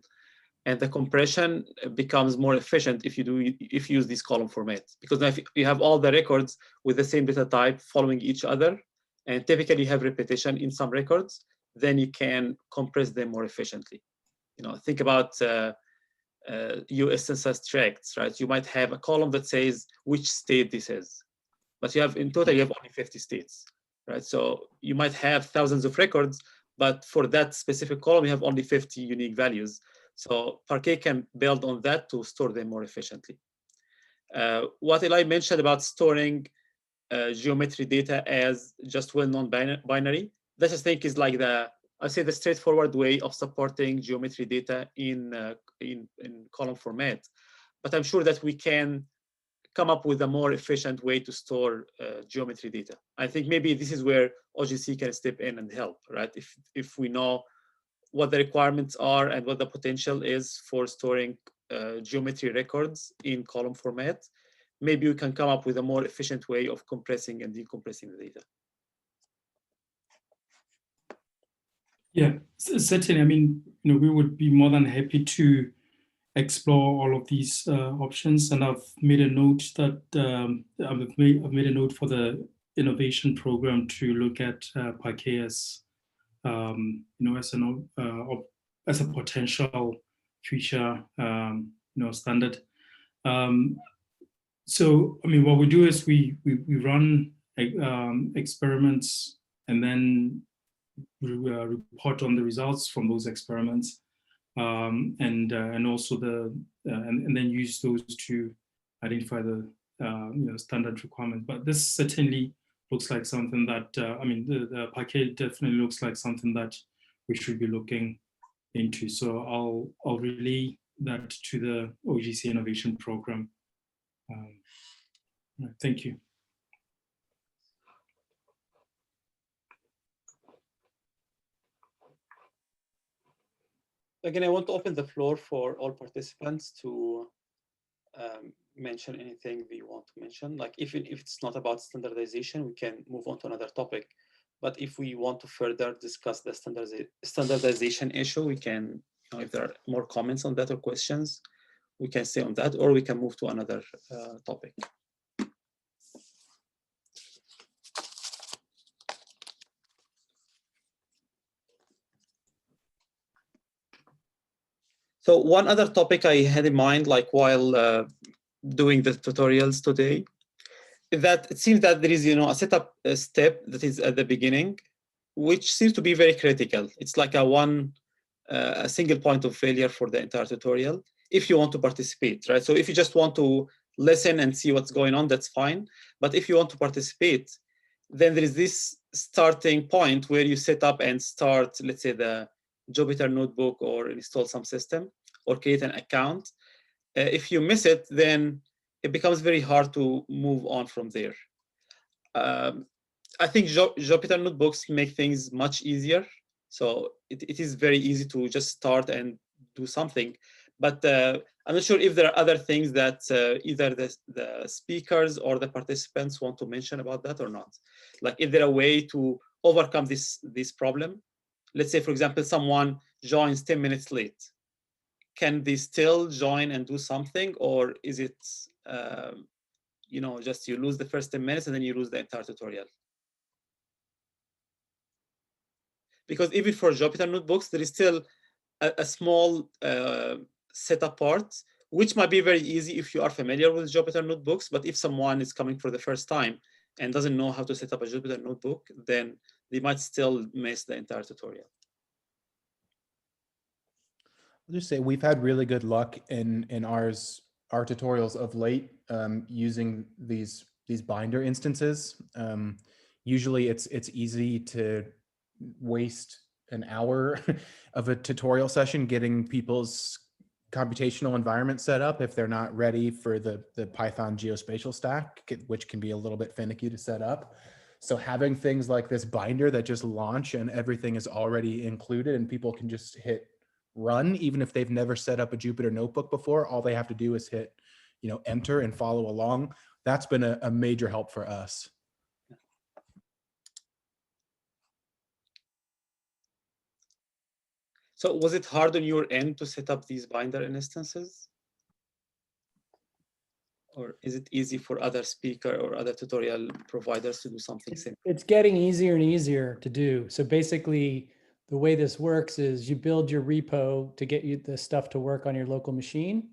and the compression becomes more efficient if you use this column format, because now if you have all the records with the same data type following each other, and typically have repetition in some records, then you can compress them more efficiently. Think about US Census tracts, right? You might have a column that says which state this is, but in total you have only 50 states, right? So you might have thousands of records, but for that specific column you have only 50 unique values. So Parquet can build on that to store them more efficiently. What Eli mentioned about storing geometry data as just one non-binary, that I think is like the straightforward way of supporting geometry data in column format. But I'm sure that we can come up with a more efficient way to store geometry data. I think maybe this is where OGC can step in and help, right? If we know what the requirements are and what the potential is for storing geometry records in column format, maybe we can come up with a more efficient way of compressing and decompressing the data. Yeah, certainly. I mean, we would be more than happy to explore all of these options, and I've made a note that I've made a note for the innovation program to look at Parquet as as a potential future standard. So I mean, what we do is we run experiments, and then we report on the results from those experiments, and also and then use those to identify the standard requirements. But this certainly looks like something that the Parquet definitely looks like something that we should be looking into. So I'll relay that to the OGC Innovation Program. Thank you. Again, I want to open the floor for all participants to mention anything they want to mention. Like if it's not about standardization, we can move on to another topic. But if we want to further discuss the standardization issue, we can, if there are more comments on that or questions, we can stay on that, or we can move to another topic. So one other topic I had in mind, like while doing the tutorials today, is that it seems that there is, a setup step that is at the beginning, which seems to be very critical. It's like a single point of failure for the entire tutorial if you want to participate, right? So if you just want to listen and see what's going on, that's fine. But if you want to participate, then there is this starting point where you set up and start, let's say, the Jupyter notebook, or install some system, or create an account. If you miss it, then it becomes very hard to move on from there. I think Jupyter notebooks make things much easier. So it is very easy to just start and do something. But I'm not sure if there are other things that either the speakers or the participants want to mention about that or not. Like, is there a way to overcome this problem? Let's say, for example, someone joins 10 minutes late. Can they still join and do something? Or is it, just you lose the first 10 minutes and then you lose the entire tutorial? Because even for Jupyter notebooks, there is still a small setup part, which might be very easy if you are familiar with Jupyter notebooks. But if someone is coming for the first time and doesn't know how to set up a Jupyter notebook, then they might still miss the entire tutorial. I'll just say we've had really good luck in our tutorials of late using these binder instances. Usually it's easy to waste an hour of a tutorial session getting people's computational environment set up if they're not ready for the Python geospatial stack, which can be a little bit finicky to set up. So having things like this binder that just launch and everything is already included and people can just hit run, even if they've never set up a Jupyter notebook before, all they have to do is hit, enter and follow along. That's been a major help for us. So was it hard on your end to set up these binder instances? Or is it easy for other speaker or other tutorial providers to do something similar? It's getting easier and easier to do. So basically, the way this works is you build your repo to get you the stuff to work on your local machine.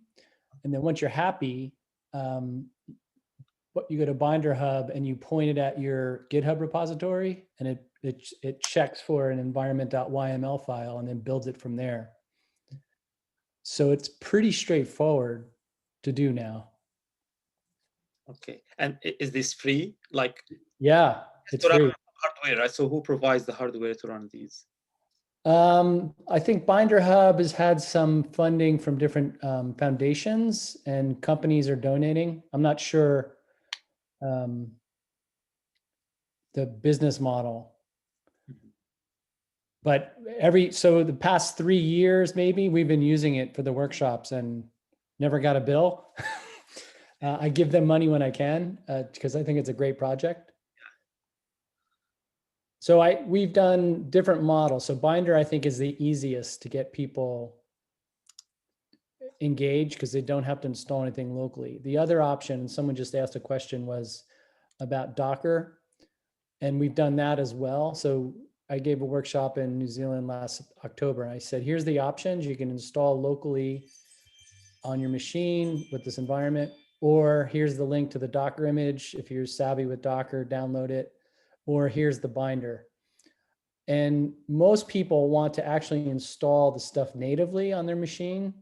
And then once you're happy, you go to Binder Hub and you point it at your GitHub repository, and it checks for an environment.yml file and then builds it from there. So it's pretty straightforward to do now. Okay, and is this free? Like, yeah, it's free. Hardware, right? So who provides the hardware to run these? I think Binder Hub has had some funding from different foundations, and companies are donating. I'm not sure the business model, but so the past 3 years, maybe, we've been using it for the workshops and never got a bill. I give them money when I can because I think it's a great project. So we've done different models. So Binder, I think, is the easiest to get people engaged because they don't have to install anything locally. The other option, and someone just asked a question, was about Docker. And we've done that as well. So I gave a workshop in New Zealand last October, and I said, here's the options. You can install locally on your machine with this environment, or here's the link to the Docker image. If you're savvy with Docker, download it, or here's the binder. And most people want to actually install the stuff natively on their machine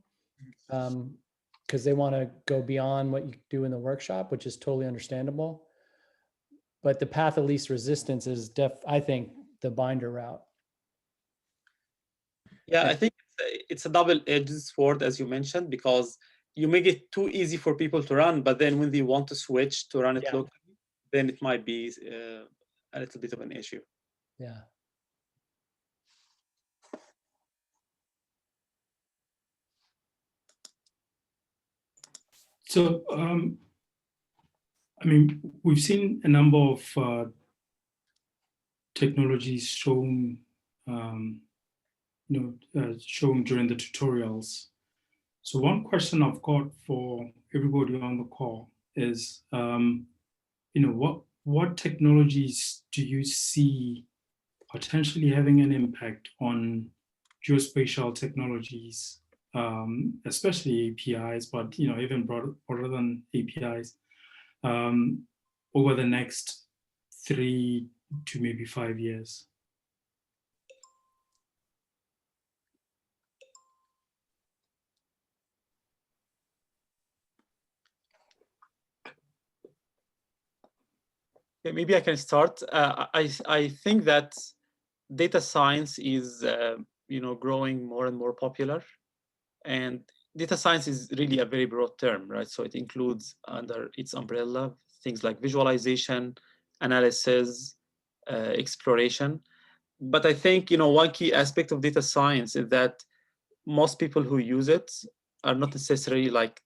because they want to go beyond what you do in the workshop, which is totally understandable. But the path of least resistance is I think the binder route. Yeah, I think it's a double-edged sword, as you mentioned, because you make it too easy for people to run, but then when they want to switch to run it locally, then it might be a little bit of an issue. Yeah. So, I mean, we've seen a number of technologies shown, shown during the tutorials. So one question I've got for everybody on the call is, what technologies do you see potentially having an impact on geospatial technologies, especially APIs, but even broader than APIs, over the next 3 to maybe 5 years? Yeah, maybe I can start. I think that data science is growing more and more popular, and data science is really a very broad term, right? So it includes under its umbrella things like visualization, analysis, exploration. But I think one key aspect of data science is that most people who use it are not necessarily like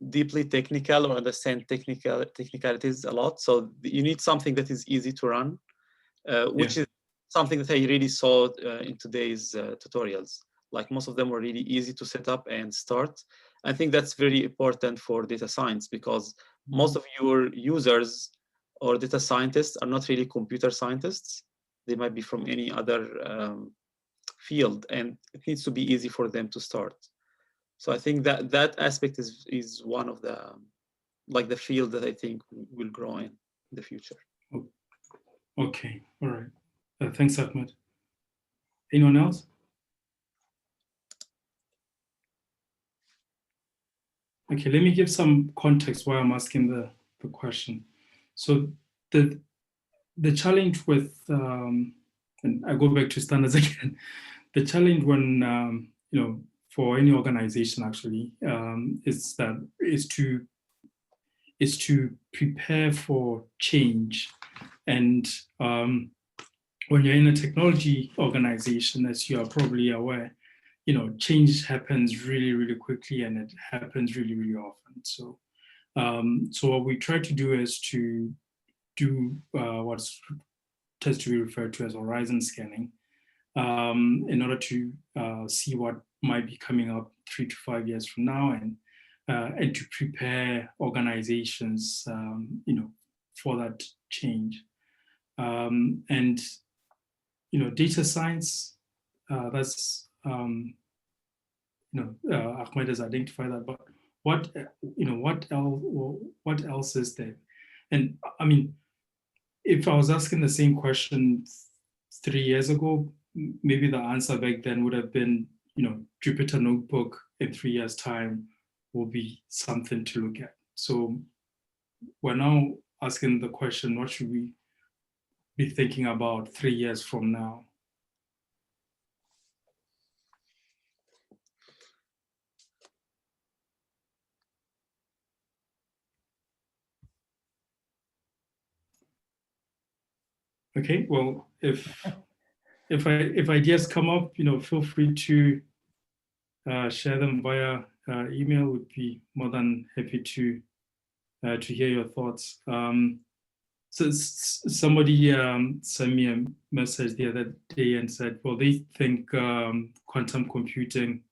deeply technical or understand technicalities a lot. So you need something that is easy to run, which is something that I really saw in today's tutorials. Like most of them were really easy to set up and start. I think that's very important for data science because most of your users or data scientists are not really computer scientists. They might be from any other field, and it needs to be easy for them to start. So I think that aspect is one of the field that I think will grow in the future. Okay, all right. Thanks, Ahmed. Anyone else? Okay, let me give some context why I'm asking the question. So the challenge with, and I go back to standards again, the challenge when, for any organization actually, is to prepare for change. And when you're in a technology organization, as you are probably aware, change happens really, really quickly, and it happens really, really often. So, so what we try to do is to do what's tends to be referred to as horizon scanning, in order to see what might be coming up 3 to 5 years from now, and to prepare organizations, for that change. And data science, that's Ahmed has identified that, but what else is there? And I mean, if I was asking the same question 3 years ago, maybe the answer back then would have been, Jupyter Notebook in 3 years' time will be something to look at. So we're now asking the question, what should we be thinking about 3 years from now? Okay, well, if ideas come up, feel free to share them via email, would be more than happy to hear your thoughts. So somebody sent me a message the other day and said, well, they think quantum computing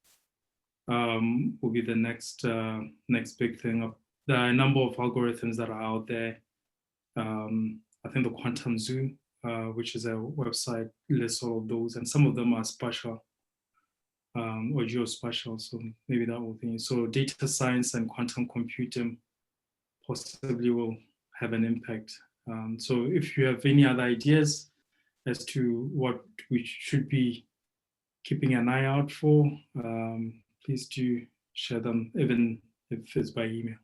will be the next big thing. There are a number of algorithms that are out there. I think the Quantum Zoo, which is a website, lists all of those, and some of them are spatial or geospatial. So maybe that will be. So data science and quantum computing possibly will have an impact. So if you have any other ideas as to what we should be keeping an eye out for, please do share them, even if it's by email.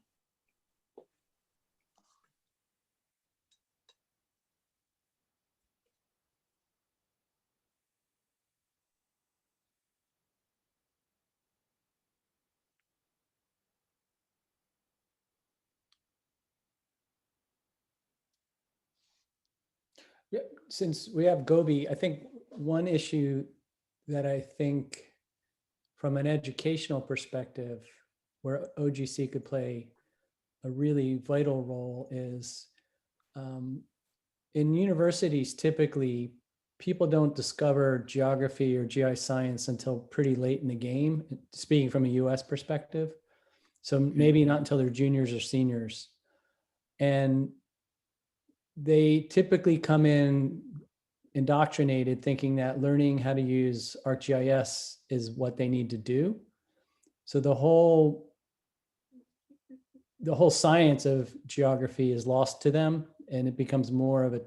Yeah, since we have Gobi, I think one issue that I think from an educational perspective where OGC could play a really vital role is in universities, typically people don't discover geography or GI science until pretty late in the game, speaking from a US perspective. So maybe not until they're juniors or seniors. And they typically come in indoctrinated thinking that learning how to use ArcGIS is what they need to do. So the whole science of geography is lost to them, and it becomes more of a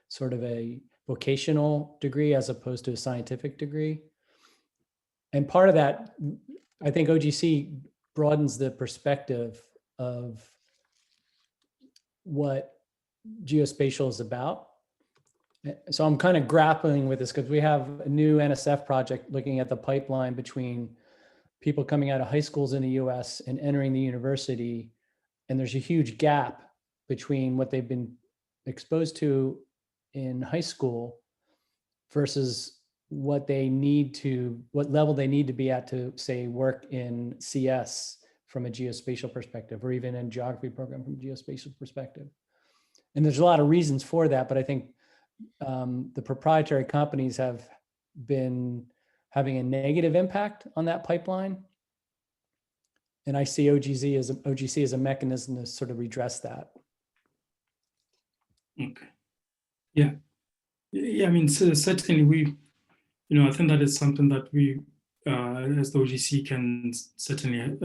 sort of a vocational degree as opposed to a scientific degree. And part of that, I think OGC broadens the perspective of what geospatial is about. So I'm kind of grappling with this because we have a new NSF project looking at the pipeline between people coming out of high schools in the US and entering the university. And there's a huge gap between what they've been exposed to in high school versus what level they need to be at to, say, work in CS from a geospatial perspective, or even in geography program from a geospatial perspective. And there's a lot of reasons for that, but I think the proprietary companies have been having a negative impact on that pipeline. And I see OGC as a mechanism to sort of redress that. Okay. Yeah. Yeah, I mean, so certainly we, I think that is something that we, as the OGC, can certainly,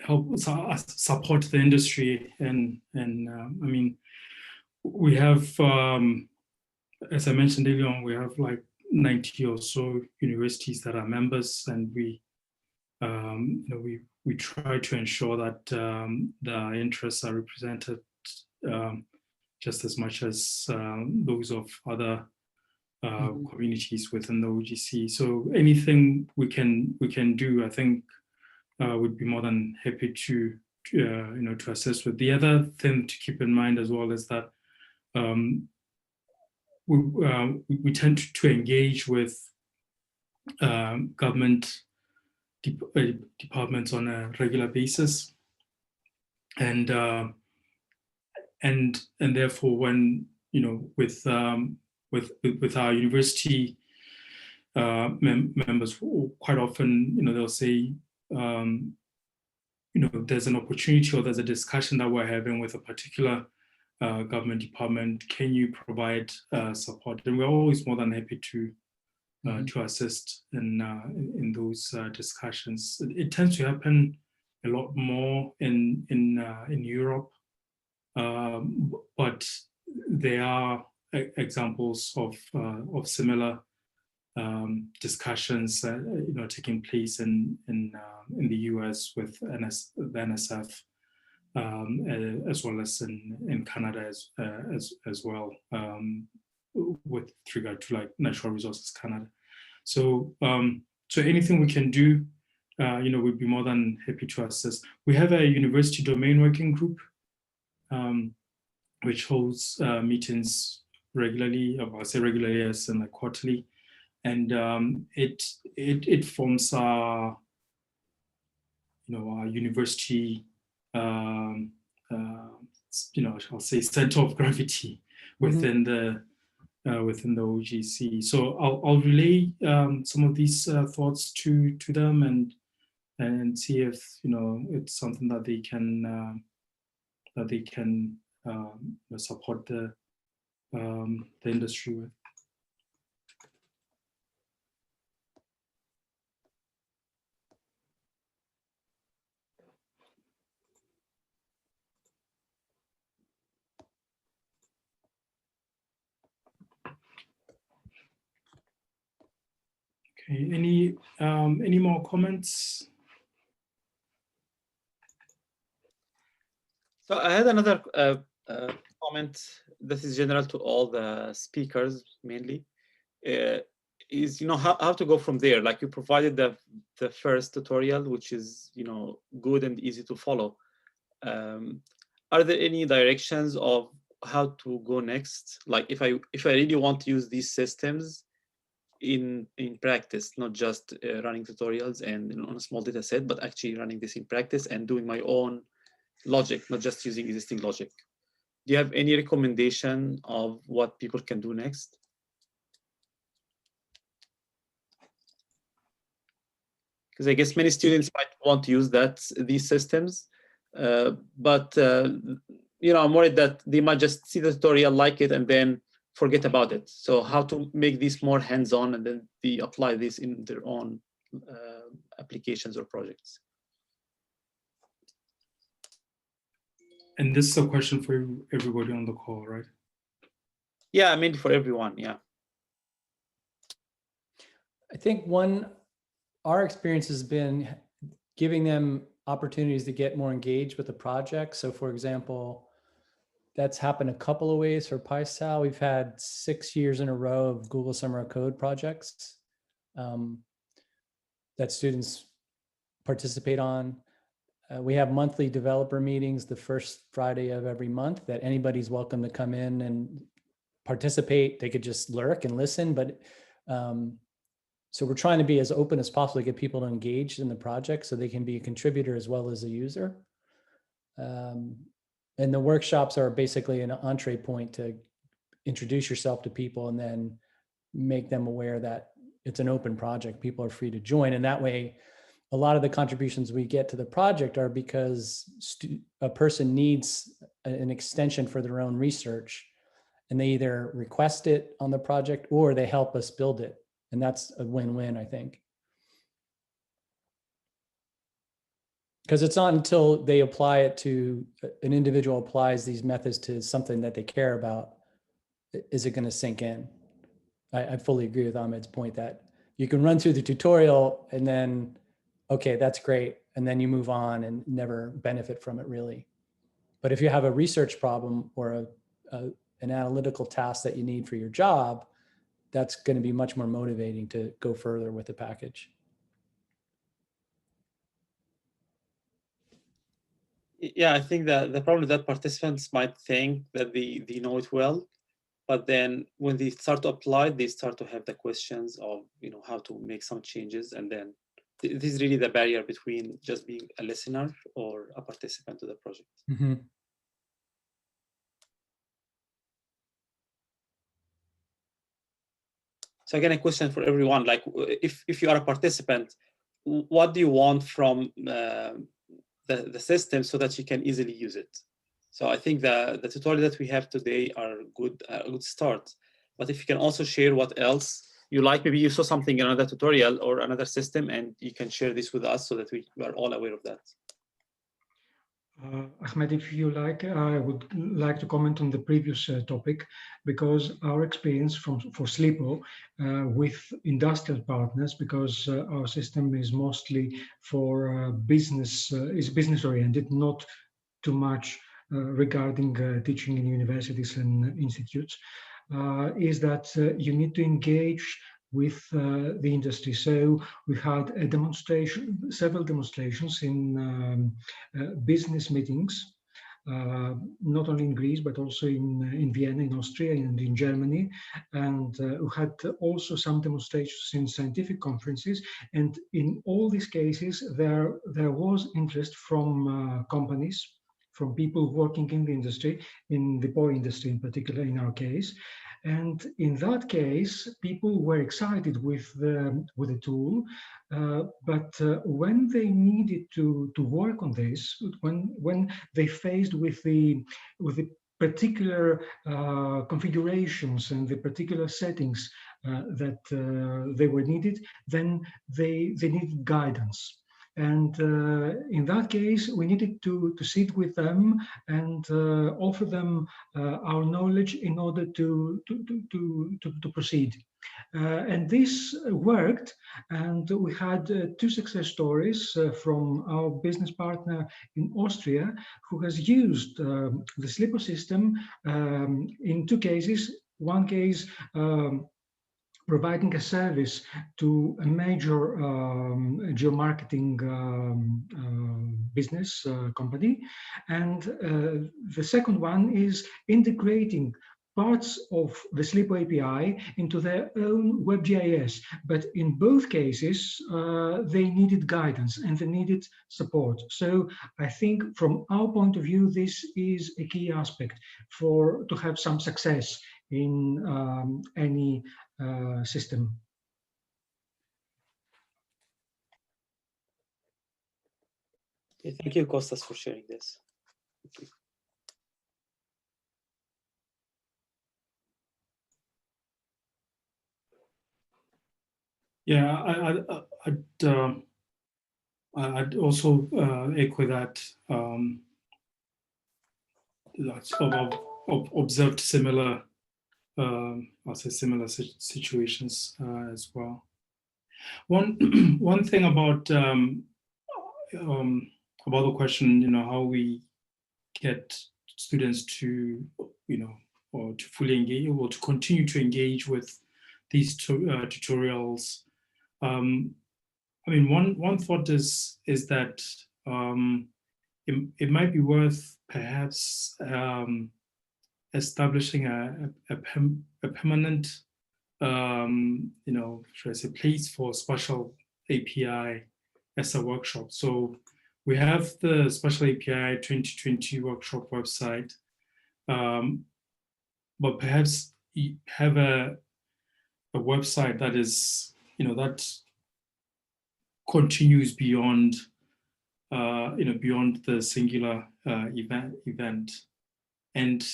help support the industry. And I mean, we have, as I mentioned earlier on, we have like 90 or so universities that are members, and we try to ensure that the interests are represented just as much as those of other communities within the OGC. So anything we can do, I think, would be more than happy to to assist with. The other thing to keep in mind as well is that we tend to engage with government departments on a regular basis, and therefore, when with our university members, quite often they'll say there's an opportunity or there's a discussion that we're having with a particular government department. Can you provide support? And we're always more than happy to assist in those discussions. It tends to happen a lot more in Europe, but there are examples of similar discussions taking place in the US with the NSF, as well as in Canada as well, with regard to like Natural Resources Canada. So so anything we can do, we'd be more than happy to assist. We have a university domain working group, which holds meetings regularly, or I say regularly as in like quarterly, and it forms our university, I'll say center of gravity within the OGC. So I'll relay some of these thoughts to them and see if it's something that they can support the industry with. Okay, any more comments? So I had another comment that is general to all the speakers mainly, is how to go from there. Like you provided the first tutorial, which is good and easy to follow. Are there any directions of how to go next? Like if I really want to use these systems in practice, not just running tutorials and on a small data set, but actually running this in practice and doing my own logic, not just using existing logic. Do you have any recommendation of what people can do next? Because I guess many students might want to use these systems, but I'm worried that they might just see the tutorial, like it, and then forget about it. So how to make this more hands-on and then they apply this in their own applications or projects? And this is a question for everybody on the call, right? Yeah, I mean for everyone, yeah. I think our experience has been giving them opportunities to get more engaged with the project. So for example, that's happened a couple of ways for PySAL. We've had 6 years in a row of Google Summer of Code projects that students participate on. We have monthly developer meetings the first Friday of every month that anybody's welcome to come in and participate. They could just lurk and listen, but so we're trying to be as open as possible to get people to engage in the project so they can be a contributor as well as a user. And the workshops are basically an entree point to introduce yourself to people and then make them aware that it's an open project. People are free to join. And that way, a lot of the contributions we get to the project are because a person needs an extension for their own research, and they either request it on the project or they help us build it. And that's a win-win, I think. Because it's not until they apply it to, an individual applies these methods to something that they care about, is it going to sink in? I fully agree with Ahmed's point that you can run through the tutorial and then, okay, that's great. And then you move on and never benefit from it really. But if you have a research problem or an analytical task that you need for your job, that's going to be much more motivating to go further with the package. Yeah, I think that the problem is that participants might think that they know it well, but then when they start to apply, they start to have the questions of how to make some changes, and then this is really the barrier between just being a listener or a participant to the project. Mm-hmm. So again, a question for everyone, like if you are a participant, what do you want from the system so that you can easily use it? So I think the tutorial that we have today are a good start. But if you can also share what else you like, maybe you saw something in another tutorial or another system, and you can share this with us so that we are all aware of that. Ahmed, if you like, I would like to comment on the previous topic, because our experience for SLIPO with industrial partners, because our system is mostly for business, is business oriented, not too much regarding teaching in universities and institutes, is that you need to engage with the industry. So we had a demonstration, several demonstrations in business meetings not only in Greece, but also in Vienna, in Austria, and in Germany, and who had also some demonstrations in scientific conferences. And in all these cases, there was interest from companies, from people working in the industry, in the POI industry in particular, in our case. And in that case, people were excited with the tool, but when they needed to work on this, when they faced with the particular configurations and the particular settings that they were needed, then they needed guidance. And in that case, we needed to sit with them and offer them our knowledge in order to proceed. And this worked, and we had two success stories from our business partner in Austria, who has used the Slipper system in two cases. One case, providing a service to a major geomarketing business company. And the second one is integrating parts of the Slipper API into their own WebGIS. But in both cases, they needed guidance and they needed support. So I think from our point of view, this is a key aspect to have some success in any system. Okay, thank you, Kostas, for sharing this. Yeah, I'd also echo that. I've observed similar, I'll say similar situations as well. One thing about the question, how we get students to, or to fully engage or to continue to engage with these tutorials. I mean, one thought is that it might be worth perhaps establishing a permanent, should I say, place for Spatial API as a workshop. So we have the Spatial API 2020 workshop website, but perhaps you have a website that is, that continues beyond, beyond the singular event. And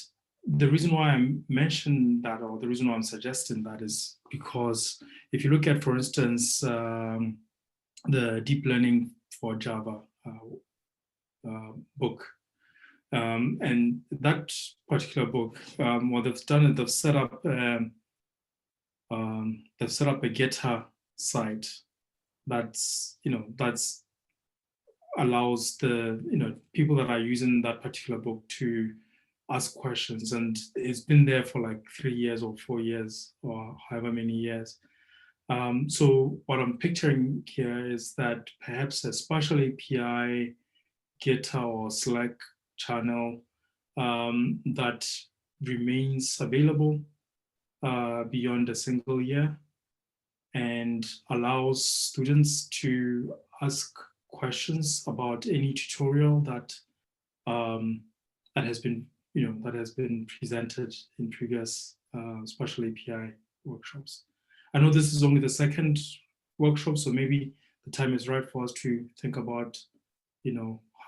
the reason why I mentioned that, or the reason why I'm suggesting that, is because if you look at, for instance, the Deep Learning for Java book, and that particular book, what they've done is they've set up a GitHub site that's allows the people that are using that particular book to ask questions, and it's been there for like 3 years or 4 years or however many years. So what I'm picturing here is that perhaps a Spatial API, GitHub or Slack channel that remains available beyond a single year and allows students to ask questions about any tutorial that that has been presented in previous Spatial API workshops. I know this is only the second workshop, so maybe the time is right for us to think about,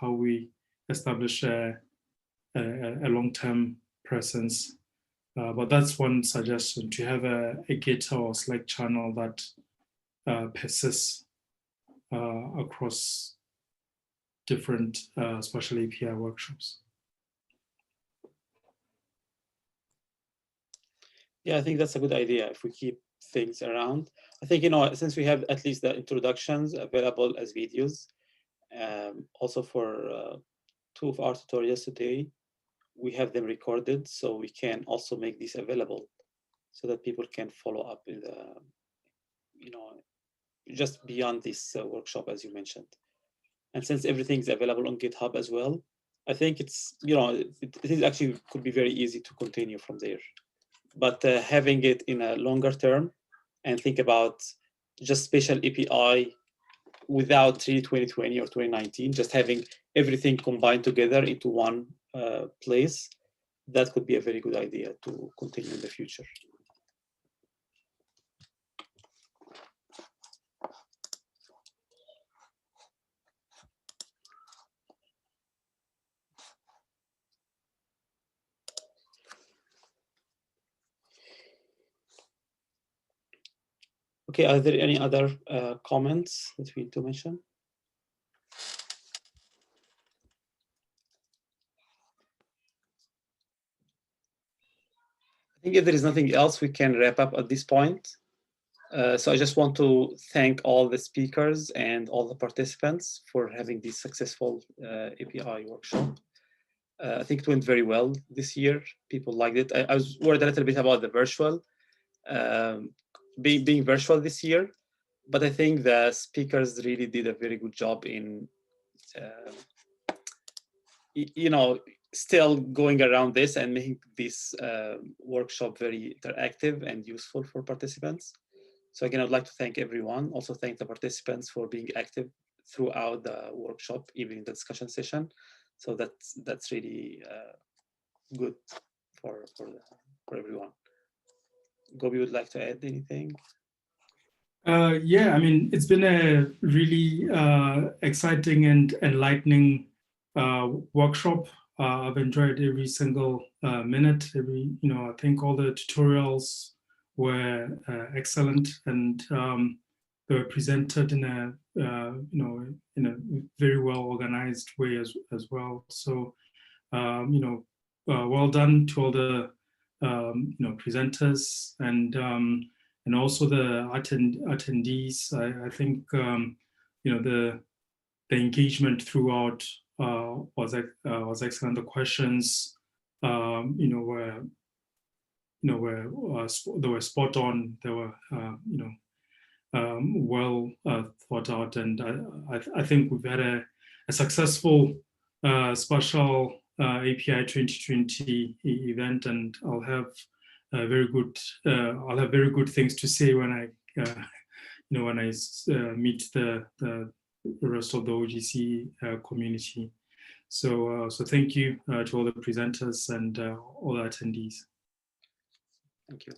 how we establish a long-term presence. But that's one suggestion, to have a GitHub or Slack channel that persists across different Spatial API workshops. Yeah, I think that's a good idea if we keep things around. I think, since we have at least the introductions available as videos, also for 2 of our tutorials today, we have them recorded, so we can also make these available so that people can follow up in the, just beyond this workshop, as you mentioned. And since everything's available on GitHub as well, I think it's, it is actually could be very easy to continue from there. But having it in a longer term and think about just spatial API without 2020 or 2019, just having everything combined together into one place, that could be a very good idea to continue in the future. Okay, are there any other comments that we need to mention? I think if there is nothing else, we can wrap up at this point. So I just want to thank all the speakers and all the participants for having this successful API workshop. I think it went very well this year. People liked it. I was worried a little bit about the virtual, being virtual this year, but I think the speakers really did a very good job in, still going around this and making this workshop very interactive and useful for participants. So again, I'd like to thank everyone. Also thank the participants for being active throughout the workshop, even in the discussion session. So that's really good for everyone. Gobi would like to add anything? Yeah, I mean, it's been a really exciting and enlightening workshop. I've enjoyed every single minute. I think all the tutorials were excellent, and they were presented in a in a very well organized way as well. So well done to all the presenters and also the attendees. I think the engagement throughout was excellent. The questions were they were spot on. They were well thought out, and I think we've had a successful Spatial API 2020 event, and I'll have very good things to say when I when I meet the rest of the OGC community. So thank you to all the presenters and all the attendees. Thank you.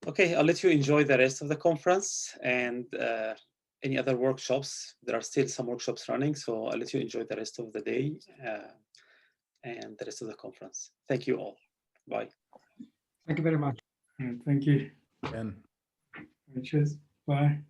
Okay, I'll let you enjoy the rest of the conference and any other workshops. There are still some workshops running, so I'll let you enjoy the rest of the day and the rest of the conference. Thank you all. Bye. Thank you very much. Thank you. And Cheers. Bye.